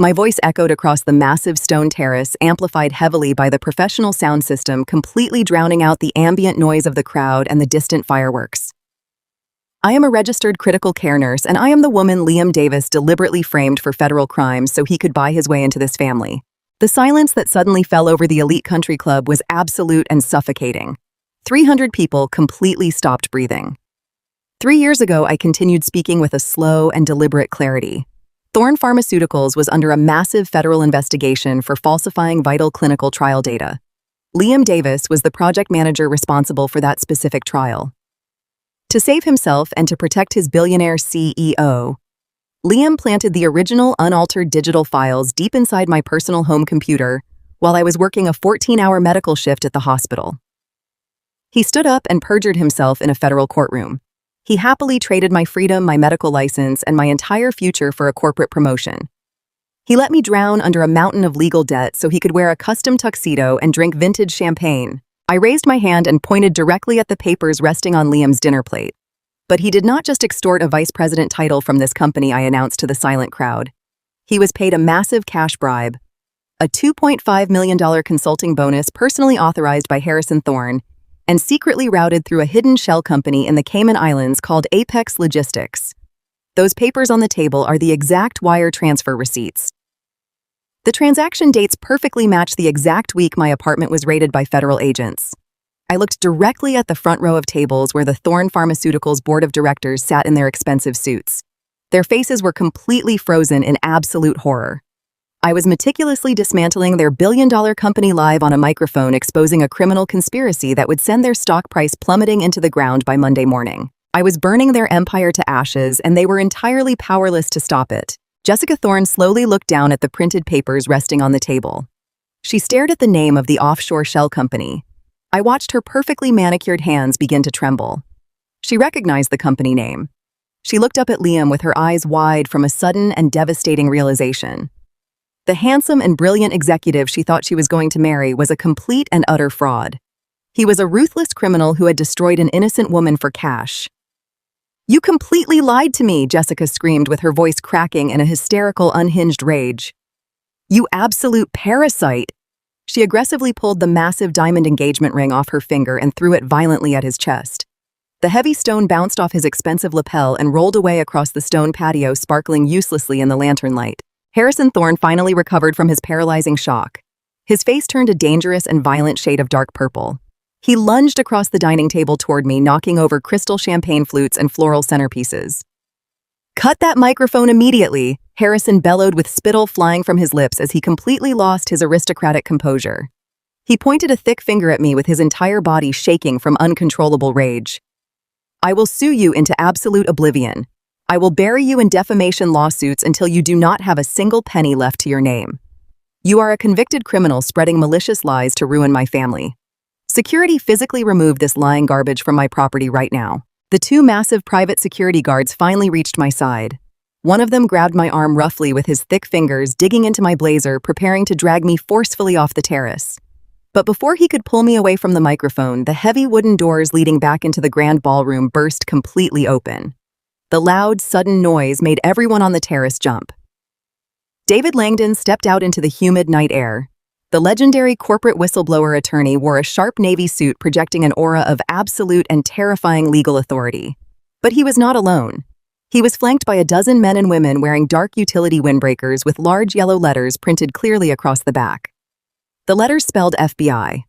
My voice echoed across the massive stone terrace, amplified heavily by the professional sound system, completely drowning out the ambient noise of the crowd and the distant fireworks. I am a registered critical care nurse, and I am the woman Liam Davis deliberately framed for federal crimes so he could buy his way into this family. The silence that suddenly fell over the elite country club was absolute and suffocating. 300 people completely stopped breathing. 3 years ago, I continued speaking with a slow and deliberate clarity. Thorne Pharmaceuticals was under a massive federal investigation for falsifying vital clinical trial data. Liam Davis was the project manager responsible for that specific trial. To save himself and to protect his billionaire CEO, Liam planted the original unaltered digital files deep inside my personal home computer while I was working a 14-hour medical shift at the hospital. He stood up and perjured himself in a federal courtroom. He happily traded my freedom, my medical license, and my entire future for a corporate promotion. He let me drown under a mountain of legal debt so he could wear a custom tuxedo and drink vintage champagne. I raised my hand and pointed directly at the papers resting on Liam's dinner plate. But he did not just extort a vice president title from this company, I announced to the silent crowd. He was paid a massive cash bribe, a $2.5 million consulting bonus personally authorized by Harrison Thorne, and secretly routed through a hidden shell company in the Cayman Islands called Apex Logistics. Those papers on the table are the exact wire transfer receipts. The transaction dates perfectly match the exact week my apartment was raided by federal agents. I looked directly at the front row of tables where the Thorne Pharmaceuticals board of directors sat in their expensive suits. Their faces were completely frozen in absolute horror. I was meticulously dismantling their billion-dollar company live on a microphone, exposing a criminal conspiracy that would send their stock price plummeting into the ground by Monday morning. I was burning their empire to ashes, and they were entirely powerless to stop it. Jessica Thorne slowly looked down at the printed papers resting on the table. She stared at the name of the offshore shell company. I watched her perfectly manicured hands begin to tremble. She recognized the company name. She looked up at Liam with her eyes wide from a sudden and devastating realization. The handsome and brilliant executive she thought she was going to marry was a complete and utter fraud. He was a ruthless criminal who had destroyed an innocent woman for cash. "You completely lied to me," Jessica screamed with her voice cracking in a hysterical, unhinged rage. "You absolute parasite!" She aggressively pulled the massive diamond engagement ring off her finger and threw it violently at his chest. The heavy stone bounced off his expensive lapel and rolled away across the stone patio, sparkling uselessly in the lantern light. Harrison Thorne finally recovered from his paralyzing shock. His face turned a dangerous and violent shade of dark purple. He lunged across the dining table toward me, knocking over crystal champagne flutes and floral centerpieces. "Cut that microphone immediately," Harrison bellowed with spittle flying from his lips as he completely lost his aristocratic composure. He pointed a thick finger at me with his entire body shaking from uncontrollable rage. "I will sue you into absolute oblivion. I will bury you in defamation lawsuits until you do not have a single penny left to your name. You are a convicted criminal spreading malicious lies to ruin my family. Security, physically remove this lying garbage from my property right now." The two massive private security guards finally reached my side. One of them grabbed my arm roughly with his thick fingers, digging into my blazer, preparing to drag me forcefully off the terrace. But before he could pull me away from the microphone, the heavy wooden doors leading back into the grand ballroom burst completely open. The loud, sudden noise made everyone on the terrace jump. David Langdon stepped out into the humid night air. The legendary corporate whistleblower attorney wore a sharp navy suit projecting an aura of absolute and terrifying legal authority. But he was not alone. He was flanked by a dozen men and women wearing dark utility windbreakers with large yellow letters printed clearly across the back. The letters spelled FBI.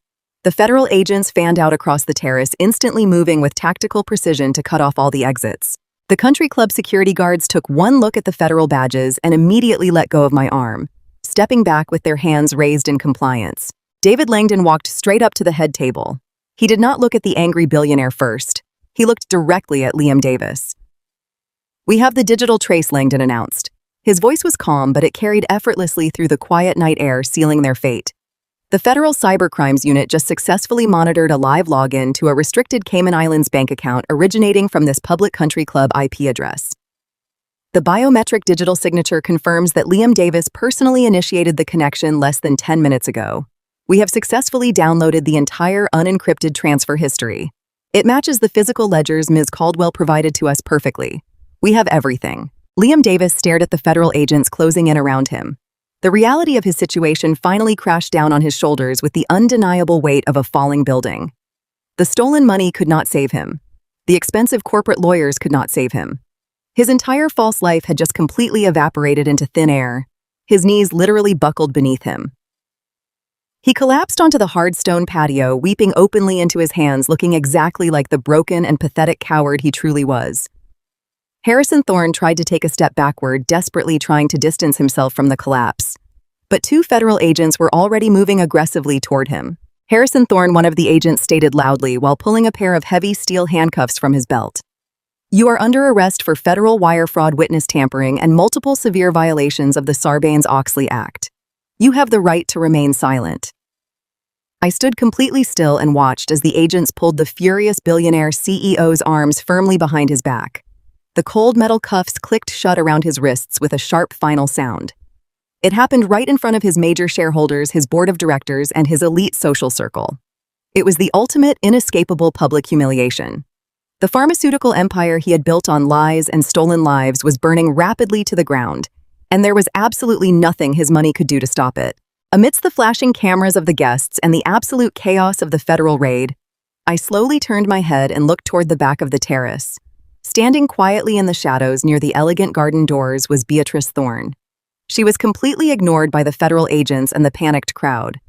The federal agents fanned out across the terrace, instantly moving with tactical precision to cut off all the exits. The country club security guards took one look at the federal badges and immediately let go of my arm, stepping back with their hands raised in compliance. David Langdon walked straight up to the head table. He did not look at the angry billionaire first. He looked directly at Liam Davis. "We have the digital trace," Langdon announced. His voice was calm, but it carried effortlessly through the quiet night air, sealing their fate. The Federal Cybercrimes Unit just successfully monitored a live login to a restricted Cayman Islands bank account originating from this public country club IP address. The biometric digital signature confirms that Liam Davis personally initiated the connection less than 10 minutes ago. We have successfully downloaded the entire unencrypted transfer history. It matches the physical ledgers Ms. Caldwell provided to us perfectly. We have everything. Liam Davis stared at the federal agents closing in around him. The reality of his situation finally crashed down on his shoulders with the undeniable weight of a falling building. The stolen money could not save him. The expensive corporate lawyers could not save him. His entire false life had just completely evaporated into thin air. His knees literally buckled beneath him. He collapsed onto the hard stone patio, weeping openly into his hands, looking exactly like the broken and pathetic coward he truly was. Harrison Thorne tried to take a step backward, desperately trying to distance himself from the collapse. But two federal agents were already moving aggressively toward him. Harrison Thorne, one of the agents, stated loudly while pulling a pair of heavy steel handcuffs from his belt. "You are under arrest for federal wire fraud, witness tampering, and multiple severe violations of the Sarbanes-Oxley Act. You have the right to remain silent." I stood completely still and watched as the agents pulled the furious billionaire CEO's arms firmly behind his back. The cold metal cuffs clicked shut around his wrists with a sharp final sound. It happened right in front of his major shareholders, his board of directors, and his elite social circle. It was the ultimate, inescapable public humiliation. The pharmaceutical empire he had built on lies and stolen lives was burning rapidly to the ground, and there was absolutely nothing his money could do to stop it. Amidst the flashing cameras of the guests and the absolute chaos of the federal raid, I slowly turned my head and looked toward the back of the terrace. Standing quietly in the shadows near the elegant garden doors was Beatrice Thorne. She was completely ignored by the federal agents and the panicked crowd.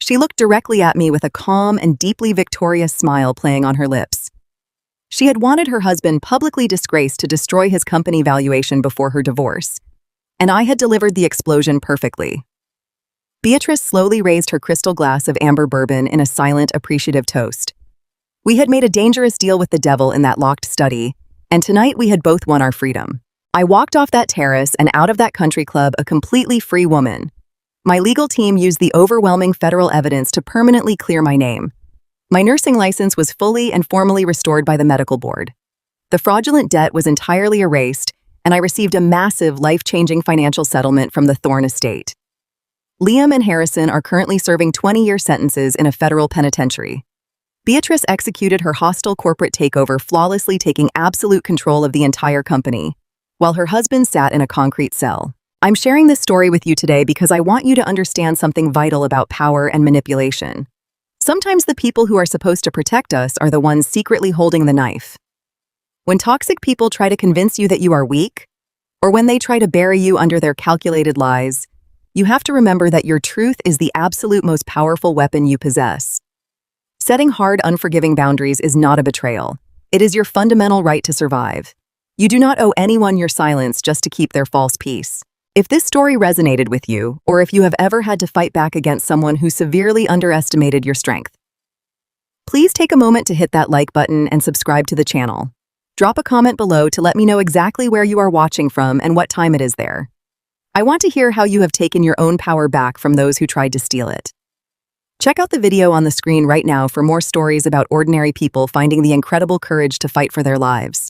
She looked directly at me with a calm and deeply victorious smile playing on her lips. She had wanted her husband publicly disgraced to destroy his company valuation before her divorce, and I had delivered the explosion perfectly. Beatrice slowly raised her crystal glass of amber bourbon in a silent, appreciative toast. We had made a dangerous deal with the devil in that locked study, and tonight we had both won our freedom. I walked off that terrace and out of that country club a completely free woman. My legal team used the overwhelming federal evidence to permanently clear my name. My nursing license was fully and formally restored by the medical board. The fraudulent debt was entirely erased, and I received a massive, life-changing financial settlement from the Thorne estate. Liam and Harrison are currently serving 20-year sentences in a federal penitentiary. Beatrice executed her hostile corporate takeover, flawlessly taking absolute control of the entire company, while her husband sat in a concrete cell. I'm sharing this story with you today because I want you to understand something vital about power and manipulation. Sometimes the people who are supposed to protect us are the ones secretly holding the knife. When toxic people try to convince you that you are weak, or when they try to bury you under their calculated lies, you have to remember that your truth is the absolute most powerful weapon you possess. Setting hard, unforgiving boundaries is not a betrayal. It is your fundamental right to survive. You do not owe anyone your silence just to keep their false peace. If this story resonated with you, or if you have ever had to fight back against someone who severely underestimated your strength, please take a moment to hit that like button and subscribe to the channel. Drop a comment below to let me know exactly where you are watching from and what time it is there. I want to hear how you have taken your own power back from those who tried to steal it. Check out the video on the screen right now for more stories about ordinary people finding the incredible courage to fight for their lives.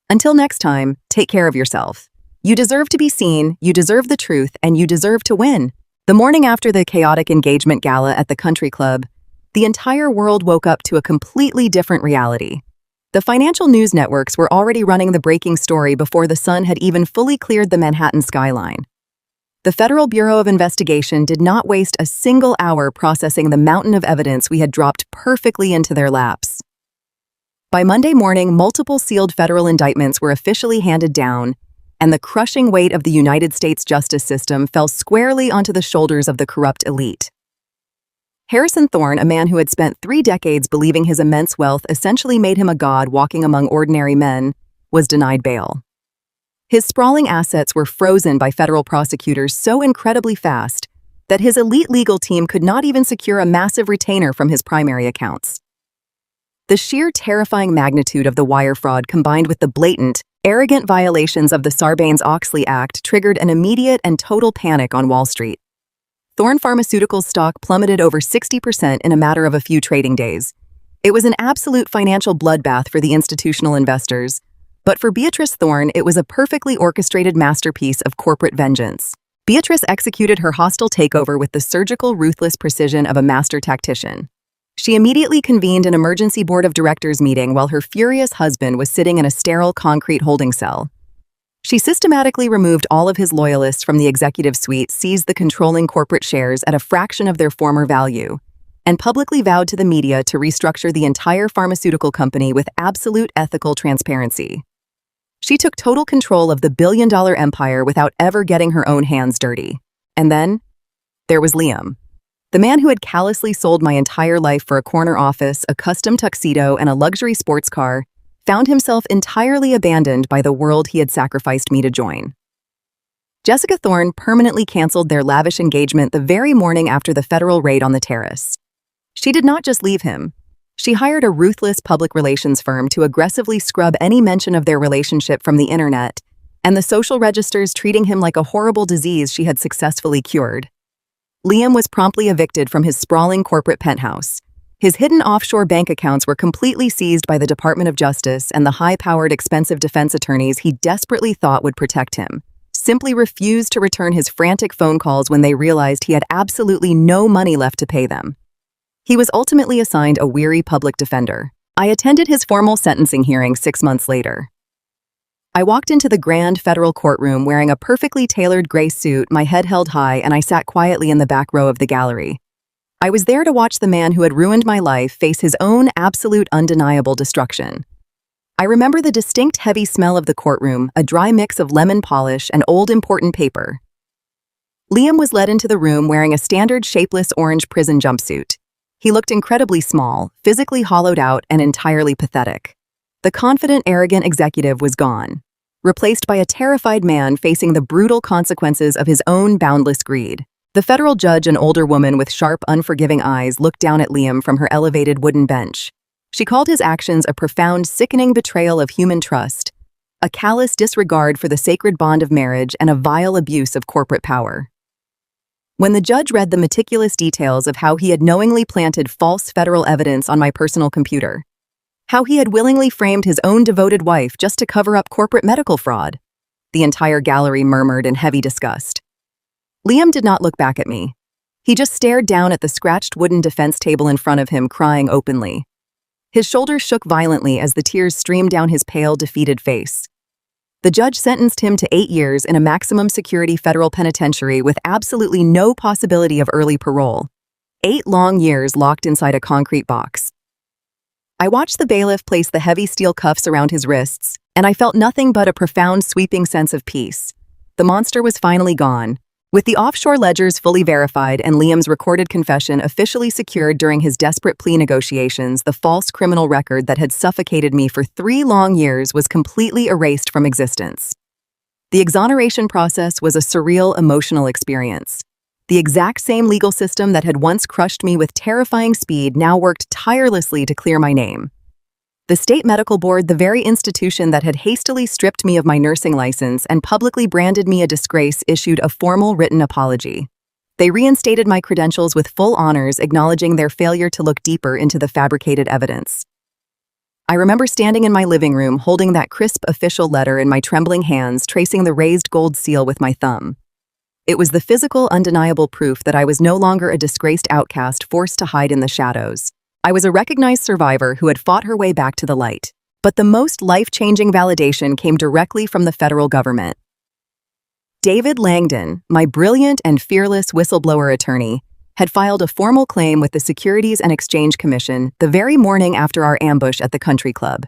Until next time, take care of yourself. You deserve to be seen, you deserve the truth, and you deserve to win. The morning after the chaotic engagement gala at the country club, the entire world woke up to a completely different reality. The financial news networks were already running the breaking story before the sun had even fully cleared the Manhattan skyline. The Federal Bureau of Investigation did not waste a single hour processing the mountain of evidence we had dropped perfectly into their laps. By Monday morning, multiple sealed federal indictments were officially handed down, and the crushing weight of the United States justice system fell squarely onto the shoulders of the corrupt elite. Harrison Thorne, a man who had spent 3 decades believing his immense wealth essentially made him a god walking among ordinary men, was denied bail. His sprawling assets were frozen by federal prosecutors so incredibly fast that his elite legal team could not even secure a massive retainer from his primary accounts. The sheer terrifying magnitude of the wire fraud combined with the blatant, arrogant violations of the Sarbanes-Oxley Act triggered an immediate and total panic on Wall Street. Thorne Pharmaceuticals stock plummeted over 60% in a matter of a few trading days. It was an absolute financial bloodbath for the institutional investors, but for Beatrice Thorne, it was a perfectly orchestrated masterpiece of corporate vengeance. Beatrice executed her hostile takeover with the surgical, ruthless precision of a master tactician. She immediately convened an emergency board of directors meeting while her furious husband was sitting in a sterile concrete holding cell. She systematically removed all of his loyalists from the executive suite, seized the controlling corporate shares at a fraction of their former value, and publicly vowed to the media to restructure the entire pharmaceutical company with absolute ethical transparency. She took total control of the billion-dollar empire without ever getting her own hands dirty. And then, there was Liam. The man who had callously sold my entire life for a corner office, a custom tuxedo, and a luxury sports car, found himself entirely abandoned by the world he had sacrificed me to join. Jessica Thorne permanently canceled their lavish engagement the very morning after the federal raid on the terrace. She did not just leave him. She hired a ruthless public relations firm to aggressively scrub any mention of their relationship from the internet, and the social registers treating him like a horrible disease she had successfully cured. Liam was promptly evicted from his sprawling corporate penthouse. His hidden offshore bank accounts were completely seized by the Department of Justice, and the high-powered, expensive defense attorneys he desperately thought would protect him simply refused to return his frantic phone calls when they realized he had absolutely no money left to pay them. He was ultimately assigned a weary public defender. I attended his formal sentencing hearing 6 months later. I walked into the grand federal courtroom wearing a perfectly tailored gray suit, my head held high, and I sat quietly in the back row of the gallery. I was there to watch the man who had ruined my life face his own absolute undeniable destruction. I remember the distinct heavy smell of the courtroom, a dry mix of lemon polish and old important paper. Liam was led into the room wearing a standard shapeless orange prison jumpsuit. He looked incredibly small, physically hollowed out, and entirely pathetic. The confident, arrogant executive was gone, replaced by a terrified man facing the brutal consequences of his own boundless greed. The federal judge, an older woman with sharp, unforgiving eyes, looked down at Liam from her elevated wooden bench. She called his actions a profound, sickening betrayal of human trust, a callous disregard for the sacred bond of marriage, and a vile abuse of corporate power. When the judge read the meticulous details of how he had knowingly planted false federal evidence on my personal computer, how he had willingly framed his own devoted wife just to cover up corporate medical fraud, the entire gallery murmured in heavy disgust. Liam did not look back at me. He just stared down at the scratched wooden defense table in front of him, crying openly. His shoulders shook violently as the tears streamed down his pale, defeated face. The judge sentenced him to 8 years in a maximum security federal penitentiary with absolutely no possibility of early parole. 8 long years locked inside a concrete box. I watched the bailiff place the heavy steel cuffs around his wrists, and I felt nothing but a profound, sweeping sense of peace. The monster was finally gone. With the offshore ledgers fully verified and Liam's recorded confession officially secured during his desperate plea negotiations, the false criminal record that had suffocated me for 3 long years was completely erased from existence. The exoneration process was a surreal, emotional experience. The exact same legal system that had once crushed me with terrifying speed now worked tirelessly to clear my name. The state medical board, the very institution that had hastily stripped me of my nursing license and publicly branded me a disgrace, issued a formal written apology. They reinstated my credentials with full honors, acknowledging their failure to look deeper into the fabricated evidence. I remember standing in my living room, holding that crisp official letter in my trembling hands, tracing the raised gold seal with my thumb. It was the physical, undeniable proof that I was no longer a disgraced outcast forced to hide in the shadows. I was a recognized survivor who had fought her way back to the light. But the most life-changing validation came directly from the federal government. David Langdon, my brilliant and fearless whistleblower attorney, had filed a formal claim with the Securities and Exchange Commission the very morning after our ambush at the country club.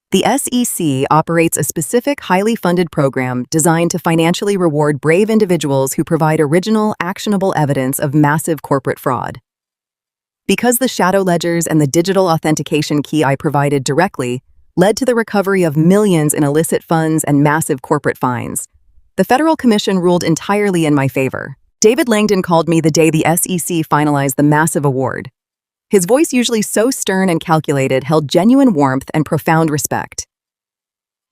The SEC operates a specific, highly funded program designed to financially reward brave individuals who provide original, actionable evidence of massive corporate fraud. Because the shadow ledgers and the digital authentication key I provided directly led to the recovery of millions in illicit funds and massive corporate fines, the Federal Commission ruled entirely in my favor. David Langdon called me the day the SEC finalized the massive award. His voice, usually so stern and calculated, held genuine warmth and profound respect.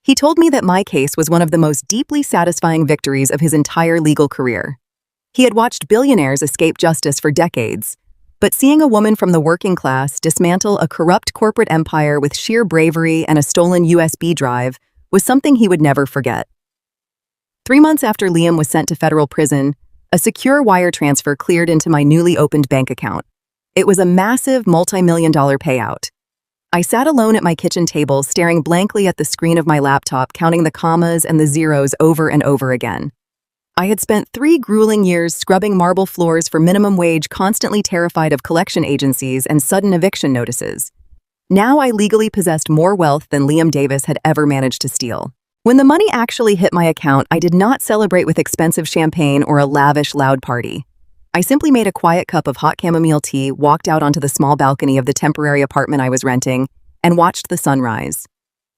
He told me that my case was one of the most deeply satisfying victories of his entire legal career. He had watched billionaires escape justice for decades, but seeing a woman from the working class dismantle a corrupt corporate empire with sheer bravery and a stolen USB drive was something he would never forget. 3 months after Liam was sent to federal prison, a secure wire transfer cleared into my newly opened bank account. It was a massive multi-million-dollar payout. I sat alone at my kitchen table, staring blankly at the screen of my laptop, counting the commas and the zeros over and over again. I had spent 3 grueling years scrubbing marble floors for minimum wage, constantly terrified of collection agencies and sudden eviction notices. Now I legally possessed more wealth than Liam Davis had ever managed to steal. When the money actually hit my account, I did not celebrate with expensive champagne or a lavish, loud party. I simply made a quiet cup of hot chamomile tea, walked out onto the small balcony of the temporary apartment I was renting, and watched the sunrise.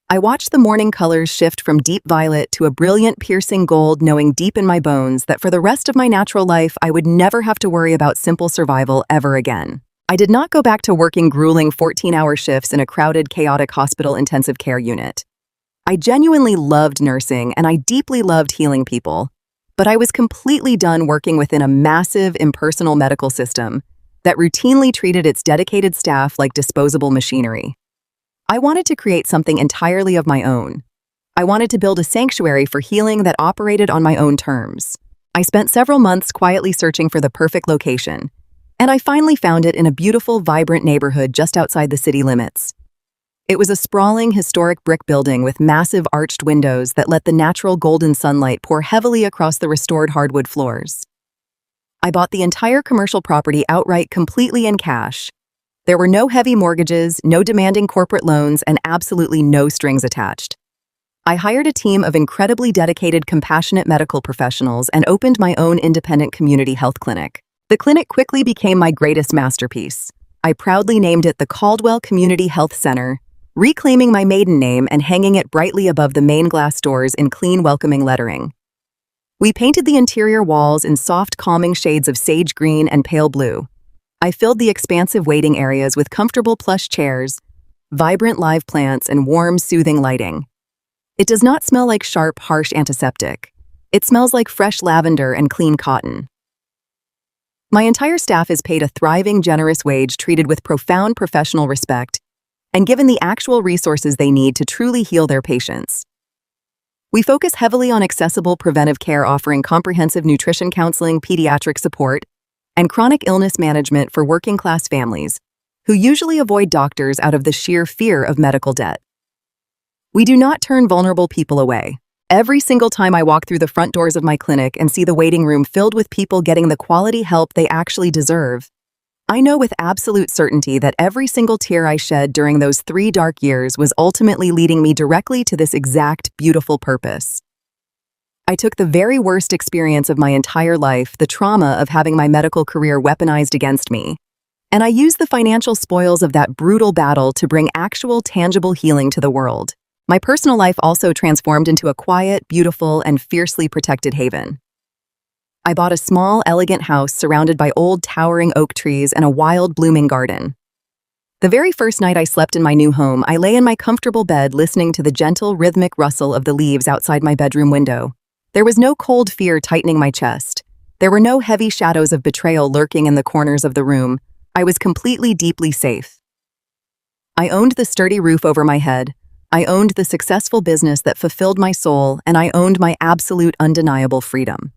I watched the morning colors shift from deep violet to a brilliant, piercing gold, knowing deep in my bones that for the rest of my natural life, I would never have to worry about simple survival ever again. I did not go back to working grueling 14-hour shifts in a crowded, chaotic hospital intensive care unit. I genuinely loved nursing, and I deeply loved healing people. But I was completely done working within a massive, impersonal medical system that routinely treated its dedicated staff like disposable machinery. I wanted to create something entirely of my own. I wanted to build a sanctuary for healing that operated on my own terms. I spent several months quietly searching for the perfect location, and I finally found it in a beautiful, vibrant neighborhood just outside the city limits. It was a sprawling, historic brick building with massive arched windows that let the natural golden sunlight pour heavily across the restored hardwood floors. I bought the entire commercial property outright, completely in cash. There were no heavy mortgages, no demanding corporate loans, and absolutely no strings attached. I hired a team of incredibly dedicated, compassionate medical professionals and opened my own independent community health clinic. The clinic quickly became my greatest masterpiece. I proudly named it the Caldwell Community Health Center, reclaiming my maiden name and hanging it brightly above the main glass doors in clean, welcoming lettering. We painted the interior walls in soft, calming shades of sage green and pale blue. I filled the expansive waiting areas with comfortable plush chairs, vibrant live plants, and warm, soothing lighting. It does not smell like sharp, harsh antiseptic. It smells like fresh lavender and clean cotton. My entire staff is paid a thriving, generous wage, treated with profound professional respect, and given the actual resources they need to truly heal their patients. We focus heavily on accessible preventive care, offering comprehensive nutrition counseling, pediatric support, and chronic illness management for working-class families who usually avoid doctors out of the sheer fear of medical debt. We do not turn vulnerable people away. Every single time I walk through the front doors of my clinic and see the waiting room filled with people getting the quality help they actually deserve, I know with absolute certainty that every single tear I shed during those 3 dark years was ultimately leading me directly to this exact, beautiful purpose. I took the very worst experience of my entire life, the trauma of having my medical career weaponized against me, and I used the financial spoils of that brutal battle to bring actual, tangible healing to the world. My personal life also transformed into a quiet, beautiful, and fiercely protected haven. I bought a small, elegant house surrounded by old, towering oak trees and a wild, blooming garden. The very first night I slept in my new home, I lay in my comfortable bed listening to the gentle, rhythmic rustle of the leaves outside my bedroom window. There was no cold fear tightening my chest. There were no heavy shadows of betrayal lurking in the corners of the room. I was completely, deeply safe. I owned the sturdy roof over my head. I owned the successful business that fulfilled my soul, and I owned my absolute, undeniable freedom.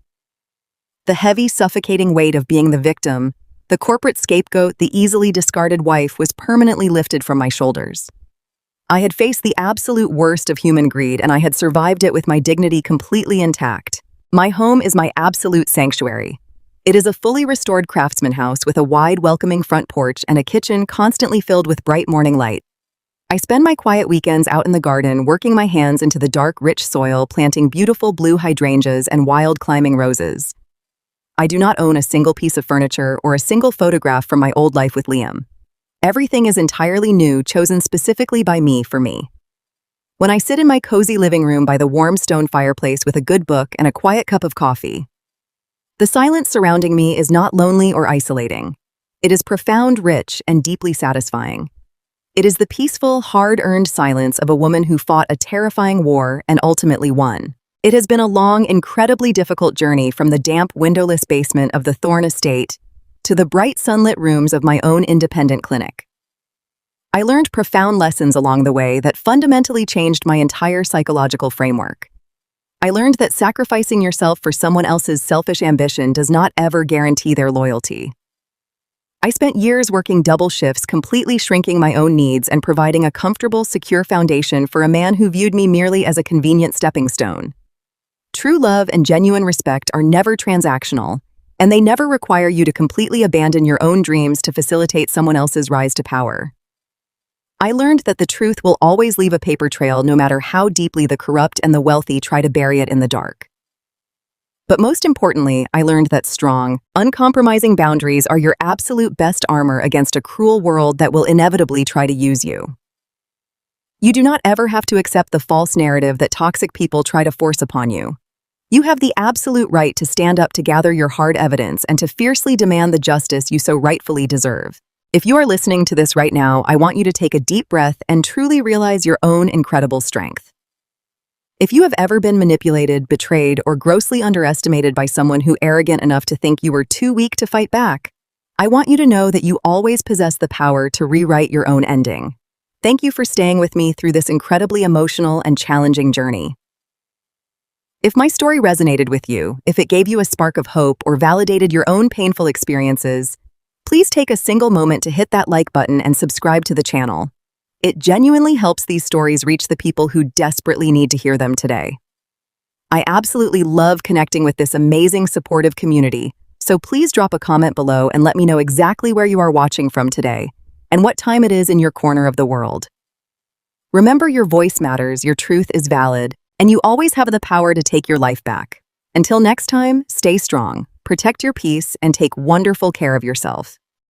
The heavy, suffocating weight of being the victim, the corporate scapegoat, the easily discarded wife, was permanently lifted from my shoulders. I had faced the absolute worst of human greed, and I had survived it with my dignity completely intact. My home is my absolute sanctuary. It is a fully restored craftsman house with a wide, welcoming front porch and a kitchen constantly filled with bright morning light. I spend my quiet weekends out in the garden, working my hands into the dark, rich soil, planting beautiful blue hydrangeas and wild climbing roses. I do not own a single piece of furniture or a single photograph from my old life with Liam. Everything is entirely new, chosen specifically by me for me. When I sit in my cozy living room by the warm stone fireplace with a good book and a quiet cup of coffee, the silence surrounding me is not lonely or isolating. It is profound, rich, and deeply satisfying. It is the peaceful, hard-earned silence of a woman who fought a terrifying war and ultimately won. It has been a long, incredibly difficult journey from the damp, windowless basement of the Thorne estate to the bright, sunlit rooms of my own independent clinic. I learned profound lessons along the way that fundamentally changed my entire psychological framework. I learned that sacrificing yourself for someone else's selfish ambition does not ever guarantee their loyalty. I spent years working double shifts, completely shrinking my own needs and providing a comfortable, secure foundation for a man who viewed me merely as a convenient stepping stone. True love and genuine respect are never transactional, and they never require you to completely abandon your own dreams to facilitate someone else's rise to power. I learned that the truth will always leave a paper trail no matter how deeply the corrupt and the wealthy try to bury it in the dark. But most importantly, I learned that strong, uncompromising boundaries are your absolute best armor against a cruel world that will inevitably try to use you. You do not ever have to accept the false narrative that toxic people try to force upon you. You have the absolute right to stand up to gather your hard evidence and to fiercely demand the justice you so rightfully deserve. If you are listening to this right now, I want you to take a deep breath and truly realize your own incredible strength. If you have ever been manipulated, betrayed, or grossly underestimated by someone who arrogant enough to think you were too weak to fight back, I want you to know that you always possess the power to rewrite your own ending. Thank you for staying with me through this incredibly emotional and challenging journey. If my story resonated with you, if it gave you a spark of hope or validated your own painful experiences, please take a single moment to hit that like button and subscribe to the channel. It genuinely helps these stories reach the people who desperately need to hear them today. I absolutely love connecting with this amazing, supportive community, so please drop a comment below and let me know exactly where you are watching from today and what time it is in your corner of the world. Remember, your voice matters, your truth is valid, and you always have the power to take your life back. Until next time, stay strong, protect your peace, and take wonderful care of yourself.